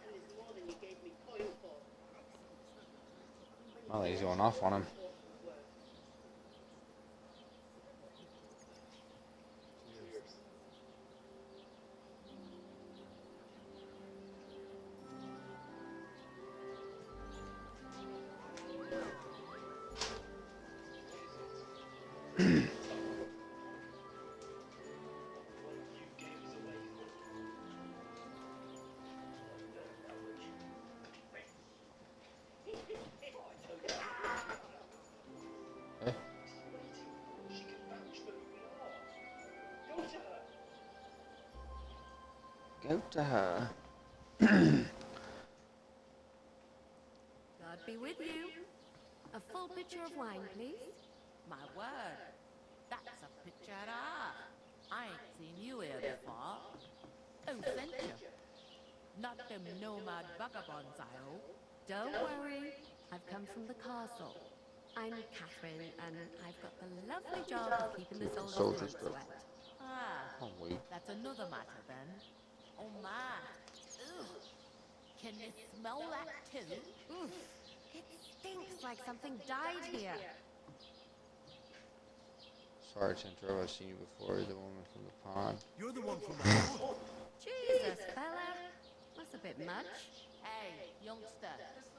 And there's more than you gave me coin for. Well, he's going off on him. Eh? She can vouch for who we are. Go to her. Go to her. God be with you. A full pitcher of wine, please. My word, that's a picture and a half. I ain't seen you here before. Who sent you? Not them nomad vagabonds, I hope. Don't worry. I've come from the castle. I'm Catherine, and I've got the lovely job of keeping the soldiers' throats wet. Ah, Oh, wait. that's another matter then. Oh my. Ugh. Can you smell that too? Oof. It stinks like something died here. Sorry to interrupt. I've seen you before. You're the woman from the pond. You're the one from the pond. Jesus, fella. That's a bit much. Hey, youngster,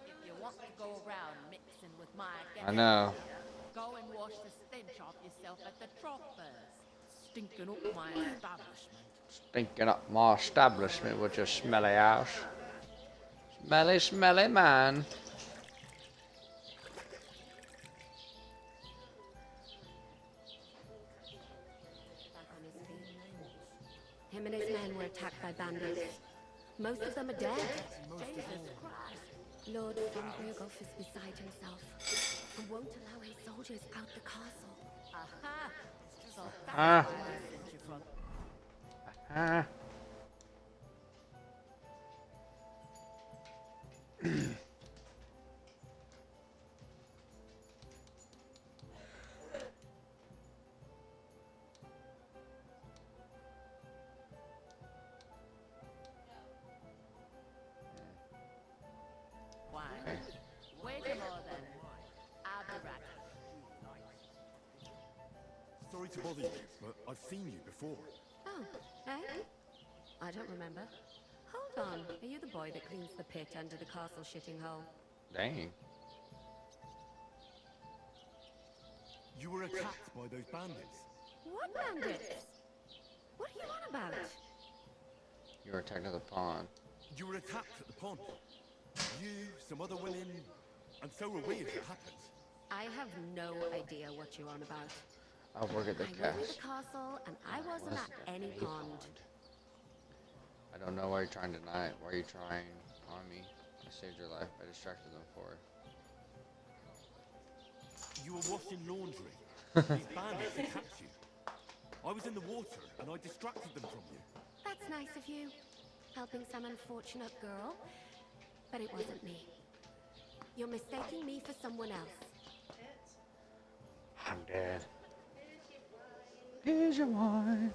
if you want to go around mixing with my I know. go and wash the stench off yourself at the trough first. stinking up my establishment. Stinking up my establishment with your smelly ass. Smelly, smelly man. Back on his feet. Him and his men were attacked by bandits. Most of them are dead. Jesus Christ. Lord von Brugolf is beside himself and won't allow his soldiers out the castle. Aha! So that's Ah. why I sent you from. Ah. Why? Okay. Wait a more then. I'll be right. Sorry to bother you, but I've seen you before. Oh, eh? I don't remember. Hold on. Are you the boy that cleans the pit under the castle shitting hole? Dang. You were attacked by those bandits. What bandits? What are you on about? You were attacked at the pond. You were attacked at the pond. You, some other women, and so were we if it happens. I have no idea what you're on about. I work at the I work at the castle. castle, and I wasn't at any pond. I don't know why you're trying to deny it. Why are you trying on me? I saved your life. I distracted them for it. You were washing laundry. These bandits attacked you. I was in the water, and I distracted them from you. That's nice of you. Helping some unfortunate girl. But it wasn't me. You're mistaking me for someone else. I'm dead. Here's your wine.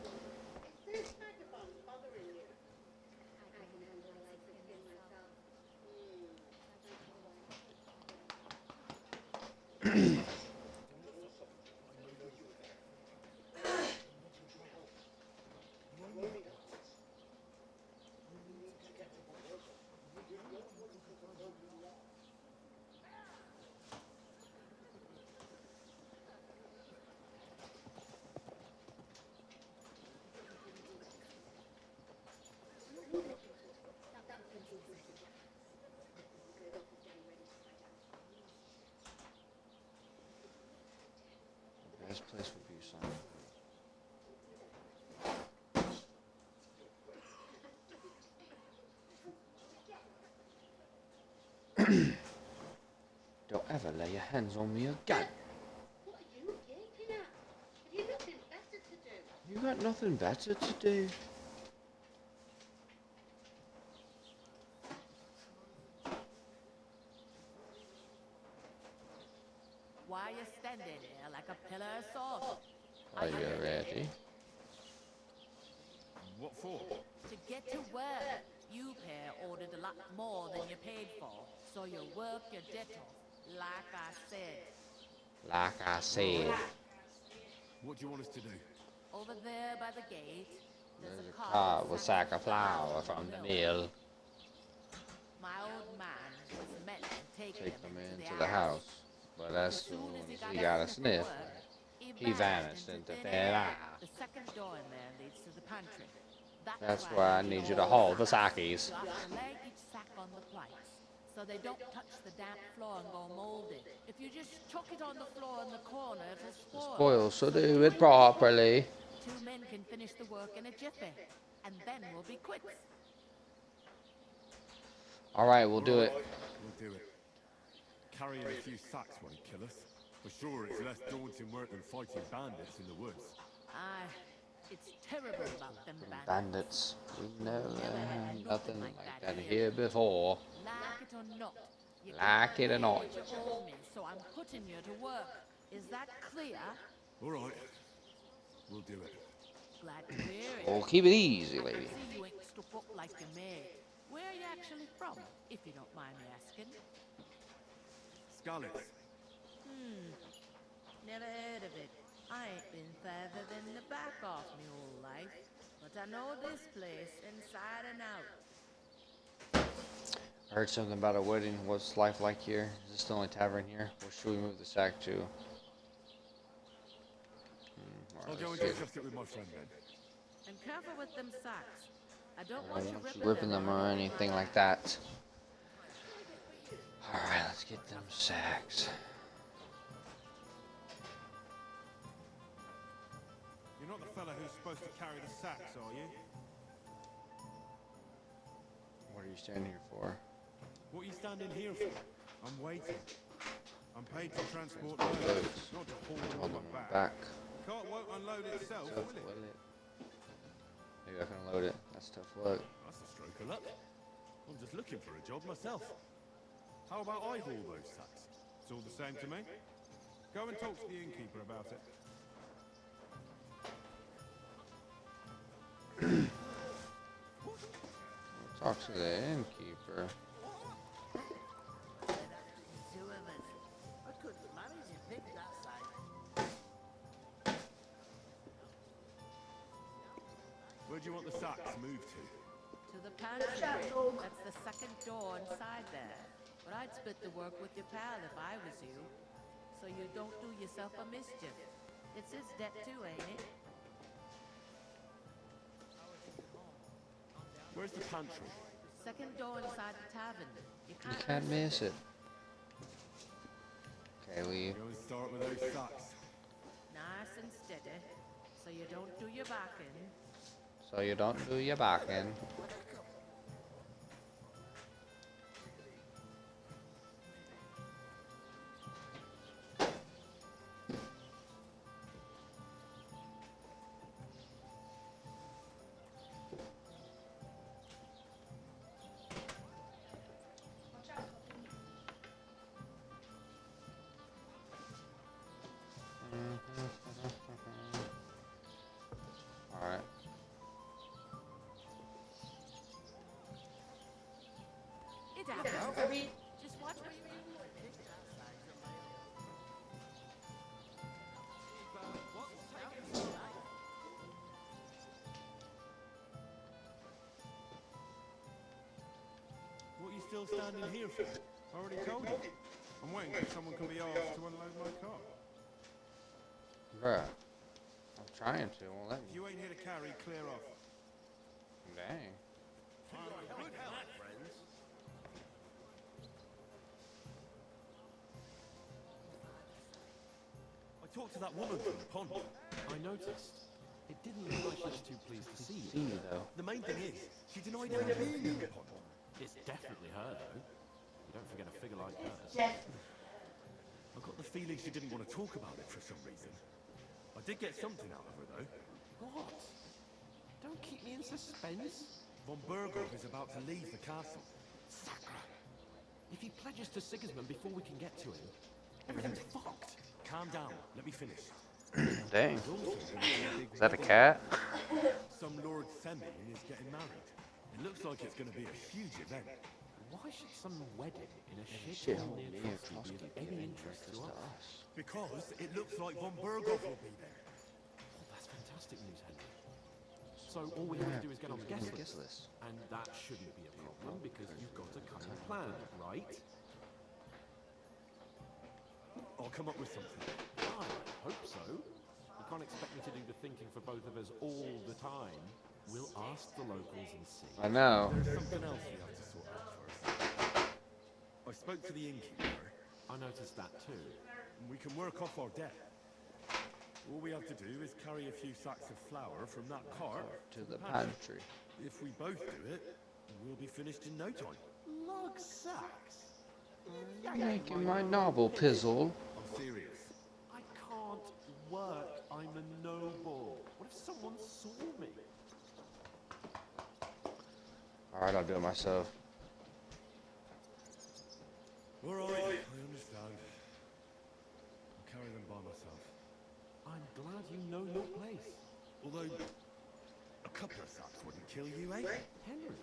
Best place would be some. Don't ever lay your hands on me again. What are you gaping at? Have you nothing better to do? You got nothing better to do. Why are you standing there like a pillar of salt? Are you ready? What for? To get to work, you pair ordered a lot more than you paid for, so you work your debt off, like I said. Like I said. What do you want us to do? Over there by the gate, There's a cart with a sack of flour from the mill. My old man was meant to take Take them them into the house. But as soon as he got a sniff, he vanished into thin air. The second door in there leads to the pantry. That's why I need you to haul the sacks. You have to lay each sack on the planks, so they don't touch the damp floor and go moldy. If you just chuck it on the floor in the corner, it'll spoil. Spoil, so do it properly. 2 men can finish the work in a jiffy, and then we'll be quits. Alright, we'll do it. We'll do it. Carrying a few sacks won't kill us. For sure, it's less daunting work than fighting bandits in the woods. Aye, it's terrible about them bandits. Bandits. We never had nothing like that here before. Like it or not. You Like it or not. can't get what you owe me, so I'm putting you to work. Is that clear? All right. We'll do it. Glad to hear it. We'll keep it easy, I can lady. see you ain't stuck up like your maid. Where are you actually from, if you don't mind me asking? Scarlets. Never heard of it. I ain't been further than the back off me whole life, but I know this place inside and out. I heard something about a wedding. What's life like here? Is this the only tavern here? Where should we move the sack to? I'll go and let's discuss it with my friend then. And careful with them sacks. I don't I want don't you want you ripping ripping them or anything like that. Alright, let's get them sacks. You're not the fella who's supposed to carry the sacks, are you? What are you standing here for? What are you standing here for? I'm waiting. I'm paid to transport Transport loads, loads. not to haul them Hold on them my on back. back. Cart won't unload itself, Tough, will it? will it? Maybe I can load it. That's tough luck. That's a stroke of luck. I'm just looking for a job myself. How about I haul those sacks? It's all the same to me. Go and talk to the innkeeper about it. Talk to the innkeeper. Two of us. I couldn't manage to pick that side. Where do you want the sacks moved to? To the pantry. That's the second door inside there. But I'd split the work with your pal if I was you. So you don't do yourself a mischief. It's his debt too, ain't it? Where's the pantry? Second door inside the tavern. You You can't miss it. Okay, leave. Go and start with those sacks. Nice and steady. So you don't do your backing. So you don't do your backing. Alright. It happens. Just watch where you What are you still standing here for? I already told you. I'm waiting till someone can be asked to unload my car. Bruh. I'm trying to, won't let If me. you ain't here to carry, clear off. Dang. I talked to that woman from the pond. I noticed. It didn't look like she was too pleased to see See you. me though. The main thing is, she denied ever being in the pond. It's definitely her, though. You don't forget a figure like hers. I got the feeling she didn't want to talk about it for some reason. I did get something out of her, though. What? Don't keep me in suspense. Von Berghoff is about to leave the castle. Sacre. If he pledges to Sigismund before we can get to him, everything's fucked. Calm down. Let me finish. Dang. There's also gonna be a big Is that a wedding. cat? Some Lord Semi is getting married. It looks like it's going to be a huge event. Why should some wedding in a Shithole shithole near near Trotsky be of Trotsky any interest to us? Because it looks like Von Berghoff will be there. Oh, that's fantastic news, Henry. So all we have to do is get on the guest list. And that shouldn't be a problem because you've got a cunning plan, right? I'll come up with something. I hope so. You can't expect me to do the thinking for both of us all the time. We'll ask the locals and see. I know. There's something else we have to sort out first. I spoke to the innkeeper. I noticed that too. And we can work off our debt. All we have to do is carry a few sacks of flour from that cart To the pantry. If we both do it, we'll be finished in no time. Lug sacks? Making my novel pizzle. I'm serious. I can't work. I'm a noble. What if someone saw me? Alright, I'll do it myself. All right, I understand. I'll carry them by myself. I'm glad you know your place. Although, a couple of sacks wouldn't kill you, eh? Henry,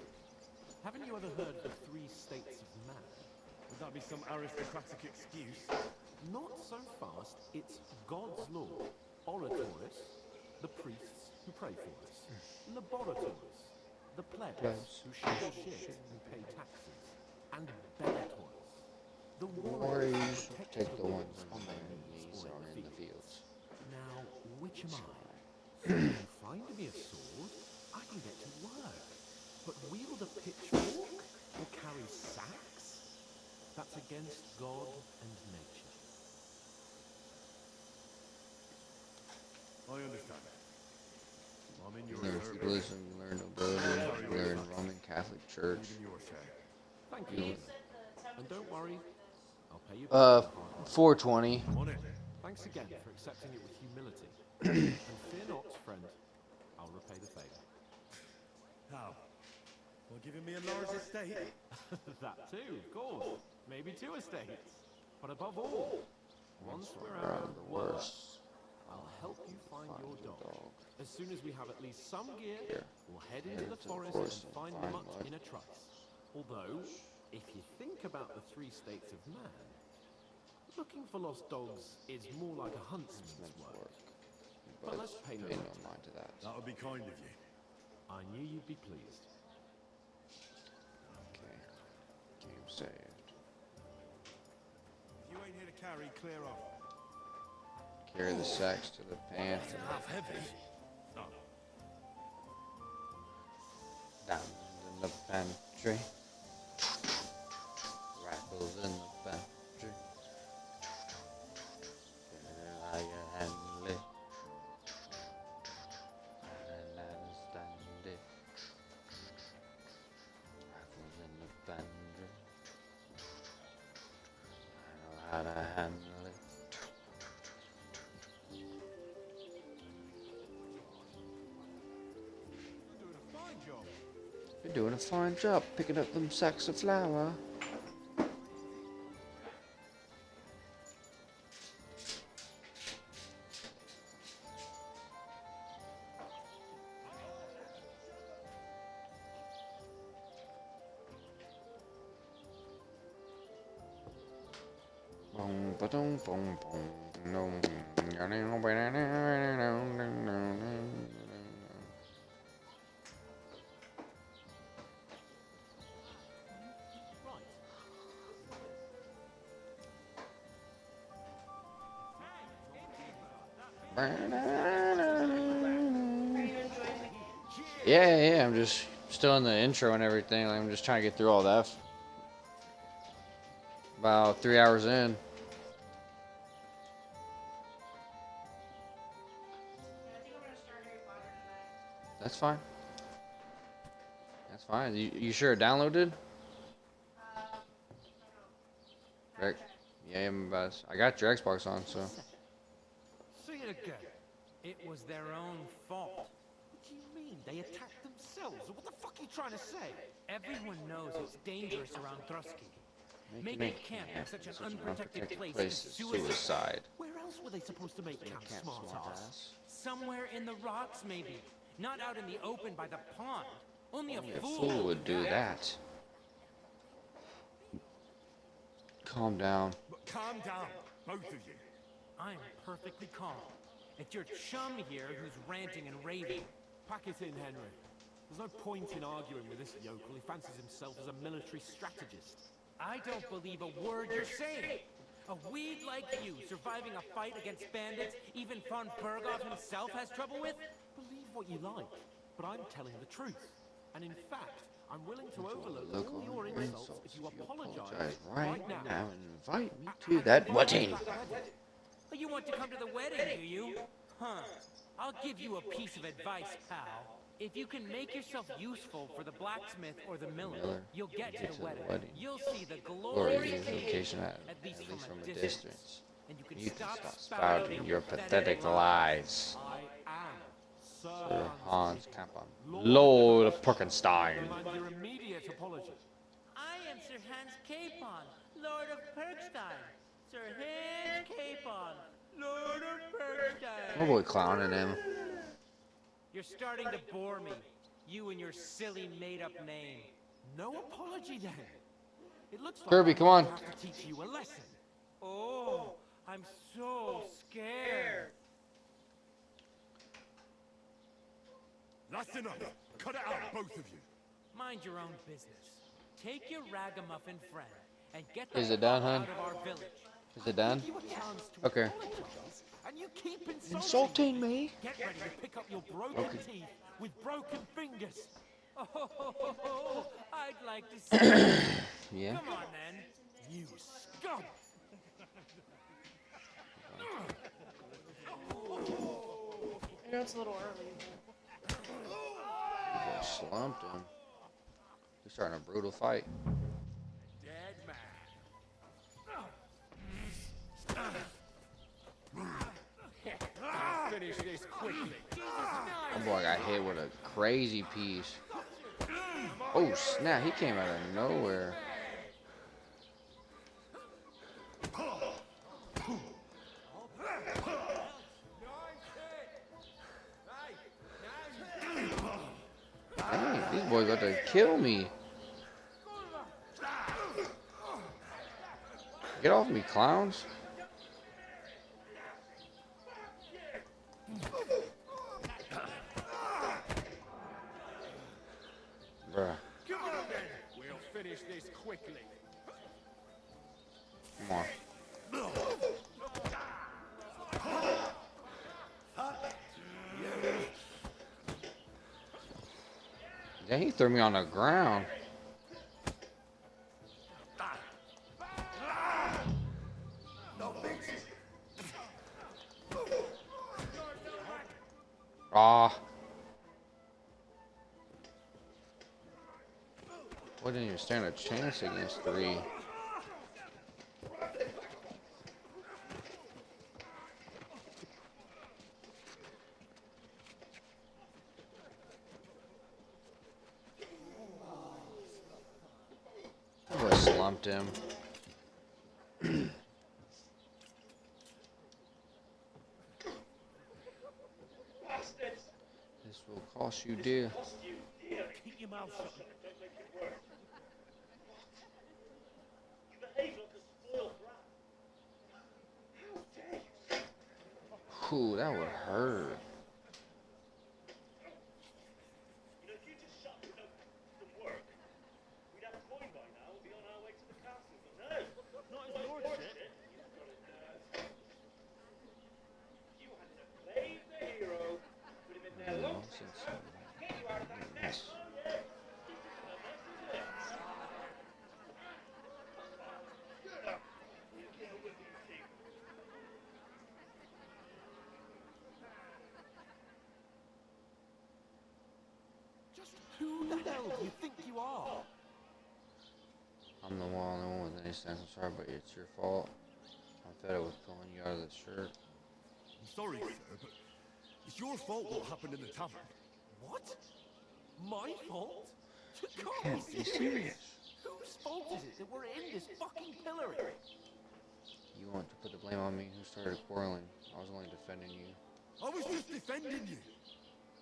haven't you ever heard of the 3 states of man? Would that be some aristocratic excuse? Not so fast. It's God's law. Oratoris, the priests who pray for us. Laboratories, the plebs who shovel shit and pay taxes. And Bellatori, the warriors Warriors who protect take the the ones on on their their knees knees or or in in the the fields. fields. Now, which am I? So you can find me a sword, I can get to work. But wield a pitchfork or carry sacks? That's against God and nature. I understand. I'm in your Learn service. feudalism, learn nobility, learn Roman Catholic Church. Even your share. Thank You- you. And don't worry, I'll pay you back in a heartbeat. 420. On it. Thanks again for accepting it with humility. And fear not, friend, I'll repay the favour. How? By giving me a large estate? That too, of course. Maybe 2 estates. But above all, once we're out of the worst, I'll help you find your dog. As soon as we have at least some gear, we'll head into the forest and find Mutt in a trice. Although, if you think about the 3 states of man, looking for lost dogs is more like a huntsman's work. But let's pay no mind to that. That would be kind of you. I knew you'd be pleased. Okay. Game saved. If you ain't here to carry, clear off. Carry the sacks to the pantry. Half heavy. No. Down in the pantry. Rattles in the pantry. I handle it. And understand it. Rattles in the pantry. I know how to handle it. You're doing a fine job picking up them sacks of flour. Boom, ba-dum, boom, boom, boom. Yeah, I'm just still in the intro and everything. Like, I'm just trying to get through all that. About 3 hours in. That's fine. That's fine. You sure it downloaded? Right. Yeah, I got your Xbox on, so. See it again. It was their own fault. What do you mean? They attacked themselves. What the fuck are you trying to say? Everyone knows it's dangerous around Thrusky. Making camp in such an unprotected place is suicide. Where else were they supposed to make camp, smart-ass? Somewhere in the rocks, maybe. Not out in the open by the pond. Only a fool would do that. Calm down. But calm down, both of you. I'm perfectly calm. It's your chum here who's ranting and raving. Pack it in, Henry. There's no point in arguing with this yokel. He fancies himself as a military strategist. I don't believe a word you're saying. A weed like you surviving a fight against bandits even von Berghoff himself has trouble with? Believe what you like, but I'm telling the truth. And in fact, I'm willing to overlook all your insults if you apologize right now and invite me to that wedding. Oh, you want to come to the wedding, do you? Huh. I'll give you a piece of advice, pal. If you can make yourself useful for the blacksmith or the miller, you'll get to the wedding. You'll see the glorious occasion, at least from a distance. And you can stop spouting your pathetic lies. I am Sir Hans Capon, Lord of Perkenstein. demand your immediate apology. I am Sir Hans Capon, Lord of Perkstein. Sir Hans Capon, Lord of Perkstein. My boy clowning him. You're starting to bore me. You and your silly made-up name. No apology then. It looks like Kirby, come on. I have to teach you a lesson. Oh, I'm so scared. That's enough. Cut it out, both of you. Mind your own business. Take your ragamuffin friend and get Is the it done, fuck hun? out of our village. Is it done? Give you a chance to Okay. apologize, and you keep Insulting me? Get ready to pick up your broken Okay. teeth with broken fingers. Oh, I'd like to see it. Yeah. Come on, then. You scum! I know it's a little early. Slumped him. He's starting a brutal fight. Dead man. Finish this quickly. That boy got hit with a crazy piece. Oh snap, he came out of nowhere. Dang, these boys got to kill me. Get off me, clowns. Bruh. Come on then. We'll finish this quickly. Come on. Yeah, he threw me on the ground. Ah. Wouldn't even stand a chance against 3. Boy slumped him. This will cost you dear. Keep your mouth shut. Ooh, that would hurt. Yes. Just who the hell do you think you are? I'm the one with any sense. I'm sorry, but it's your fault. I thought it was pulling you out of the shirt. I'm sorry, sir, but it's your fault what happened in the tavern. What? My fault? You Can't be serious. Whose fault is it that we're in this fucking pillory? You want to put the blame on me? Who started quarreling? I was only defending you. I was just defending you.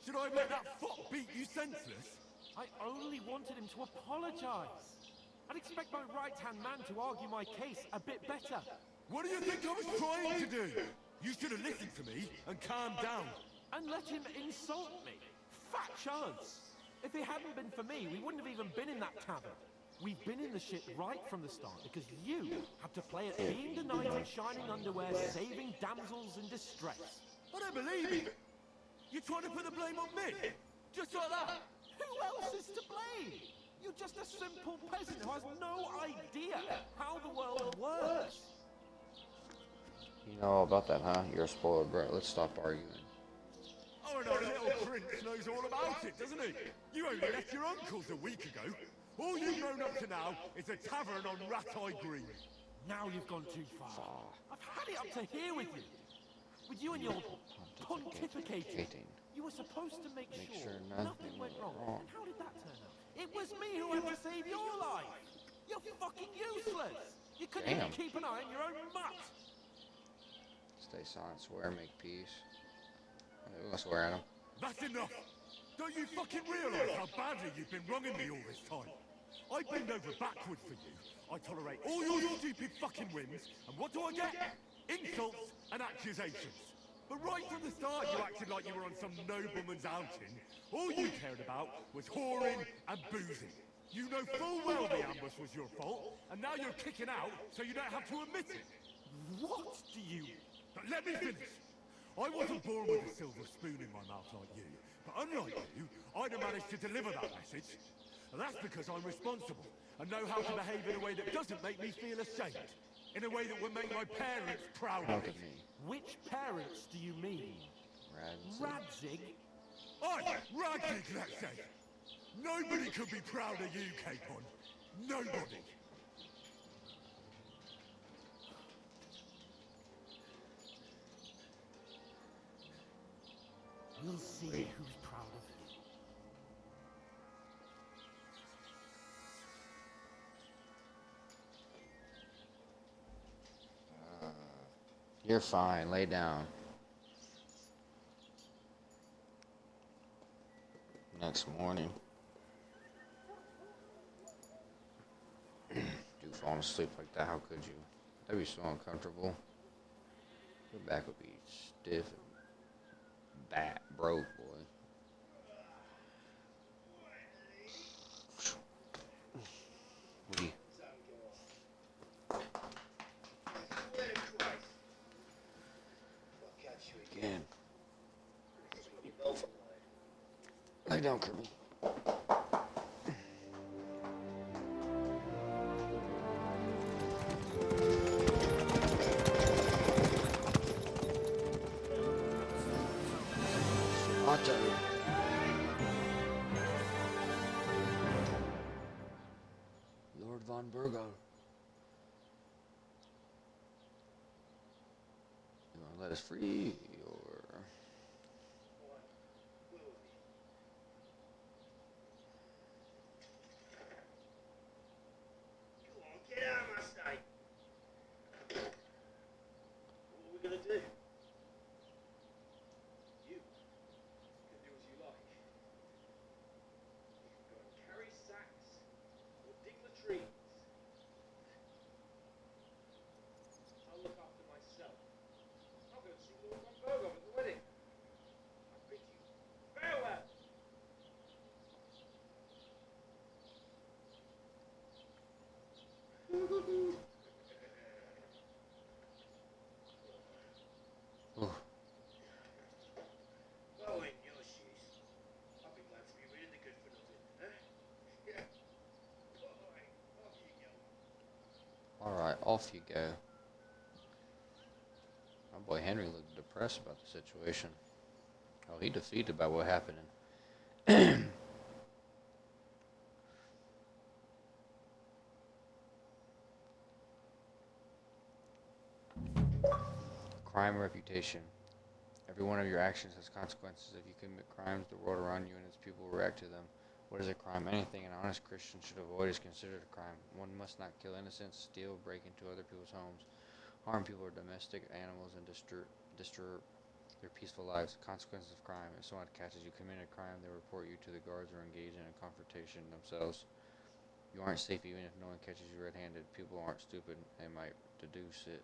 Should I let that fuck beat you senseless? I only wanted him to apologize. I'd expect my right-hand man to argue my case a bit better. What do you think I was trying to do? You should have listened to me and calmed down. And let him insult me. Fat chance. If it hadn't been for me, we wouldn't have even been in that tavern. We've been in the shit right from the start because you had to play at being the knight in shining underwear, saving damsels in distress. I don't believe it. You're trying to put the blame on me? Just like that? Who else is to blame? You're just a simple peasant who has no idea how the world works. You know all about that, huh? You're a spoiled brat. Let's stop arguing. Oh, no, little prince knows all about it, doesn't he? You only left your uncle's a week ago. All you've known up to now is a tavern on Rat-Eye Green. Now you've gone too far. I've had it up to here with you. With you and your pontificating. You were supposed to make sure nothing went wrong. And how did that turn out? It was me who had to save your life. You're fucking useless. You couldn't even keep an eye on your own mutt. Stay silent, swear, make peace. We're gonna swear at him. That's enough. Don't you fucking realise how badly you've been wronging me all this time? I bend over backward for you. I tolerate all your stupid fucking whims, and what do I get? Insults and accusations. But right from the start you acted like you were on some nobleman's outing. All you cared about was whoring and boozing. You know full well the ambush was your fault, and now you're kicking out so you don't have to admit it. What do you... But let me finish. I wasn't born with a silver spoon in my mouth like you, but unlike you, I'd have managed to deliver that message. And that's because I'm responsible and know how to behave in a way that doesn't make me feel ashamed. In a way that would make my parents proud of me. Which parents do you mean? Radzig? Aye, Radzig, let's say. Nobody could be proud of you, Capon. Nobody. We'll see who's proud of you. You're fine. Lay down. Next morning. Dude, falling asleep like that, how could you? That'd be so uncomfortable. Your back would be stiff and broke, boy. What do you... Again. Lay down, Kirby. Otto. Lord von Burgo. You want to let us free, or... Get out of my sight. What are we gonna do? You can do as you like. You can go and carry sacks or dig latrines. I'll look after myself. I'll go and see Lord von Burgov at the wedding. I bid you farewell. Well, in your shoes, I'd be glad to be reading the good for nothing, huh? Yeah. Alright, off you go. Alright, off you go. My boy Henry looked depressed about the situation. Oh, he defeated by what happened. Crime reputation. Every one of your actions has consequences. If you commit crimes, the world around you and its people will react to them. What is a crime? Anything an honest Christian should avoid is considered a crime. One must not kill innocents, steal, break into other people's homes, harm people or domestic animals, and disturb their peaceful lives. Consequences of crime. If someone catches you committing a crime, they report you to the guards or engage in a confrontation themselves. You aren't safe even if no one catches you red-handed. People aren't stupid. They might deduce it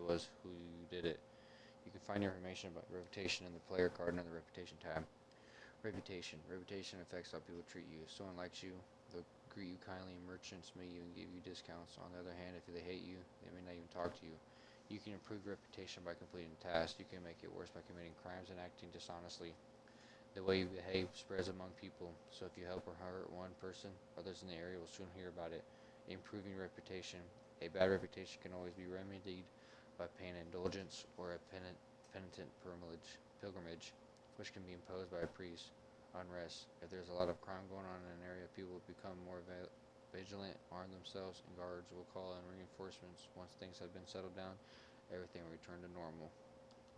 was who did it. You can find information about reputation in the player card under the reputation tab. Reputation. Reputation affects how people treat you. If someone likes you, they'll greet you kindly, and merchants may even give you discounts. On the other hand, if they hate you, they may not even talk to you. You can improve reputation by completing tasks. You can make it worse by committing crimes and acting dishonestly. The way you behave spreads among people, so if you help or hurt one person, others in the area will soon hear about it. Improving reputation. A bad reputation can always be remedied by paying indulgence or a penitent pilgrimage, which can be imposed by a priest. Unrest. If there's a lot of crime going on in an area, people will become more vigilant, arm themselves, and guards will call in reinforcements. Once things have been settled down, everything will return to normal.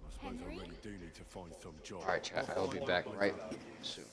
I suppose I really do need to find some job. Alright, chat, I'll be back right soon.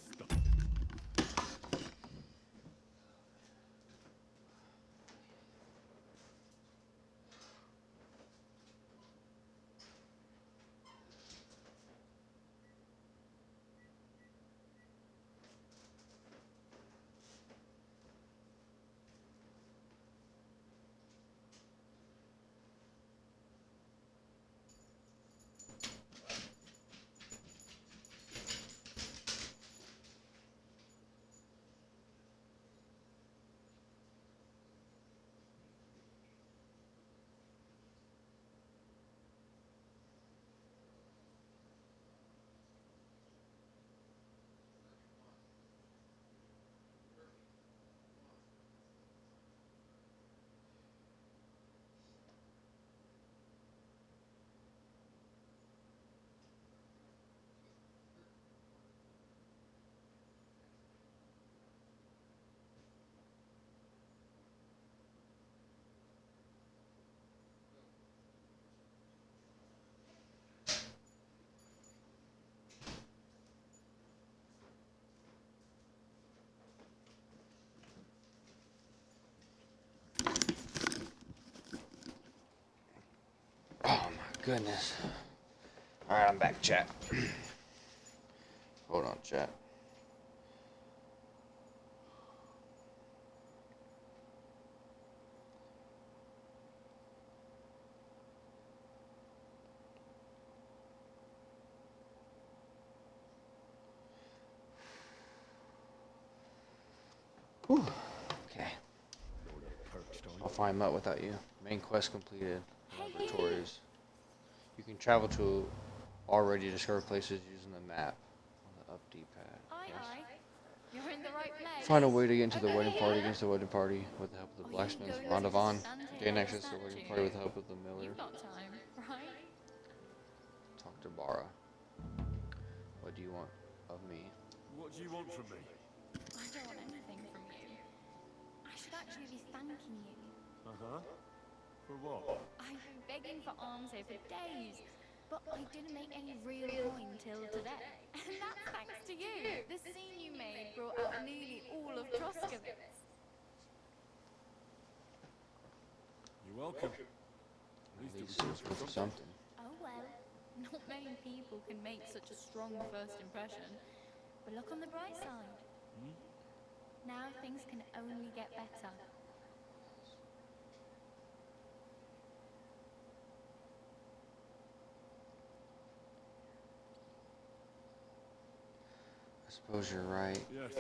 goodness. Alright, I'm back, chat. Hold on, chat. Whew. Okay. I'll find Mutt without you. Main quest completed. Laboratories. You can travel to already discovered places using the map on the up D-pad. Aye. You're in the right place. Find a way to get into the wedding party against the wedding party with the help of the blacksmith, Rondavon. Gain access to the wedding party with the help of the miller. You've got time, right? Talk to Bara. What do you want of me? What do you want from me? I don't want anything from you. I should actually be thanking you. Uh-huh. For what? I've been begging for alms here for days, but I didn't make any real coin till today. And that's thanks to you. The scene you made brought out nearly all of Troskowitz. You're welcome. At least it was worth something. Oh well, not many people can make such a strong first impression. But look on the bright side. Now things can only get better. I suppose you're right. Yes,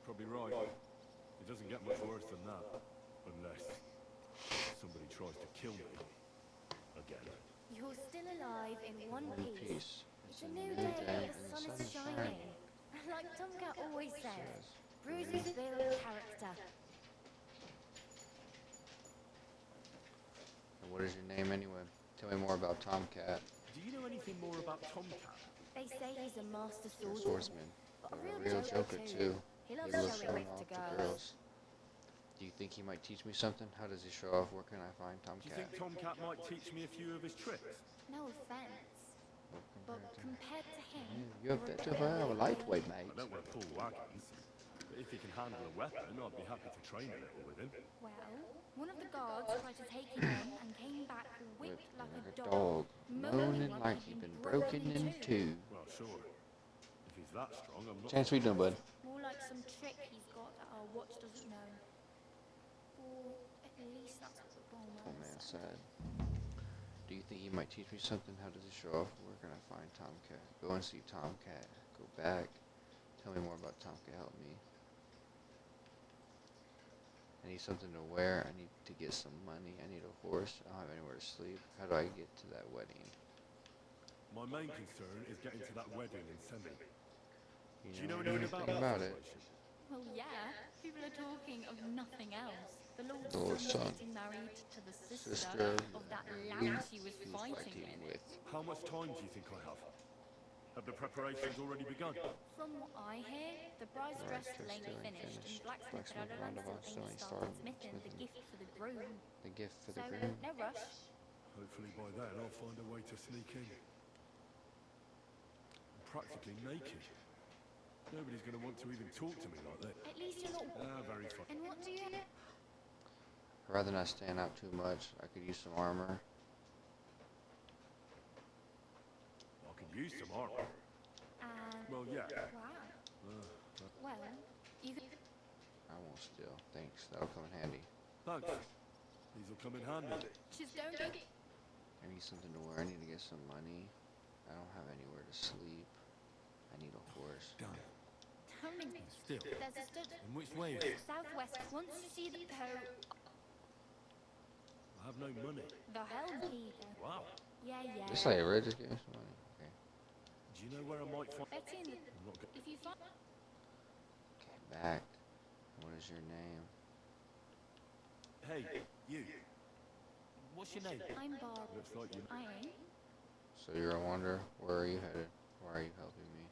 probably right. It doesn't get much worse than that. Unless somebody tries to kill me. Again. You're still alive in one piece. Piece. It's a new day and the sun is shining. Like Tomcat always says, bruises build character. And what is your name anyway? Tell me more about Tomcat. Do you know anything more about Tomcat? They say he's a master Swordsman. but But a real joker too. He He loves loves showing showing off off to to girls. girls. Do you think he might teach me something? How does he show off? Where can I find Do you Tomcat? think Tomcat might teach me a few of his tricks? No offense, but compared to him, You have you're bit a of a lightweight, I mate. don't want to pull wagons. But if he can handle a weapon, I'd be happy to train a little with him. well, one of the guards tried to take him on and came back whipped like a dog, Dog, moaning like he'd been broken in two. Well, sure. If he's that strong, I'm not... Chance, what you doing, bud? More like some trick he's got that our watch doesn't know. Or at least that's what the Oh bowman man, said. sad. Do you think he might teach me something? How does he show off? Where can I find Tomcat? Go and see Tomcat. Go back. Tell me more about Tomcat. Help me. I need something to wear. I need to get some money. I need a horse. I don't have anywhere to sleep. How do I get to that wedding? My main concern is getting to that wedding in Semi. Do you know anything about it? Well, yeah. People are talking of nothing else. The Lord's The Lord's son son. is getting married to the sister Sister of that who lout he was he was fighting fighting with. with. How much time do you think I have? Have the preparations already begun? From what I hear, the bride's dress Bride's still ain't dress still ain't finished, and finished. blacksmith Blacksmith at Roundabout Adolescent still ain't ain't started started smithing the smithing. gift for the groom. The gift for So, the groom. no rush. Hopefully by then I'll find a way to sneak in. I'm practically naked. Nobody's going to want to even talk to me like that. At least you're not... Very fun. And what do you... I'd rather not stand out too much. I could use some armor. I could use some armor. Well, yeah. Wow. Well, you could... I won't steal. Thanks. That'll come in handy. Thanks. These will come in handy. Just don't get... I need something to wear. I need to get some money. I don't have anywhere to sleep. I need a horse. Damn. Tony, Still. there's a stud... In which way is it? Southwest. Once you see the I have no money. The hell either. Wow. Yeah. This lady really just gave me some money. Okay. Do you know where I might find... Betty in the... I'm not go- If you find... Okay, back. What is your name? Hey, you. What's your name? I'm Barb. Looks like you... I ain't. So you're a wonder. Where are you headed? Why are you helping me?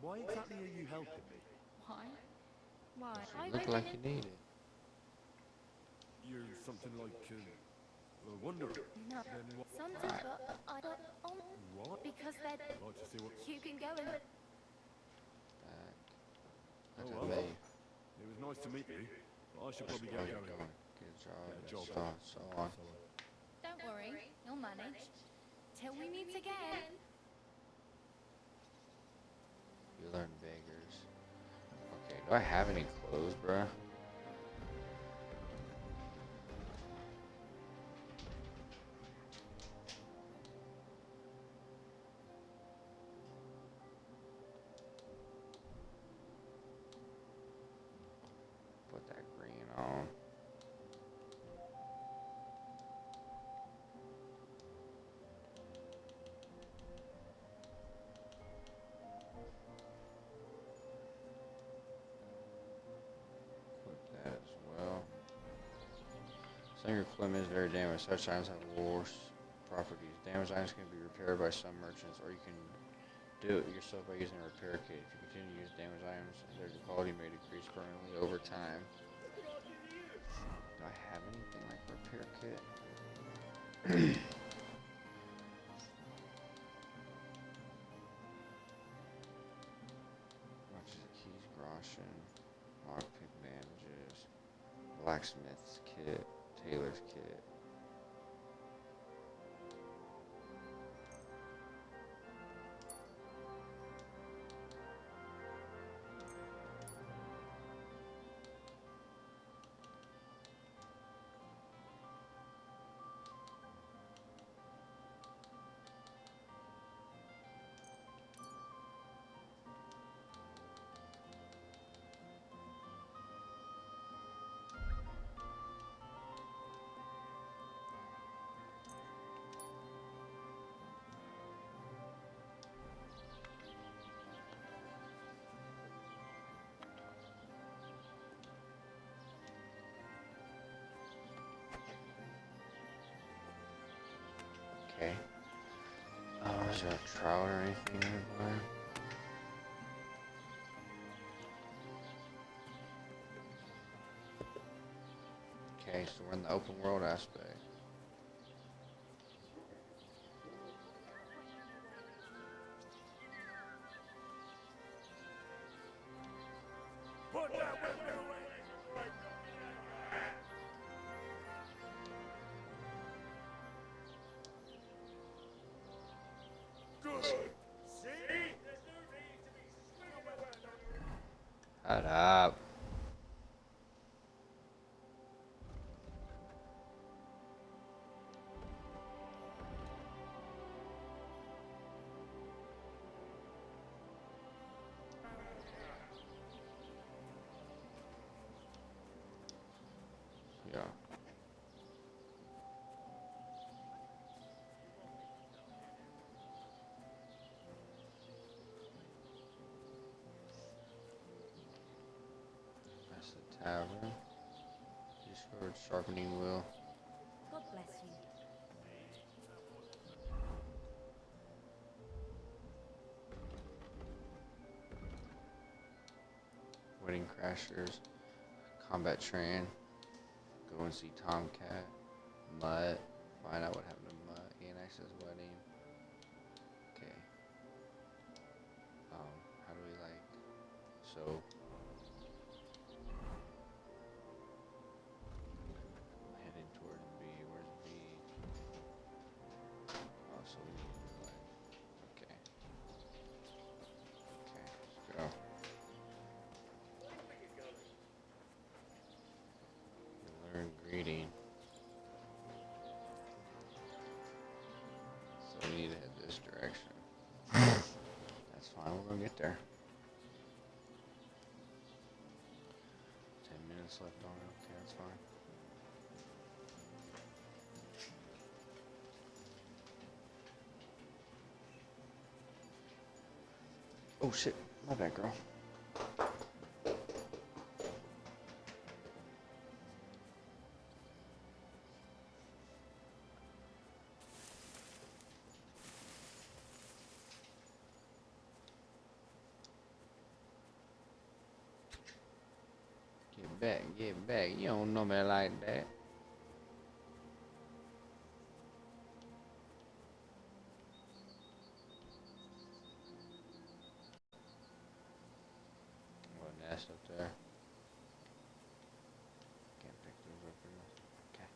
Why exactly are you helping me? Why? Why? You look like you need it. You're something like a wanderer. No. Then what? Something, but I don't... What? Because they're... I'd like to see what... You can go and... Back. Oh, That's well. me. It was nice to meet you, but I should probably Where get you going. Get a job. Get a job. So on. Don't worry, you'll manage. Until we meet again. You learn beggars. Okay, do I have any clothes, bruh? Put that green on. Put that as well. Some of your equipment is very damaged. Such items have worse properties. Damaged items can be repaired by some merchants, or you can do it yourself by using a repair kit. If you continue to use damaged items, their quality may decrease permanently over time. Do I have anything like repair kit? Watches, keys, groschen, lockpick bandages, blacksmith's kit, tailor's kit. Okay. Is there a trout or anything nearby? Okay, so we're in the open world aspect. Shut up. Yeah. That's the tavern. Discovered sharpening wheel. God bless you. Wedding crashers. Combat train. Go and see Tomcat. Mutt. Find out what happened to Mutt. Anx's wedding. Okay. How do we so heading toward B. Where's B? Oh, so we need to okay. Okay, let's go. Learn greeting. So we need to head this direction. That's fine, we're gonna get there. 10 minutes left on it, okay, that's fine. Oh shit, my bad, girl. Get back. You don't know me like that. What nest up there? Can't pick those up or nothing. Okay.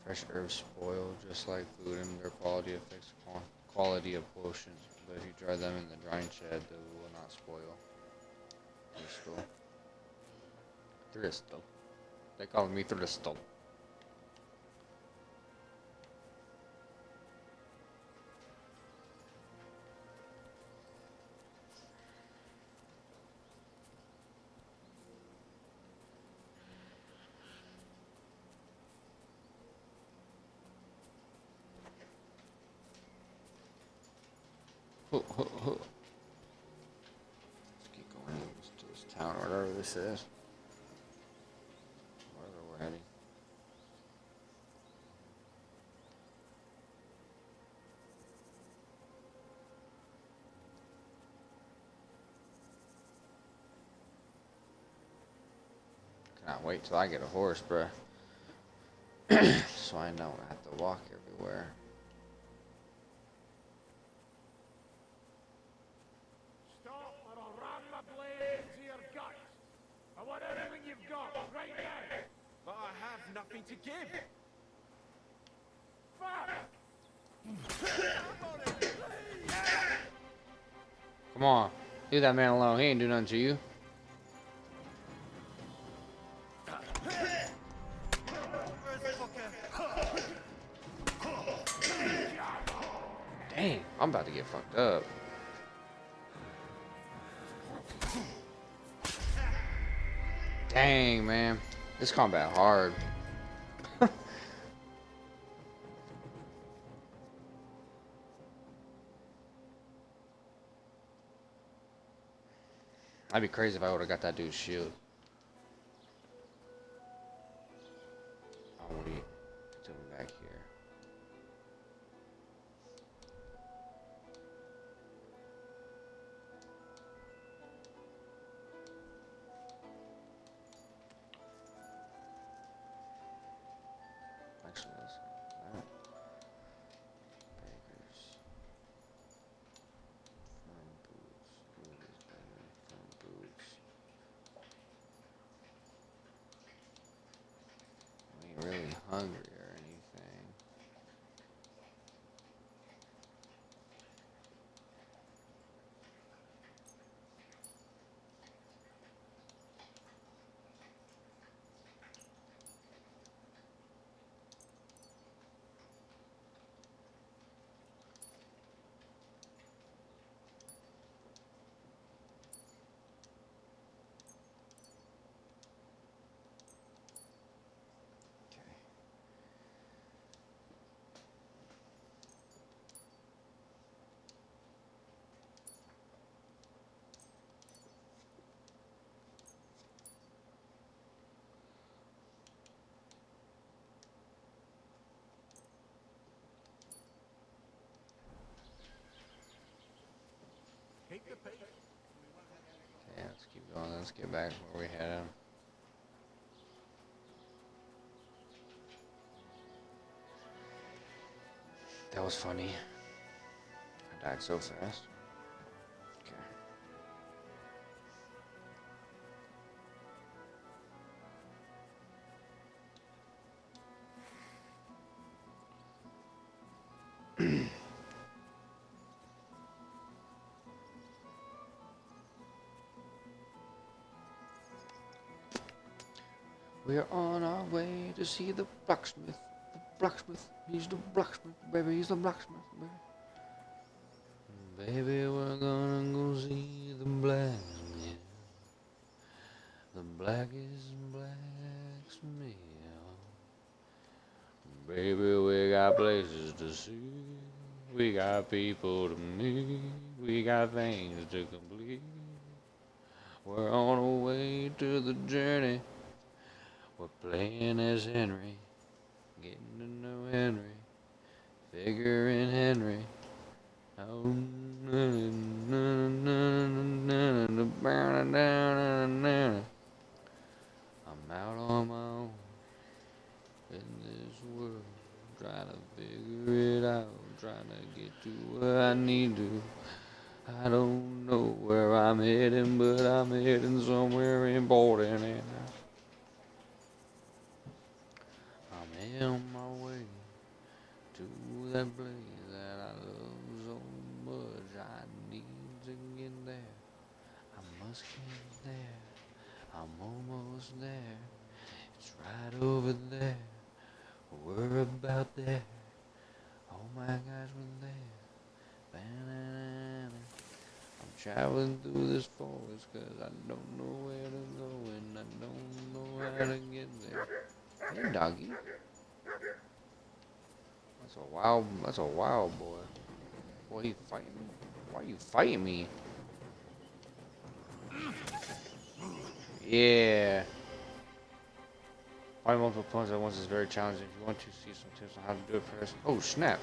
Fresh herbs spoil just like food, and their quality affects quality of potions. But if you dry them in the drying shed, they will not spoil. Thristo. Thristo. They call me Thristo. Let's keep going to this town, whatever this is. Wherever we're heading. Cannot wait till I get a horse, bruh. So I don't have to walk everywhere. Stop or I'll ram my blade into your guts. I want everything you've got right now. But I have nothing to give. Come on. Leave that man alone. He ain't do nothing to you. Dang, I'm about to get fucked up. Dang, man. This combat hard. I'd be crazy if I would have got that dude's shield. I'll wait till I'm back here. Actually, let's go that. Bakers. Firm boots. Ooh, these better. Firm boots. I ain't really hungry or anything. Keep the peace. Yeah, let's keep going. Let's get back where we had him. That was funny. I died so fast. Okay. We are on our way to see the blacksmith. The blacksmith. He's the blacksmith, baby. He's the blacksmith, baby. Baby, we're gonna go see the blacksmith. The blackest blacksmith. Baby, we got places to see. We got people to meet. We got things to complete. We're on our way to the journey. We're playing as Henry, getting to know Henry, figuring Henry. I'm out on my own in this world, trying to figure it out, trying to get to where I need to. I don't know where I'm heading, but I'm heading somewhere important, and I'm on my way that place that I love so much. I need to get there. I must get there. I'm almost there. It's right over there. We're about there. Oh my gosh, we're there. Ba-na-na-na. I'm traveling through this forest cause I don't know where to go and I don't know how to get there. Hey doggy. That's a wild boy. Boy, he fighting me? Why are you fighting me? Yeah. Find multiple opponents at once is very challenging. If you want to see some tips on how to do it first. Oh snap.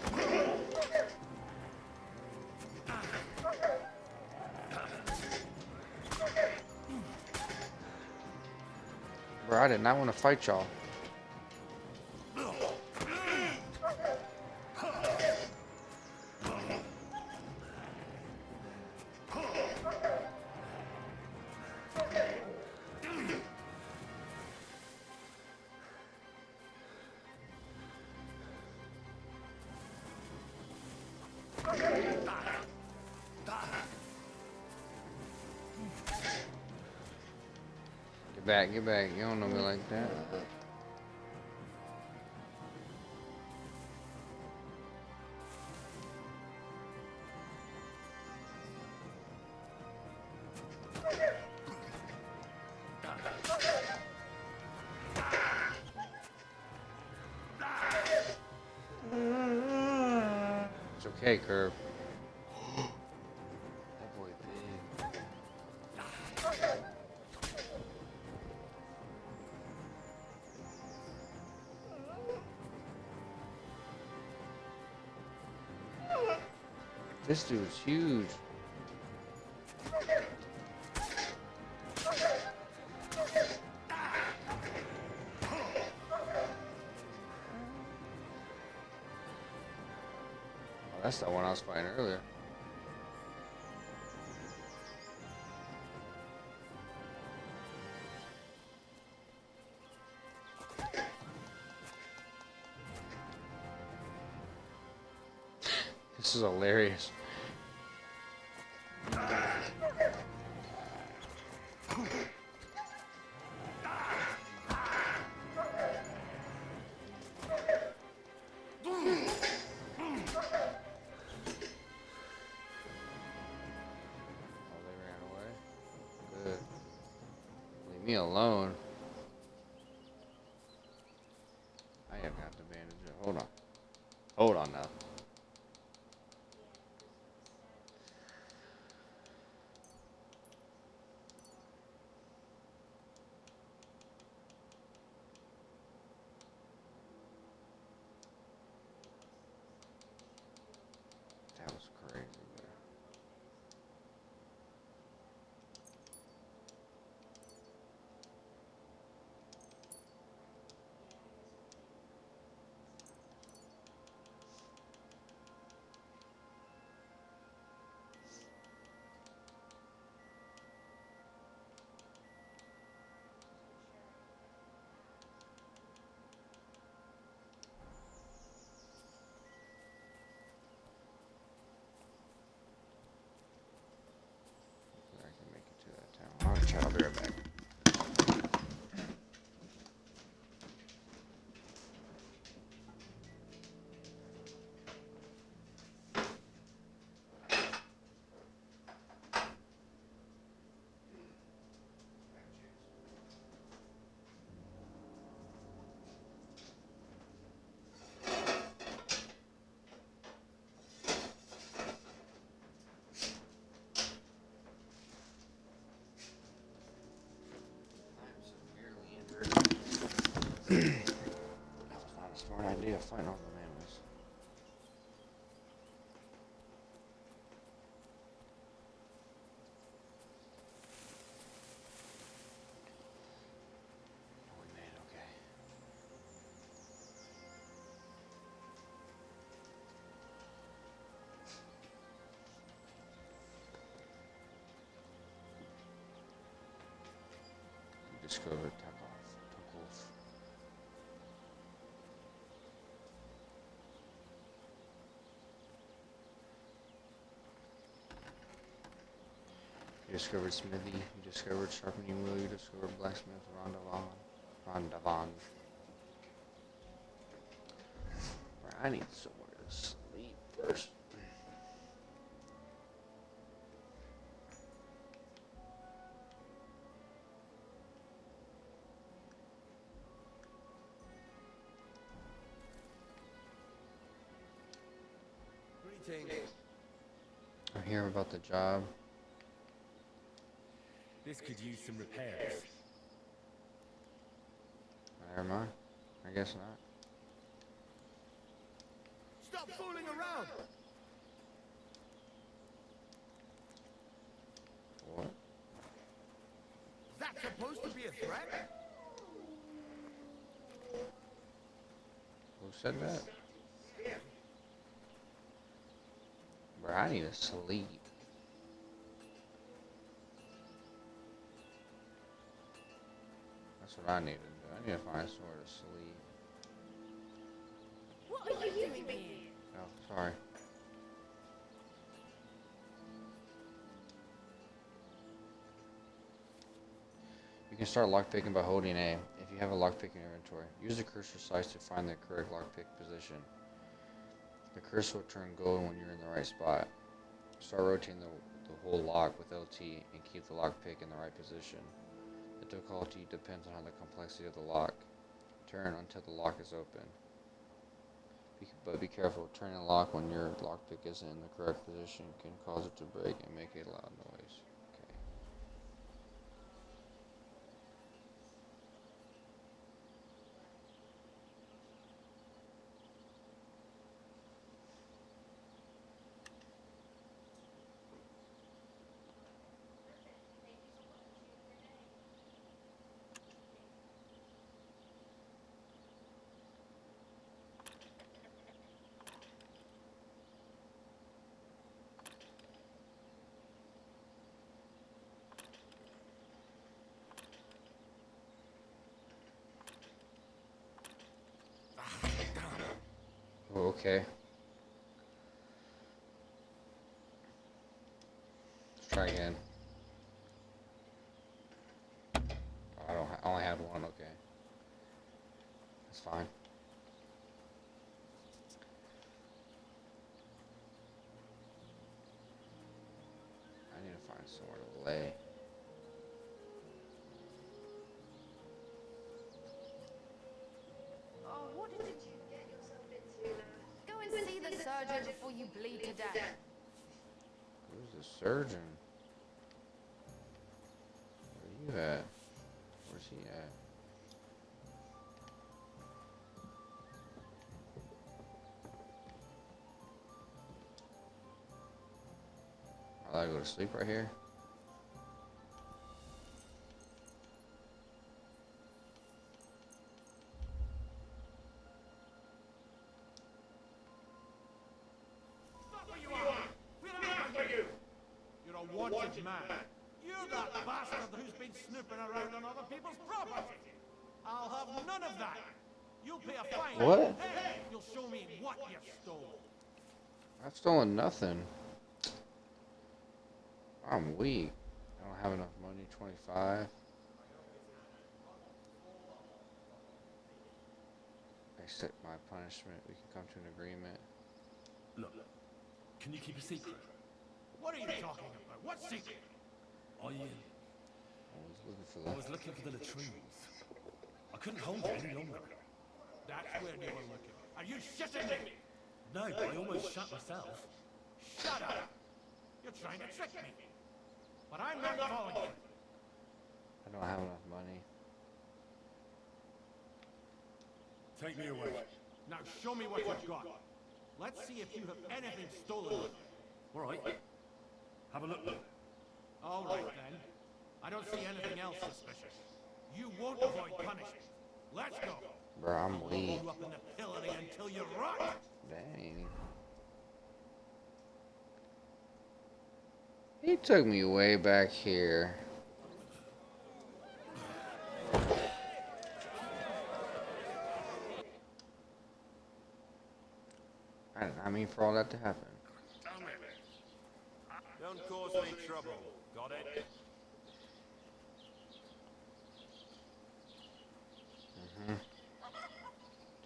Bro, I did not want to fight y'all. Get back. You don't know me like that. It's okay, Curve. That boy big. This dude's huge. Oh, that's the one I was fighting earlier. This is hilarious. Leave me alone. I have got the bandage up. Hold on. Hold on now. That was crazy, bro. I can make it to that town. Alright, chat, I'll be right back. That was not a smart idea, fighting all the animals. We made it okay. We discovered Takov. You discovered smithy. You discovered sharpening wheel. You discovered blacksmith. Rondavon. I need somewhere to sleep first. Greetings. I'm hearing about the job. This could use some repairs. Never mind. I guess not. Stop fooling around! What? Is that supposed to be a threat? Who said that? Bro, I need to sleep. That's what I need to do. I need to find somewhere to sleep. What are you doing here? Oh, sorry. You can start lockpicking by holding A. If you have a lockpicking inventory, use the cursor size to find the correct lockpick position. The cursor will turn gold when you're in the right spot. Start rotating the whole lock with LT and keep the lockpick in the right position. The difficulty depends on the complexity of the lock. Turn until the lock is open. But be careful, turning the lock when your lockpick isn't in the correct position can cause it to break and make a loud noise. Okay. Oh, okay. Let's try again. Oh, I only had one. Okay, that's fine. I need to find somewhere to lay. Oh, what did you get yourself into? Go and see the surgeon before you bleed to death. Who's the surgeon? Where are you at? Where's he at? I go to sleep right here. Stop where you are! We're after you! You're a wanted man. You're that bastard who's been snooping around on other people's property. I'll have none of that. You'll pay a fine. What? Hey, you'll show me what you stole. I've stolen nothing. I'm weak. I don't have enough money. 25. Accept my punishment. We can come to an agreement. Look, can you keep a secret? What are you talking about? What secret? I was looking for I that. was looking for the latrines. I couldn't hold it any longer. That's where you were looking. Are you shitting me? No, but I almost shut myself. Shut up! You're trying to trick me. But I'm not falling for it. I don't have enough money. Take me away. Now show me what you've got. Let's see if you have anything stolen. All right. Have a look. All right then. I don't see anything else suspicious. You won't avoid punishment. Let's go. Bro, I'm I'll weak. hold you up in the pillory until you rot. Dang. He took me way back here. I did not mean for all that to happen. Don't Don't cause me trouble. Got it?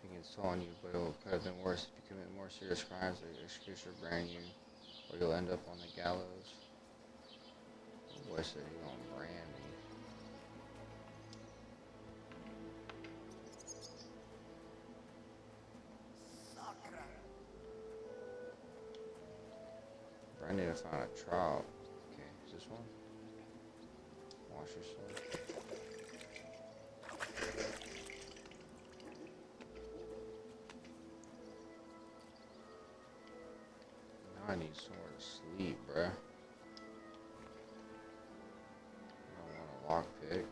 Taking its toll on you, but it could have been worse if you commit more serious crimes that execution will brand you, or you'll end up on the gallows. The boy said he's gonna brand me. I need to find a trout. Okay, is this one? Wash yourself. Now I need somewhere to sleep, bruh. I don't want a lockpick.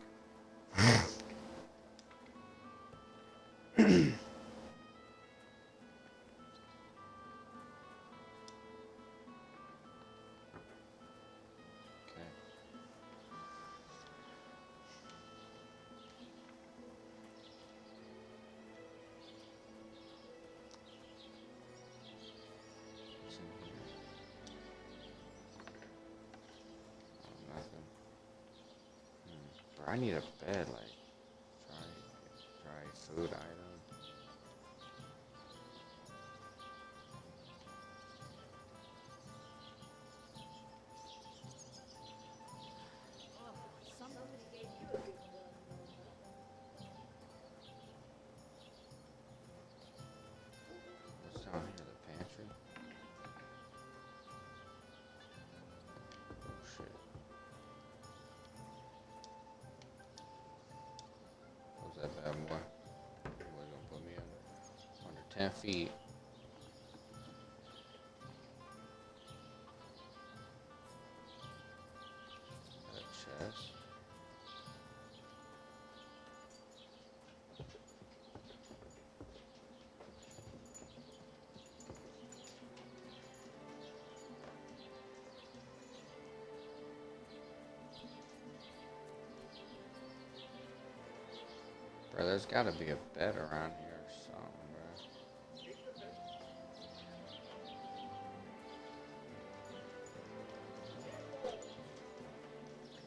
I need a bed, like dry food item. What's down here? The pantry? Oh shit. What's that bad boy? Boy gonna put me under 10 feet. That chest. Bro, there's gotta be a bed around here or something, bro.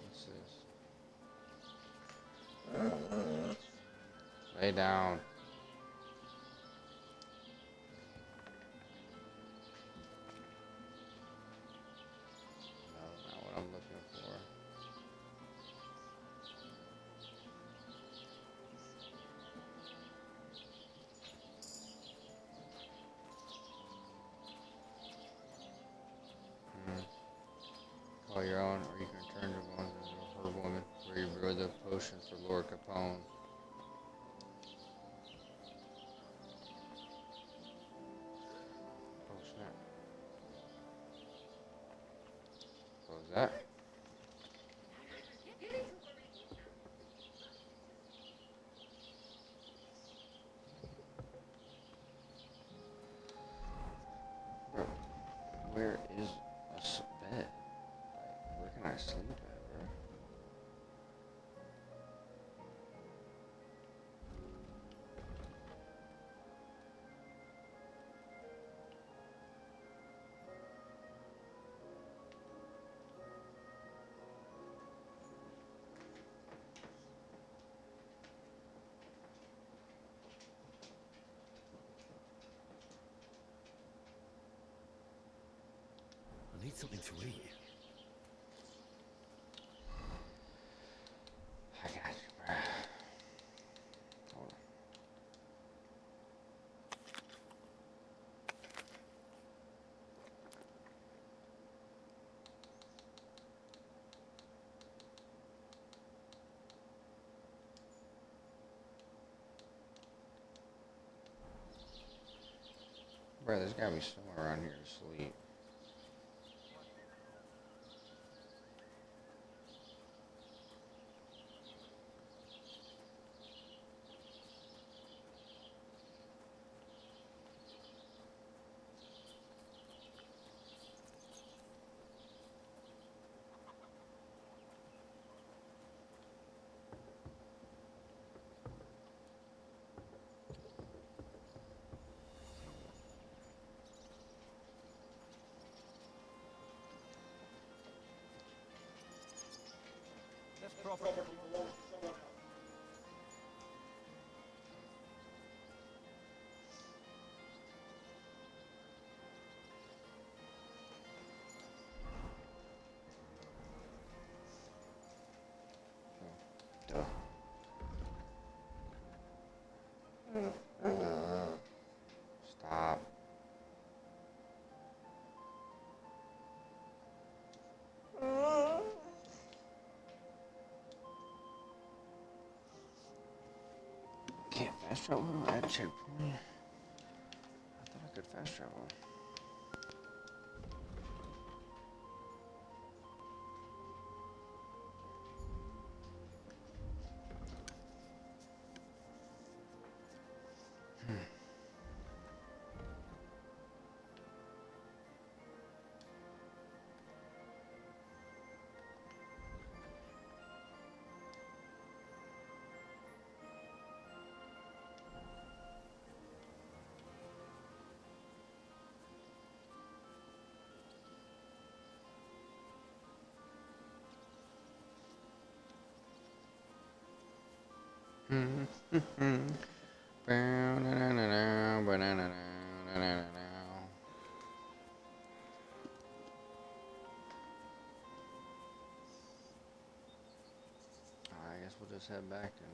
What's this? Lay down. No, not what I'm looking for. Call your own, or you can turn your bones into a herb woman, where you brew the potion for Lord Capone. Oh snap. What was that? Bro, where is a bed? Where can I sleep at, bro? I need something to eat. I got you, bro. Hold on. Bro, there's gotta be somewhere around here to sleep. Guess property belongs to someone else. Duh. Stop. Can't fast travel at a checkpoint. I thought I could fast travel. I guess we'll just head back and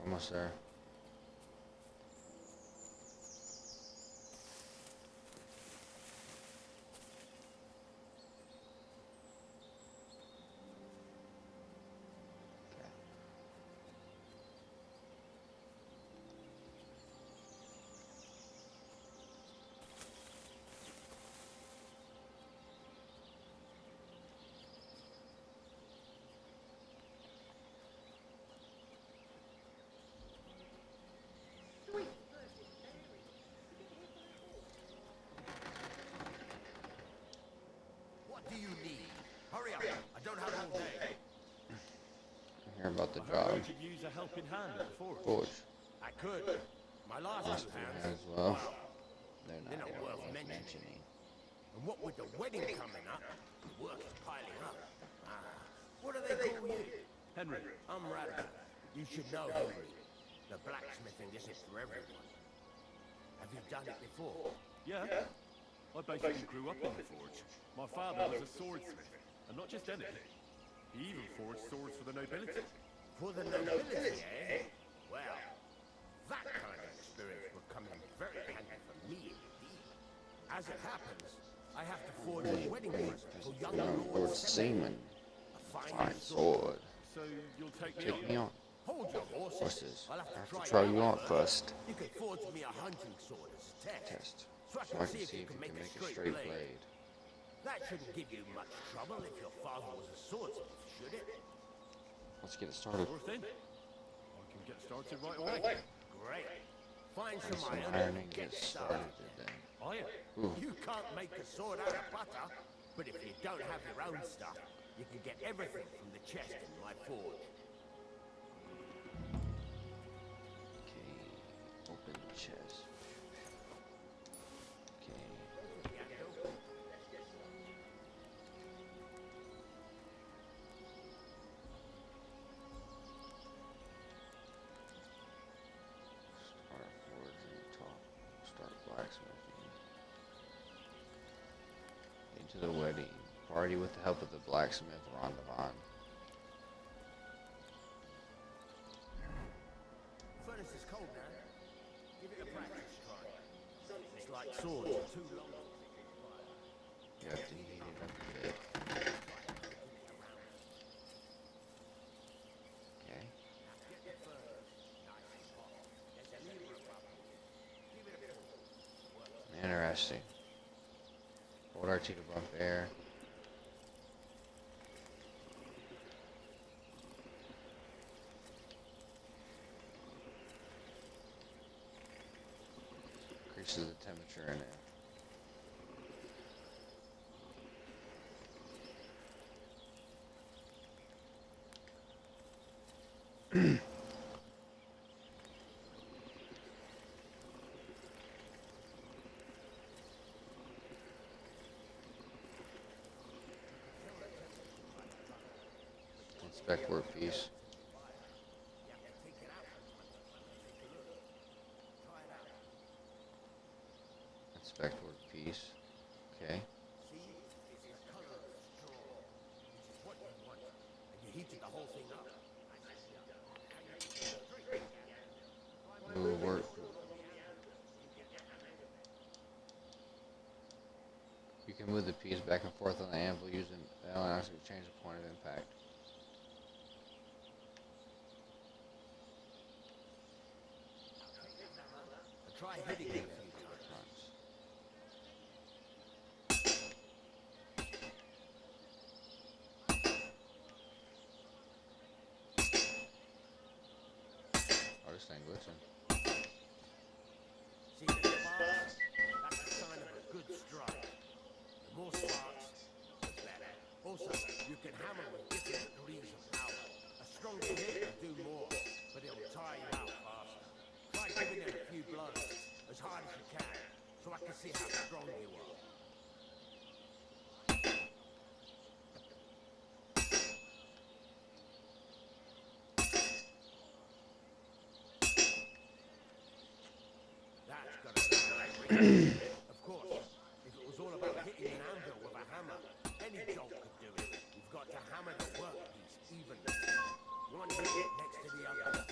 almost there. What do you need? Hurry up. I don't have all day. Hear about the I heard job. you could use a helping hand at the forge. Forge. I could. My last Must two be hands. as well. They're not worth mentioning. And what with the wedding coming up, the work is piling up. What do they call you? Henry. I'm Radical. You should know Henry. The blacksmithing isn't for everyone. Have you done it before? Yeah. I basically grew up in the forge. My father was a swordsmith, and not just any. He even forged swords for the nobility. For the nobility, eh? Well, that kind of experience would come in very handy for me indeed. As it happens, I have to forge a wedding present for young Lord Seaman. A Fine sword. So you'll take Take me on. Hold your horses. Horses. I'll I have have to to try you on first. first. You can forge me a hunting sword as a test. So I can see if you can make a straight blade. That shouldn't give you much trouble if your father was a swordsmith, should it? Let's get it started. Sure thing. I can get started right away. Great. Find Some some iron iron and and get get started started. today. Iron? Ooh. You can't make a sword out of butter, but if you don't have your own stuff, you can get everything from the chest in my forge. Okay. chest. Okay. Start forging, start blacksmithing. Into the wedding party with the help of the blacksmith Rondovan. Furnace is cold now. Give it a practice try. It's like swords, too long. You have to heat it up a bit. Okay. Interesting. Hold R2 to bump air. Increases the temperature in it. Inspect workpiece. Inspect workpiece. Okay. See, it's the color of straw, which is what you want, and you heated the whole thing up. Move work. You can move the piece back and forth on the anvil using the L and X to change the point of impact. Try hitting it a few times. Oh, this thing glitching. See the sparks? That's a sign of a good strike. The more sparks, the better. Also, you can hammer with different degrees of power. A stronger hit will do more, but it'll tire you out faster. Try giving it a few blows, as hard as you can, so I can see how strong you are. That's gonna be great. Of course, if it was all about hitting an anvil with a hammer, any dog could do it. You've got to hammer the workpiece evenly. One hit next to the other.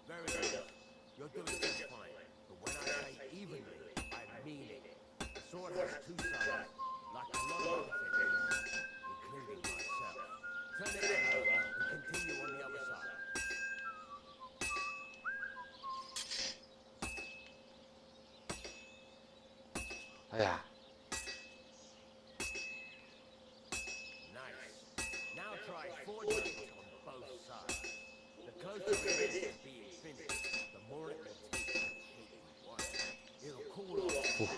Very good. You're doing just fine. But when I say evenly, I mean it. The sword has two sides, like a lot of other things, including myself. Turn it over and continue on the other side. Yeah. Nice. Now try forging it on both sides. The closer it is to being finished, the more it will take to shape you want. It'll cool off anyway.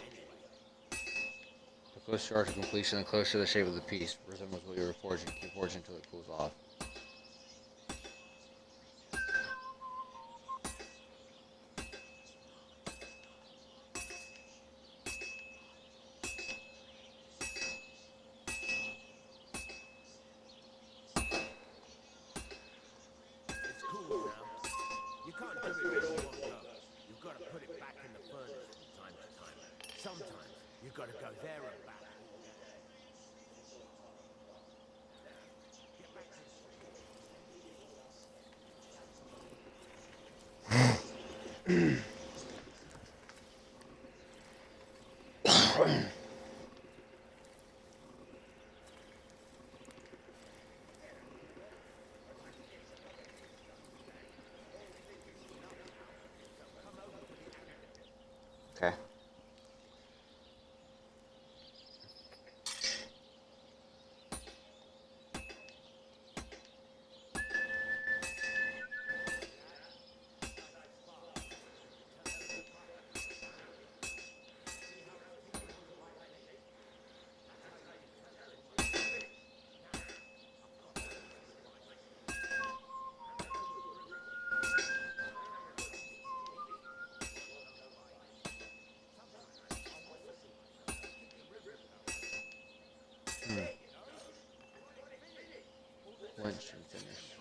The closer you are to completion, the closer the shape of the piece resembles what you were forging. Keep forging until it cools off. It's cool now. You can't do it all in one go. You've got to put it back in the furnace from time to time. Sometimes you've got to go there and back. Get back to Okay. wrench and finish.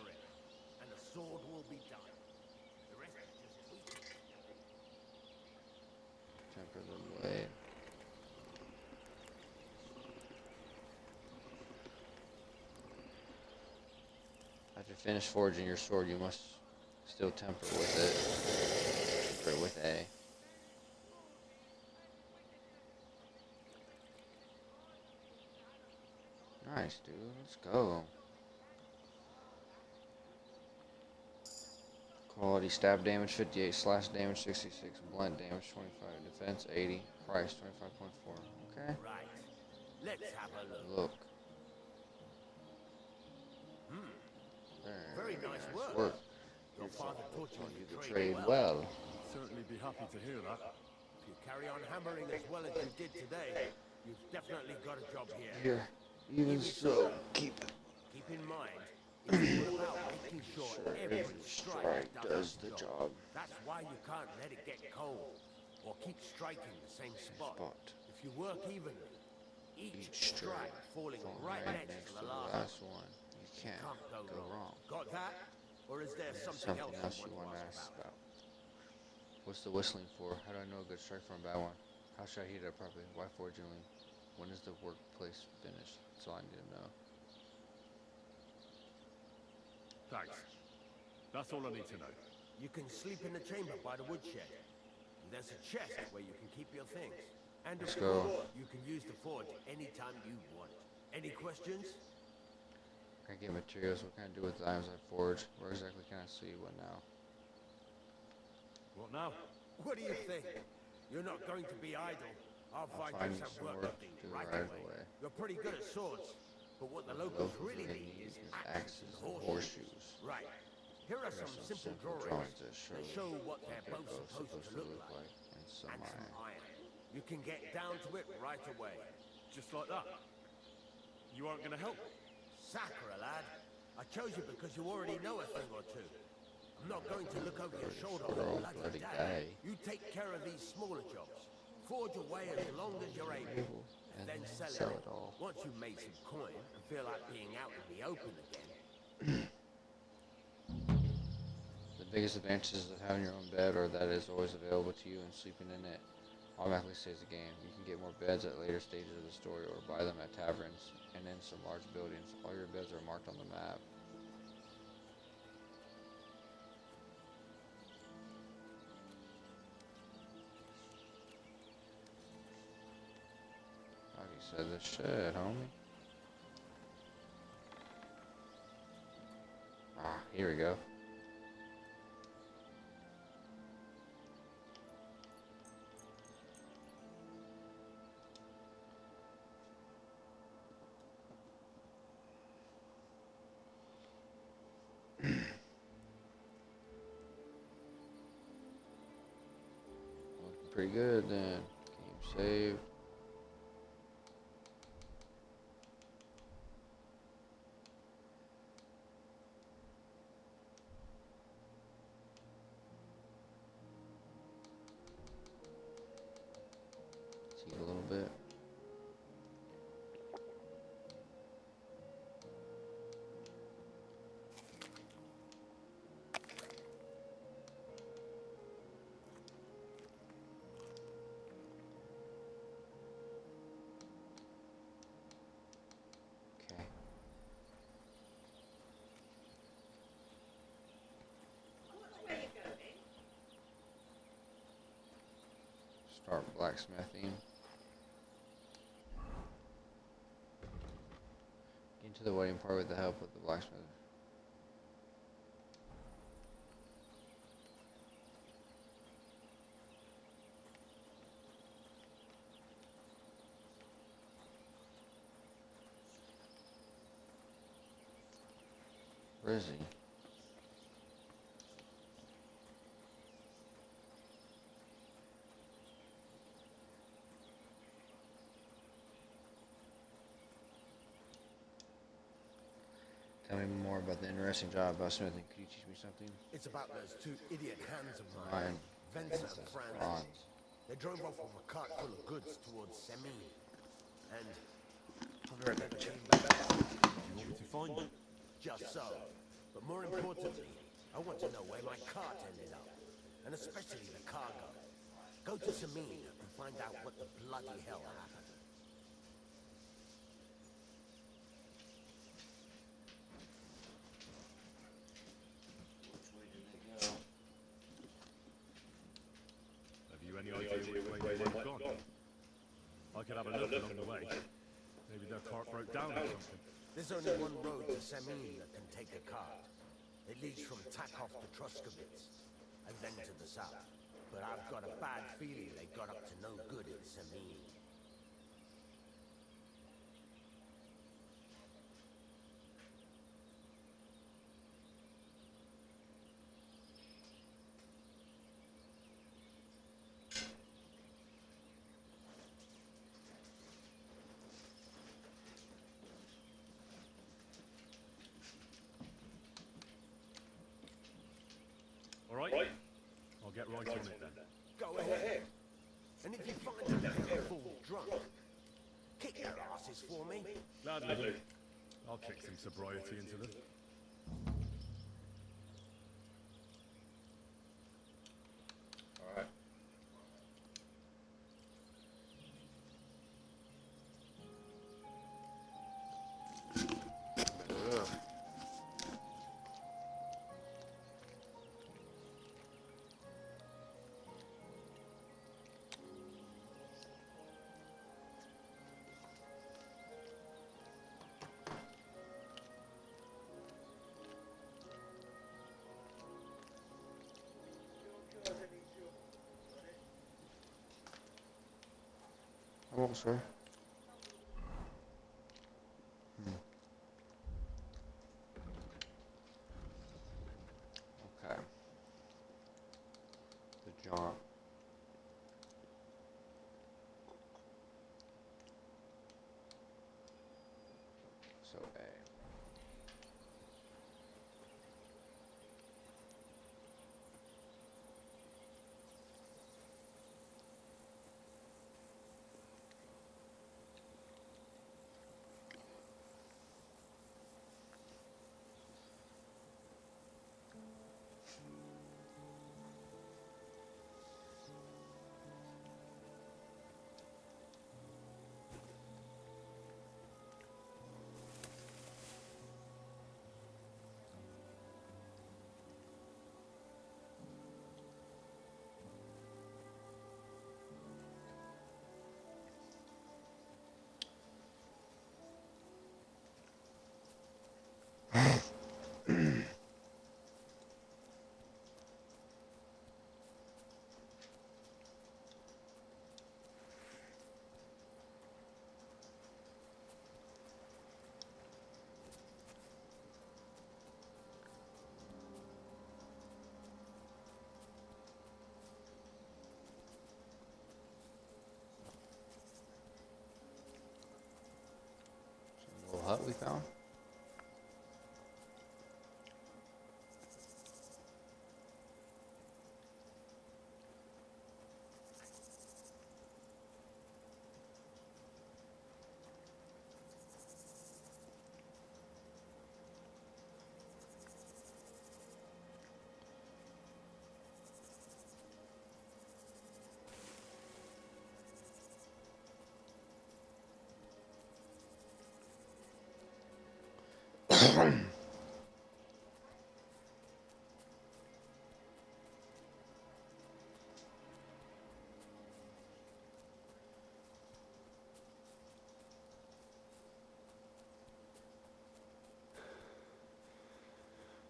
And the sword will be done. The rest is just tweaking. Temper the blade. After you finish forging your sword, you must still temper with it. Temper with A. Nice, dude. Let's go. Quality stab damage 58, slash damage 66, blunt damage 25, defense 80, price 25.4. Okay. Right. Let's have a look. Look. Very nice work. Your father taught you the the trade trade well. Certainly be happy to hear that. If you carry on hammering as well as you did today, you've definitely got a job here. Here. Even so, keep Keep in mind, it's all about making sure every strike does the job. That's why you can't let it get cold, or keep striking the same spot. If you work evenly, each strike falling right next to the last one, you can't go wrong. Got that? Or is there something else you want to ask about? What's the whistling for? How do I know a good strike from a bad one? How should I heat it up properly? Why forgingly? When is the workplace finished? That's all I need to know. Thanks. That's all I need to know. You can sleep in the chamber by the woodshed. There's a chest where you can keep your things. And Let's of go. course, you can use the forge anytime you want. Any questions? Can I get materials? What can I do with the items I forge? Where exactly can I see what now? What now? What do you think? You're not going to be idle. I'll find you some work to do right away. You're pretty good at swords, but what the locals really need is axes and horseshoes. Right. Here are some simple drawings that show what they're both supposed to look like. And some And some iron. iron. You can get down to it right away. Just like that? You aren't going to help? Sakura, lad. I chose you because you already know a thing or two. I'm not going to look over your shoulder all bloody day. You take care of these smaller jobs. Forge away as long as you're able. And then sell it all. Once you've made some coin and feel like being out in the open again. The biggest advantages of having your own bed are that it is always available to you, and sleeping in it automatically saves the game. You can get more beds at later stages of the story or buy them at taverns and in some large buildings. All your beds are marked on the map. Already said this shit, homie. Ah, here we go. Looking pretty good then. Game saved. See a little bit. Okay. Start blacksmithing. Get into the waiting part with the help of the blacksmith. Where is he? Tell me more about the interesting job about smithing. Could you teach me something? It's about those two idiot hands of Mine. mine, Vincent and Francis. Franz. They drove off with a cart full of goods towards Semin. And never came back. You want me to find them? Just so. More importantly, I want to know where my cart ended up, and especially the cargo. Go to Samin and find out what the bloody hell happened. Have you any idea which way they might have gone? I could have a look along the way. Maybe their cart broke down or something. There's only one road to Samin that can take a cart. It leads from Takov to Troskovitz, and then to the south. But I've got a bad feeling they got up to no good in Samin. All right? I'll get right on it then. Go ahead. And if you find them full drunk, kick their asses for me. Gladly. I'll kick some sobriety into them. Alright. Oh, sir. Okay. The jaunt. So A. Little hut we found.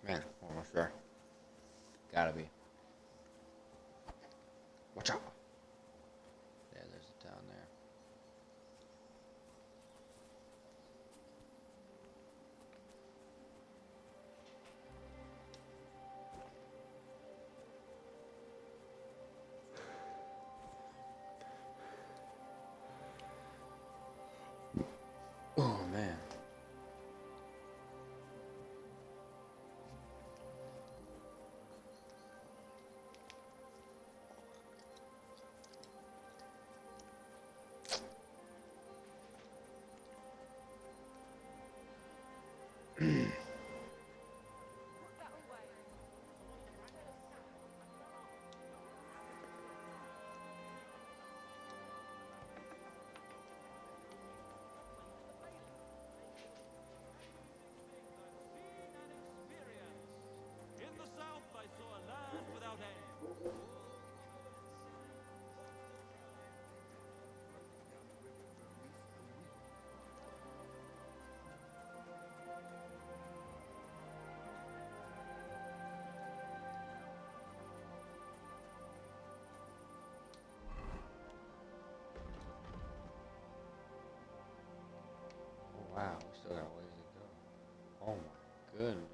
Man, almost there. Gotta be. Watch out. Yeah, there's a town there. Oh man. Wow, we still got a ways to go. Oh my goodness.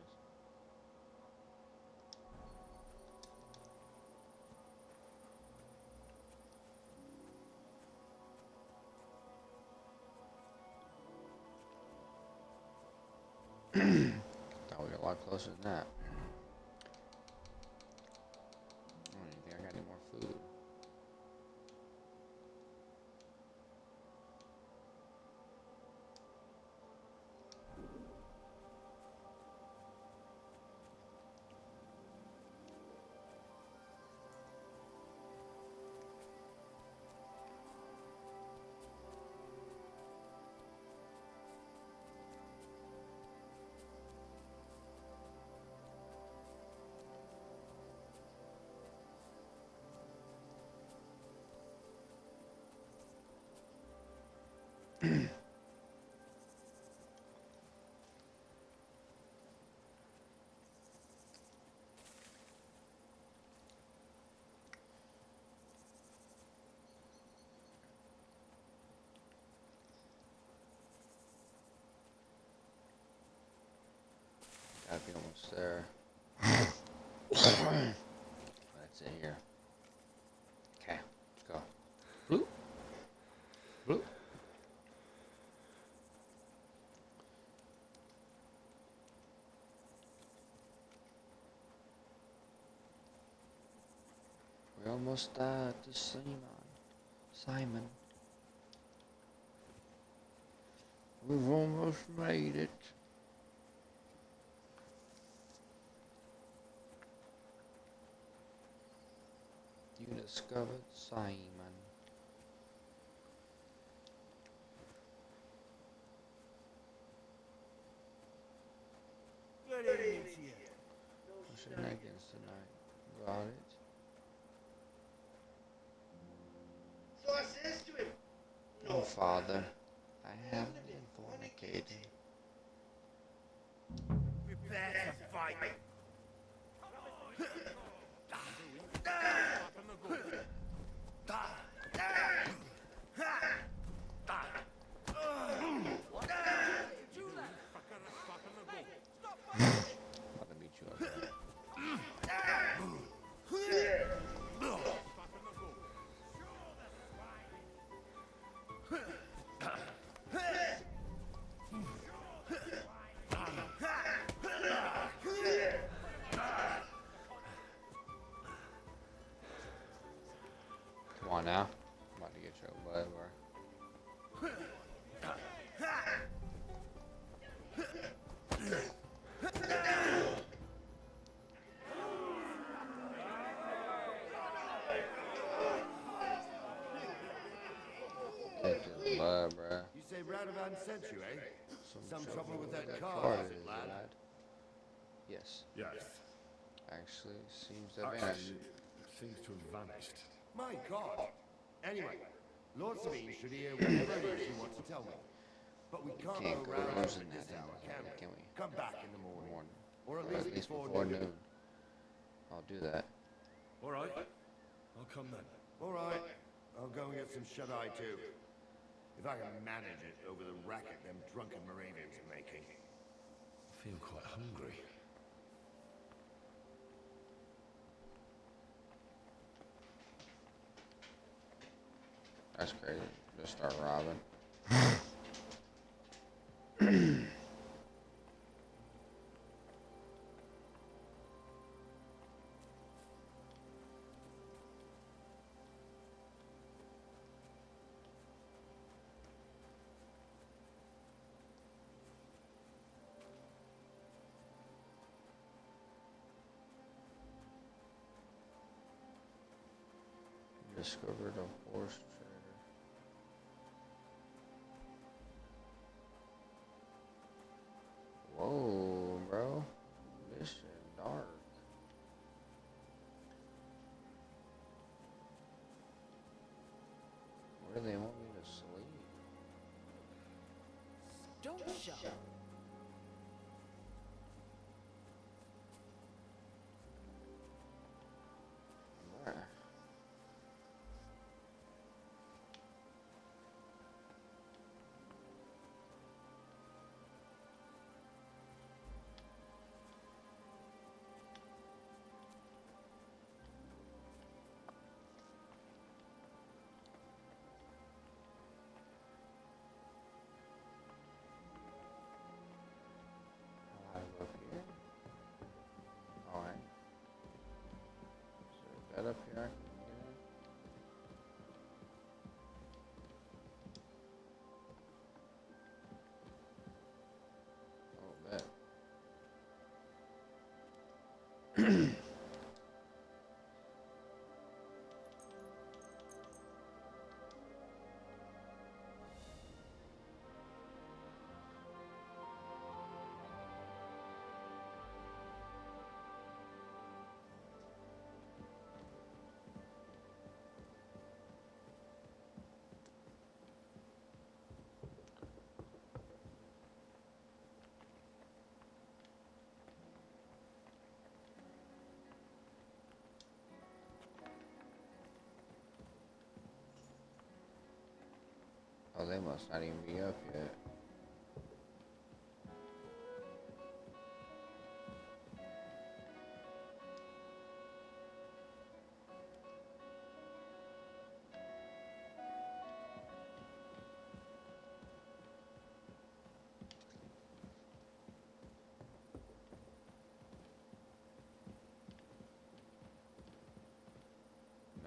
Thought we got a lot closer than that. I don't even think I got any more food. Gotta be almost there. That's it here. Okay, let's go. Bloop. Bloop. We're almost at the Simon. We've almost made it. You discovered Simon. Good evening to you. Shenanigans tonight. Got it. So I says to him, No, Father. I haven't been fornicating. Prepare to fight. I'm gonna beat you up. Come on now. I'm about to get your butt, bro. Get your butt, bro. You say Radovan sent you, eh? Some trouble with that car, car, is it, lad? Yes. Yes. Actually, seems to have vanished. Seems to have vanished. My God. Anyway, Lord Sabine should hear whatever it is you want to tell me. But we can't Can't go go round losing at this that hour, in, can we? can we? Come back in the morning. Or Or at least before noon. I'll do that. All right. I'll come then. All right. I'll go and get some shut-eye too. If I can manage it over the racket them drunken Moravians are making. I feel quite hungry. That's crazy. Just start robbing. Discovered a horse trader. Whoa, bro. This is dark. Where do they want me to sleep? Don't show. Where? up here I can get in? Oh, bet. Oh, they must not even be up yet.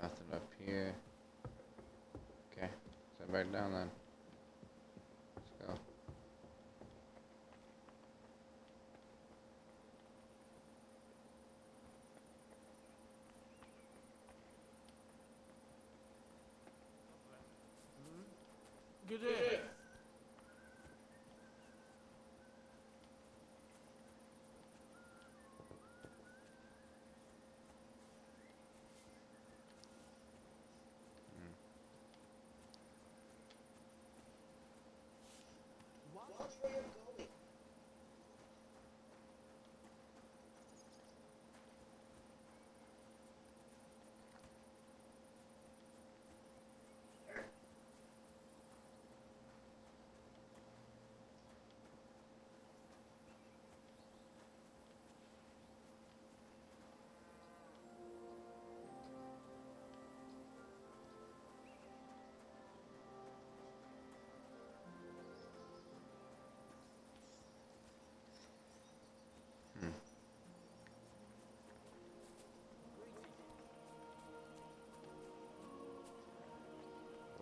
Nothing up here. Okay, sit back down then. Let's go. Good day. Watch where you're going.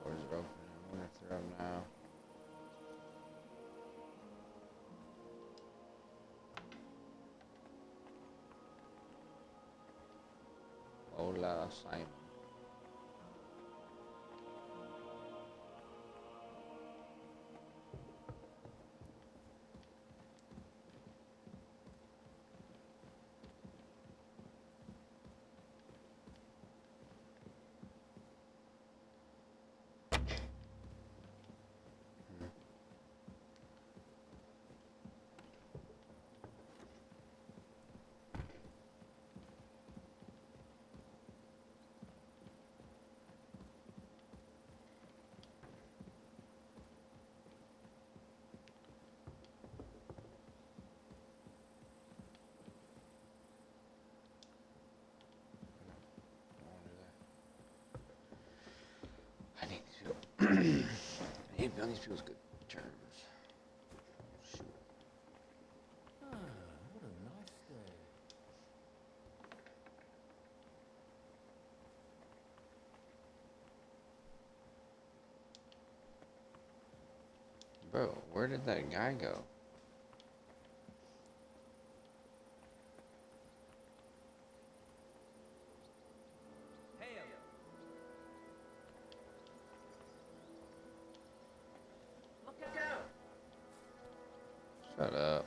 Doors are open. I wonder if they're up now. Hola, Simon. I need these people. I need to be on these people's good terms. Shoot. Ah, what a nice day. Bro, where did that guy go? Hail. Look out! Shut up.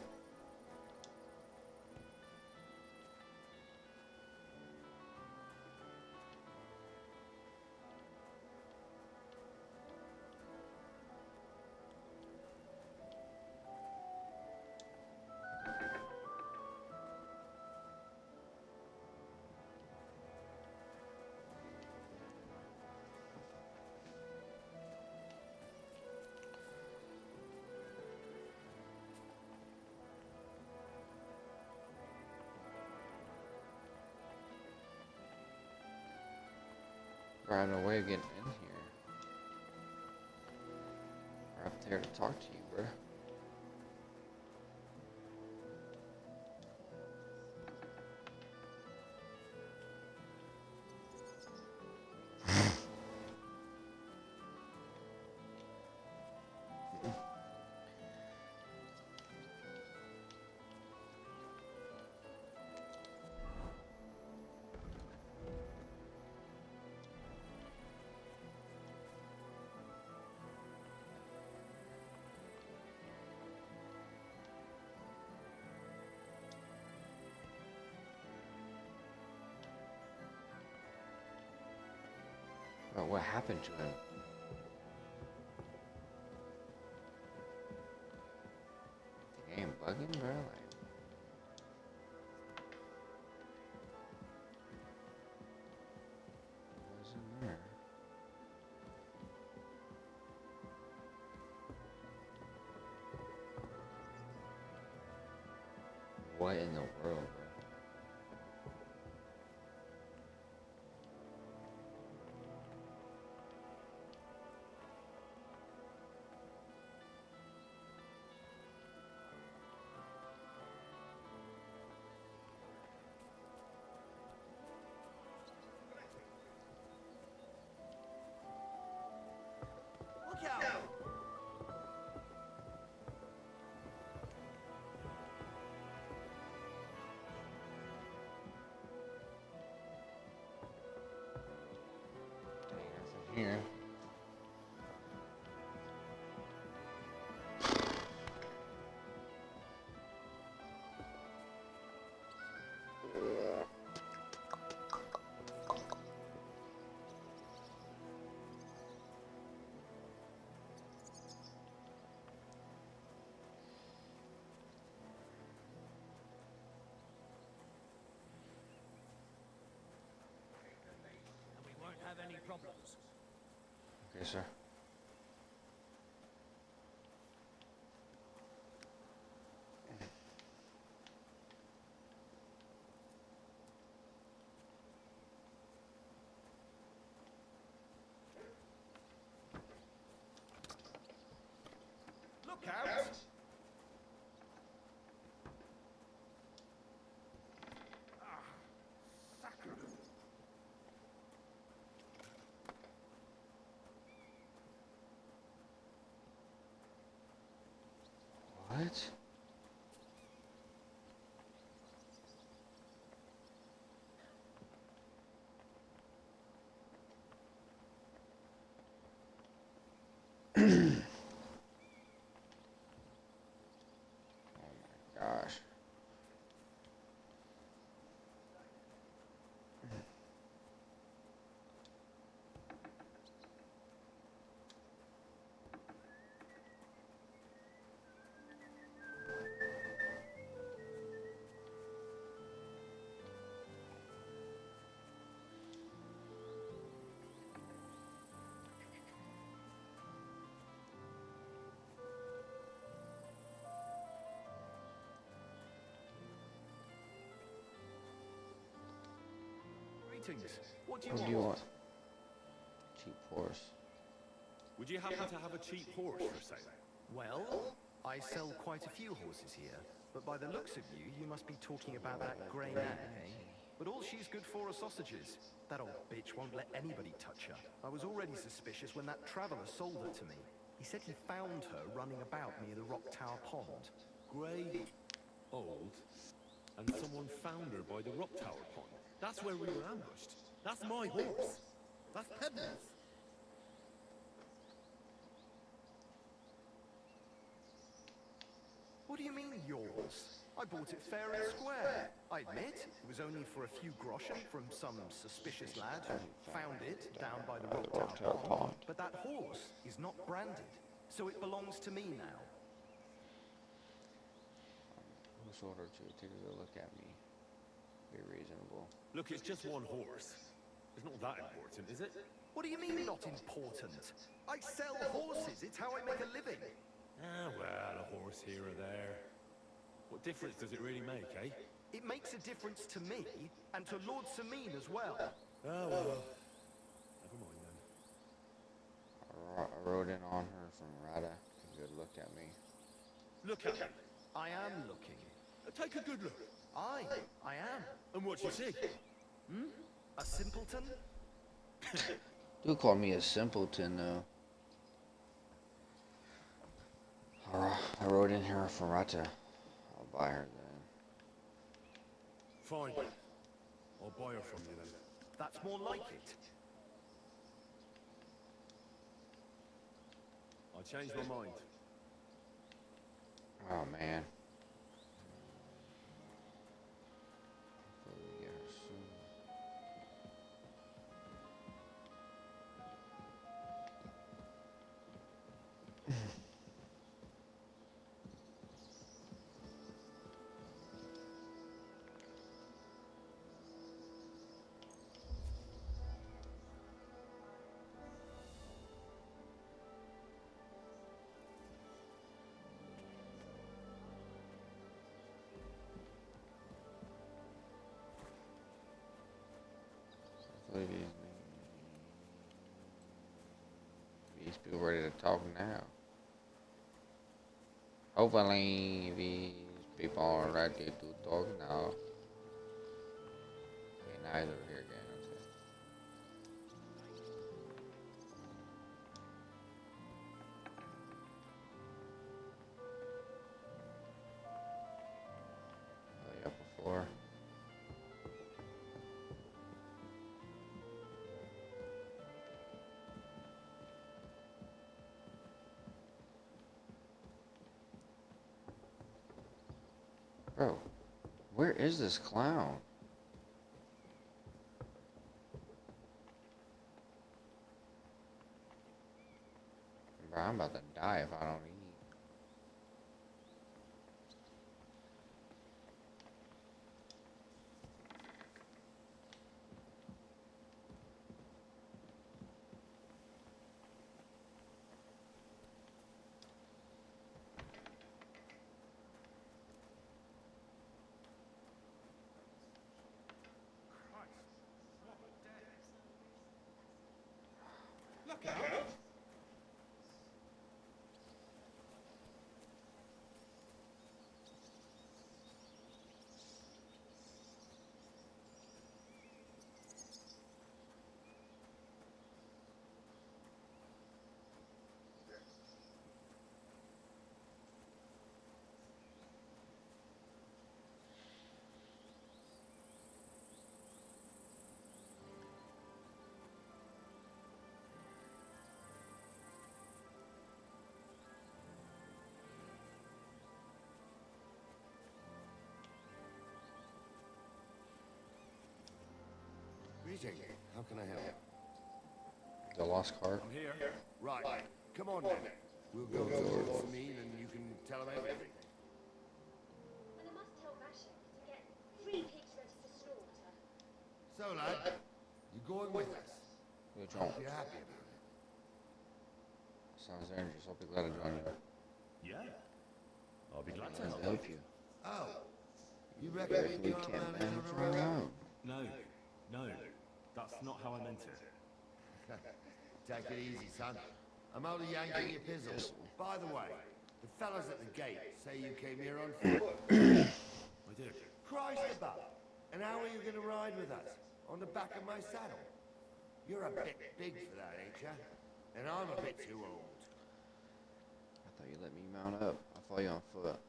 I have no way of getting in here. We're up there to talk to you, bro. what happened to him. The game bugging, bro? Like, what was in there? What in the world, bro? Look out! Nothing here. And we won't have any problems. Okay, sir. Look out! What? Oh my gosh. Greetings. What do What do you want? Cheap horse. Would you happen to have a cheap horse for sale? Well, I sell quite a few horses here, but by the looks of you, you must be talking about that grey nag, eh? But all she's good for are sausages. That old bitch won't let anybody touch her. I was already suspicious when that traveller sold her to me. He said he found her running about near the Rock Tower Pond. Grey, old, and someone found her by the Rock Tower Pond. That's where we were ambushed. That's my horse. That's Pedner's. What do you mean, yours? I bought it fair and square. I admit, it was only for a few groschen from some suspicious lad who found it down by the Rock Tower Pond. But that horse is not branded, so it belongs to me now. Who's ordered you? Take a good look at me. Be reasonable. Look, it's just one horse. It's not that important, is it? What do you mean, not important? I sell horses. It's how I make a living. Ah, well, a horse here or there. What difference does it really make, eh? It makes a difference to me, and to Lord Sameen as well. Oh, well. Never mind then. I rode in on her from Rada. Take a good look at me. Look at me. I am looking. Take a good look. I am. And what you see? Hmm? A simpleton? Do call me a simpleton, though. I rode in here from Rata. I'll buy her then. Fine. I'll buy her from you then. That's more like it. I changed my mind. Oh man. Hopefully we get her soon. talk now. Hopefully these people are ready to talk now. Okay, neither here again. Okay. Oh, yeah, before. Bro, where is this clown? Bro, I'm about to die if I don't eat. Look out! Greeting. How can I help? The lost card. I'm here. Right. Come on then. We'll go to the mean and you can tell them everything. And I must tell Rashek to get 3 pigs ready to slaughter. So, lad, you going with us? Good job. You're happy about it? Sounds dangerous. I'll be glad to join you. Yeah. I'll be glad to Help you. Oh. You reckon we can't manage on our own? No. No. That's not how I meant it. Take it easy, son. I'm only yanking your pizzle. By the way, the fellas at the gate say you came here on foot. I did. Christ above. And how are you going to ride with us? On the back of my saddle? You're a bit big for that, ain't ya? And I'm a bit too old. I thought you let me mount up. I thought you on foot.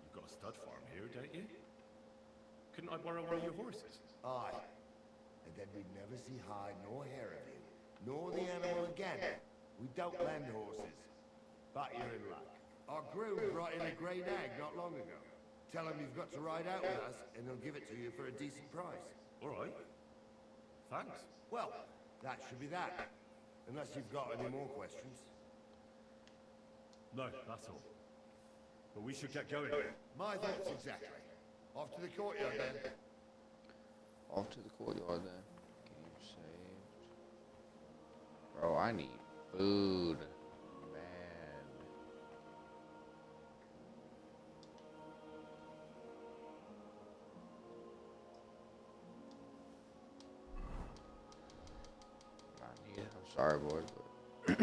You've got a stud farm here, don't you? Couldn't I borrow one of your horses? Aye. And then we'd never see hide nor hair of you, nor the animal again. We don't lend horses. But you're in luck. Our groom brought in a grey nag not long ago. Tell him you've got to ride out with us, and he'll give it to you for a decent price. All right. Thanks. Well, that should be that. Unless you've got any more questions. No, that's all. But we should get going. My thoughts exactly. Off to the courtyard then. Off to the courtyard then. Game saved. Bro, I need food. Man. I need it. I'm sorry, boys, but that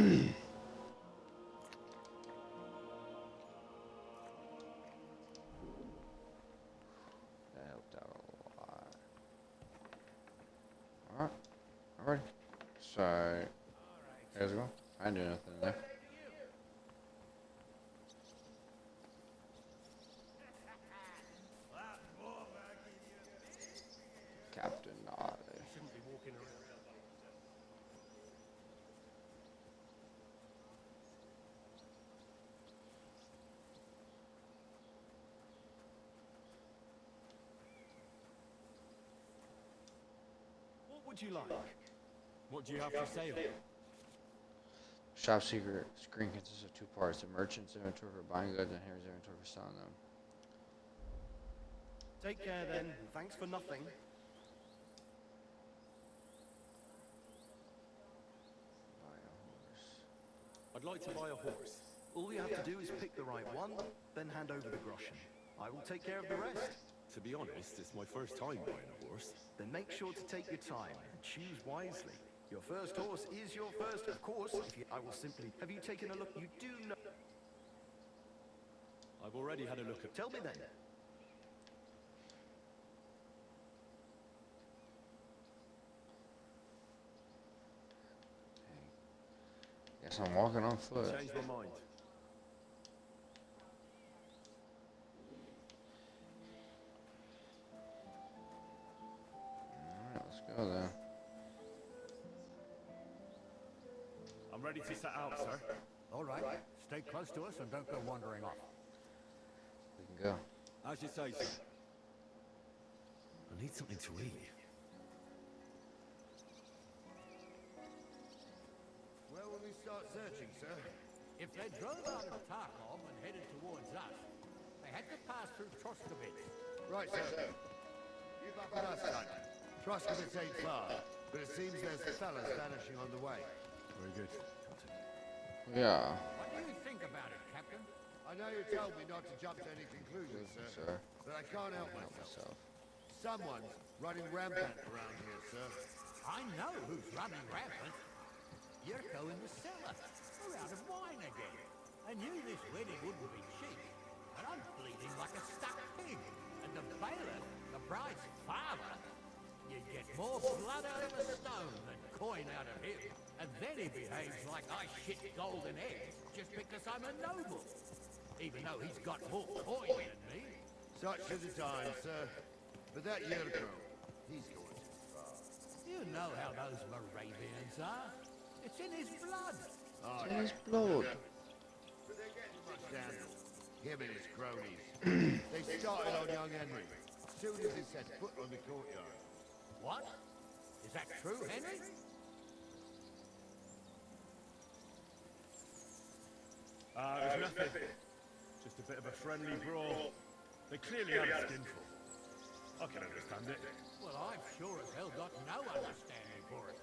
helped out a lot. Alright. Alright. So, here's go. I didn't do nothing there. Captain Naughty. Shouldn't be walking around. What would you like? What do you have for sale? Shop secret screen consists of 2 parts: the merchant's inventory for buying goods and Harry's inventory for selling them. Take care then, and thanks for nothing. Buy a horse. I'd like to buy a horse. All you have to do is pick the right one, then hand over the groschen. I will take care of the rest. To be honest, it's my first time buying a horse. Then make sure to take your time and choose wisely. Your first horse is your first, of course. I will simply... Have you taken a look? You do know... I've already had a look at... Tell me then. Guess I'm walking on foot. Changed my mind. Alright, let's go then. I'm ready to set out, sir. All right. Stay close to us and don't go wandering off. We can go. As you say, sir. I need something to eat. Where will we start searching, sir? If they drove out of Tarkov and headed towards us, they had to pass through Troskovitz. Right, sir. You got with us, son. Troskovitz ain't far, but it seems there's fellas vanishing on the way. Very good. Yeah. What do you think about it, Captain? I know you told me not to jump to any conclusions, sir, but I can't help myself. Someone's running rampant around here, sir. I know who's running rampant. Yurko in the cellar. We're out of wine again. I knew this wedding wouldn't be cheap, but I'm bleeding like a stuck pig. And the bailiff, the bride's father, you get more blood out of a stone than coin out of him. And then he behaves like I shit golden eggs just because I'm a noble. Even though he's got more coin than me. Such are the times, sir. But that Yurko, he's going too far. You know how those Moravians are. It's in his blood. It's in his blood. But they're getting much scandal. Him and his cronies. They started on young Henry. Soon as he set foot on the courtyard. What? Is that true, Henry? It was nothing. Just a bit of a friendly brawl. They clearly had a skinful. I can understand it. Well, I've sure as hell got no understanding for it.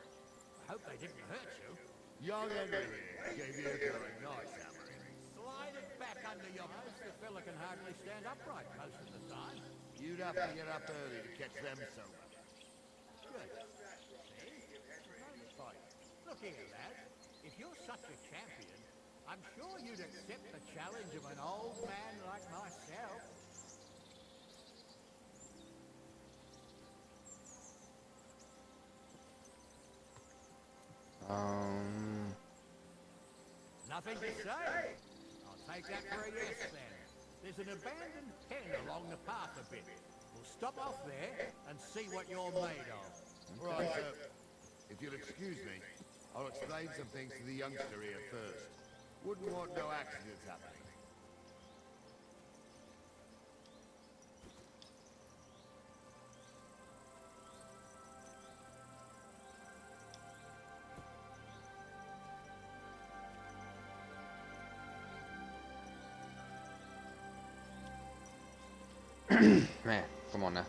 I hope they didn't hurt you. Young Henry gave Yurko a nice hammering. Slide it back under your eyes. The fella can hardly stand upright most of the time. You'd have to get up early to catch them sober. Good. See? No fight. Look here, lad. If you're such a champion, I'm sure you'd accept the challenge of an old man like myself. Nothing to say. I'll take that for a yes then. There's an abandoned pen along the path a bit. We'll stop off there and see what you're made of. Right, sir. If you'll excuse me, I'll explain some things to the youngster here first. Wouldn't want no accidents happening. Man, come on now.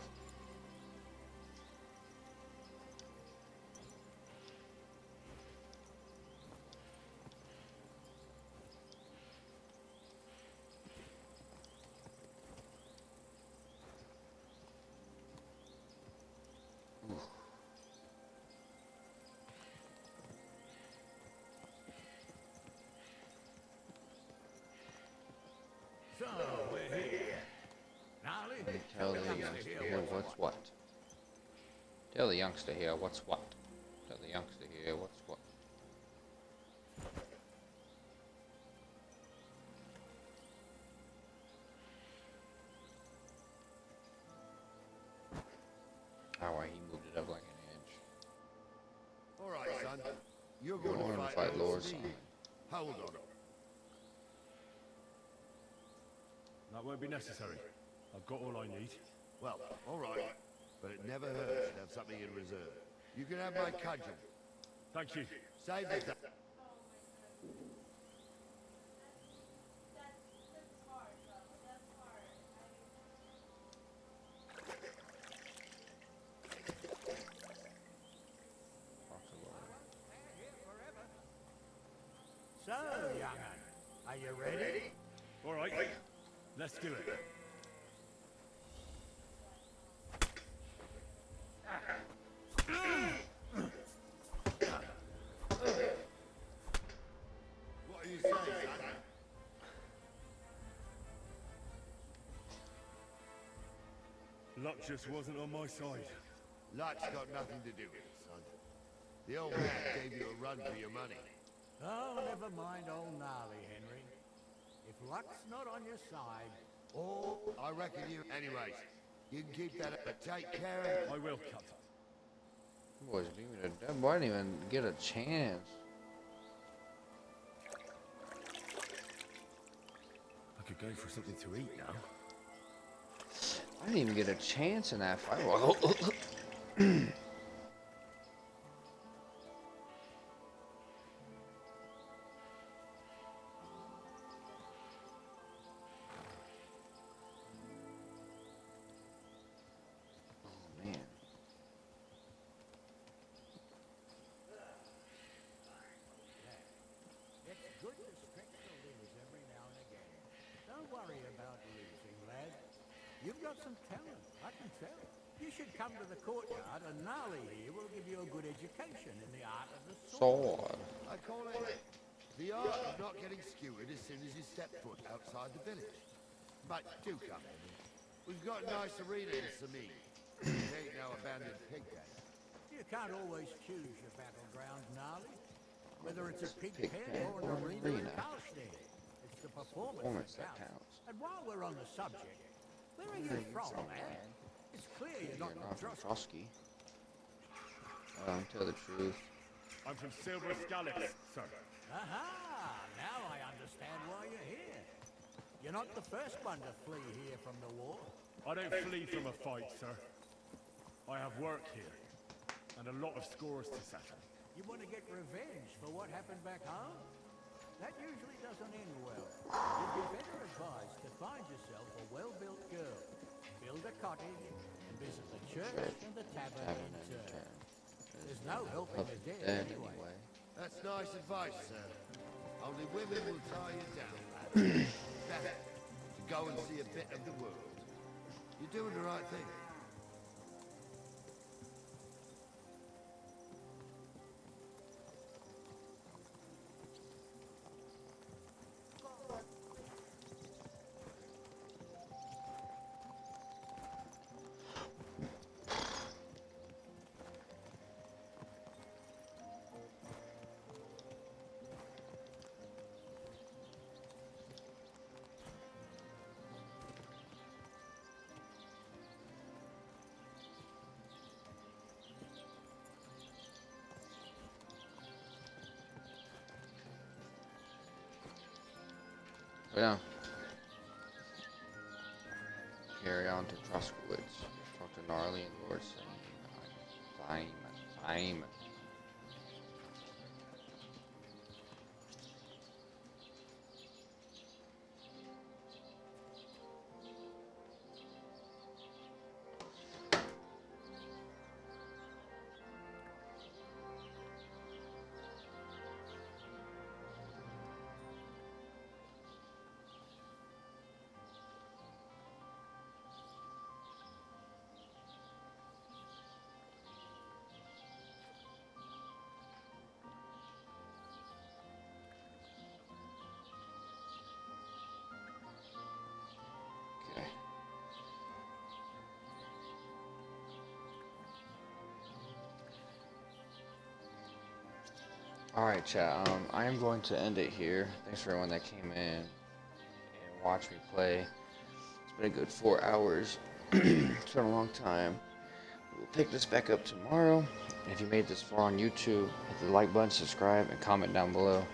So, we're here. Gnarly, Tell the youngster here what's what. Tell the youngster here what's what. Tell the youngster here what's what. Oh, why he moved it up like an inch. All right, son. You're going to fight Lord Steed. Hold on. That won't be necessary. I've got all I need. Well, all right. But it never hurts to have something in reserve. You can have my cudgel. Thank you. Save the... So, young'un, are you ready? All right. Let's do it. Luck just wasn't on my side. Luck's got nothing to do with it, son. The old man gave you a run for your money. Oh, never mind old Gnarly, Henry. If luck's not on your side, I reckon you... Anyways, you can keep that up, but take care of... I will, Captain. Boys, leave me to death. Boy, I didn't even get a chance. I could go for something to eat now. I didn't even get a chance in that fight. it's good to stretch the limbs every now and again. Don't worry about losing, lad. You've got some talent, I can tell. You should come to the courtyard, and Gnarly here will give you a good education in the art of the sword. I call it the art of not getting skewered as soon as you step foot outside the village. But do come in. We've got a nice arena in Sameen. It ain't no abandoned pig pen. You can't always choose your battleground, Gnarly. Whether it's a pig pen or an arena in Carlstead, it's the performance that counts. And while we're on the subject, where are you from, man? It's clear you're not from Trosky. Tell the truth. I'm from Silver Scallops, sir. Aha! Now I understand why you're here. You're not the first one to flee here from the war. I don't flee from a fight, sir. I have work here, and a lot of scores to settle. You want to get revenge for what happened back home? That usually doesn't end well. You'd be better advised to find yourself a well-built girl, build a cottage, and visit the church and the tavern in turn. There's no helping the dead anyway. That's nice advice, sir. Only women will tie you down, lad. Better to go and see a bit of the world. You're doing the right thing. Yeah. Carry on to Truskowitz. Talk to Gnarly and Lord Simon. Alright, chat, I am going to end it here. Thanks for everyone that came in and watched me play. It's been a good 4 hours. It's been a long time. We'll pick this back up tomorrow. And if you made this far on YouTube, hit the like button, subscribe, and comment down below if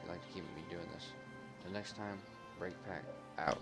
you'd like to keep me doing this. Until next time, Breakpack out.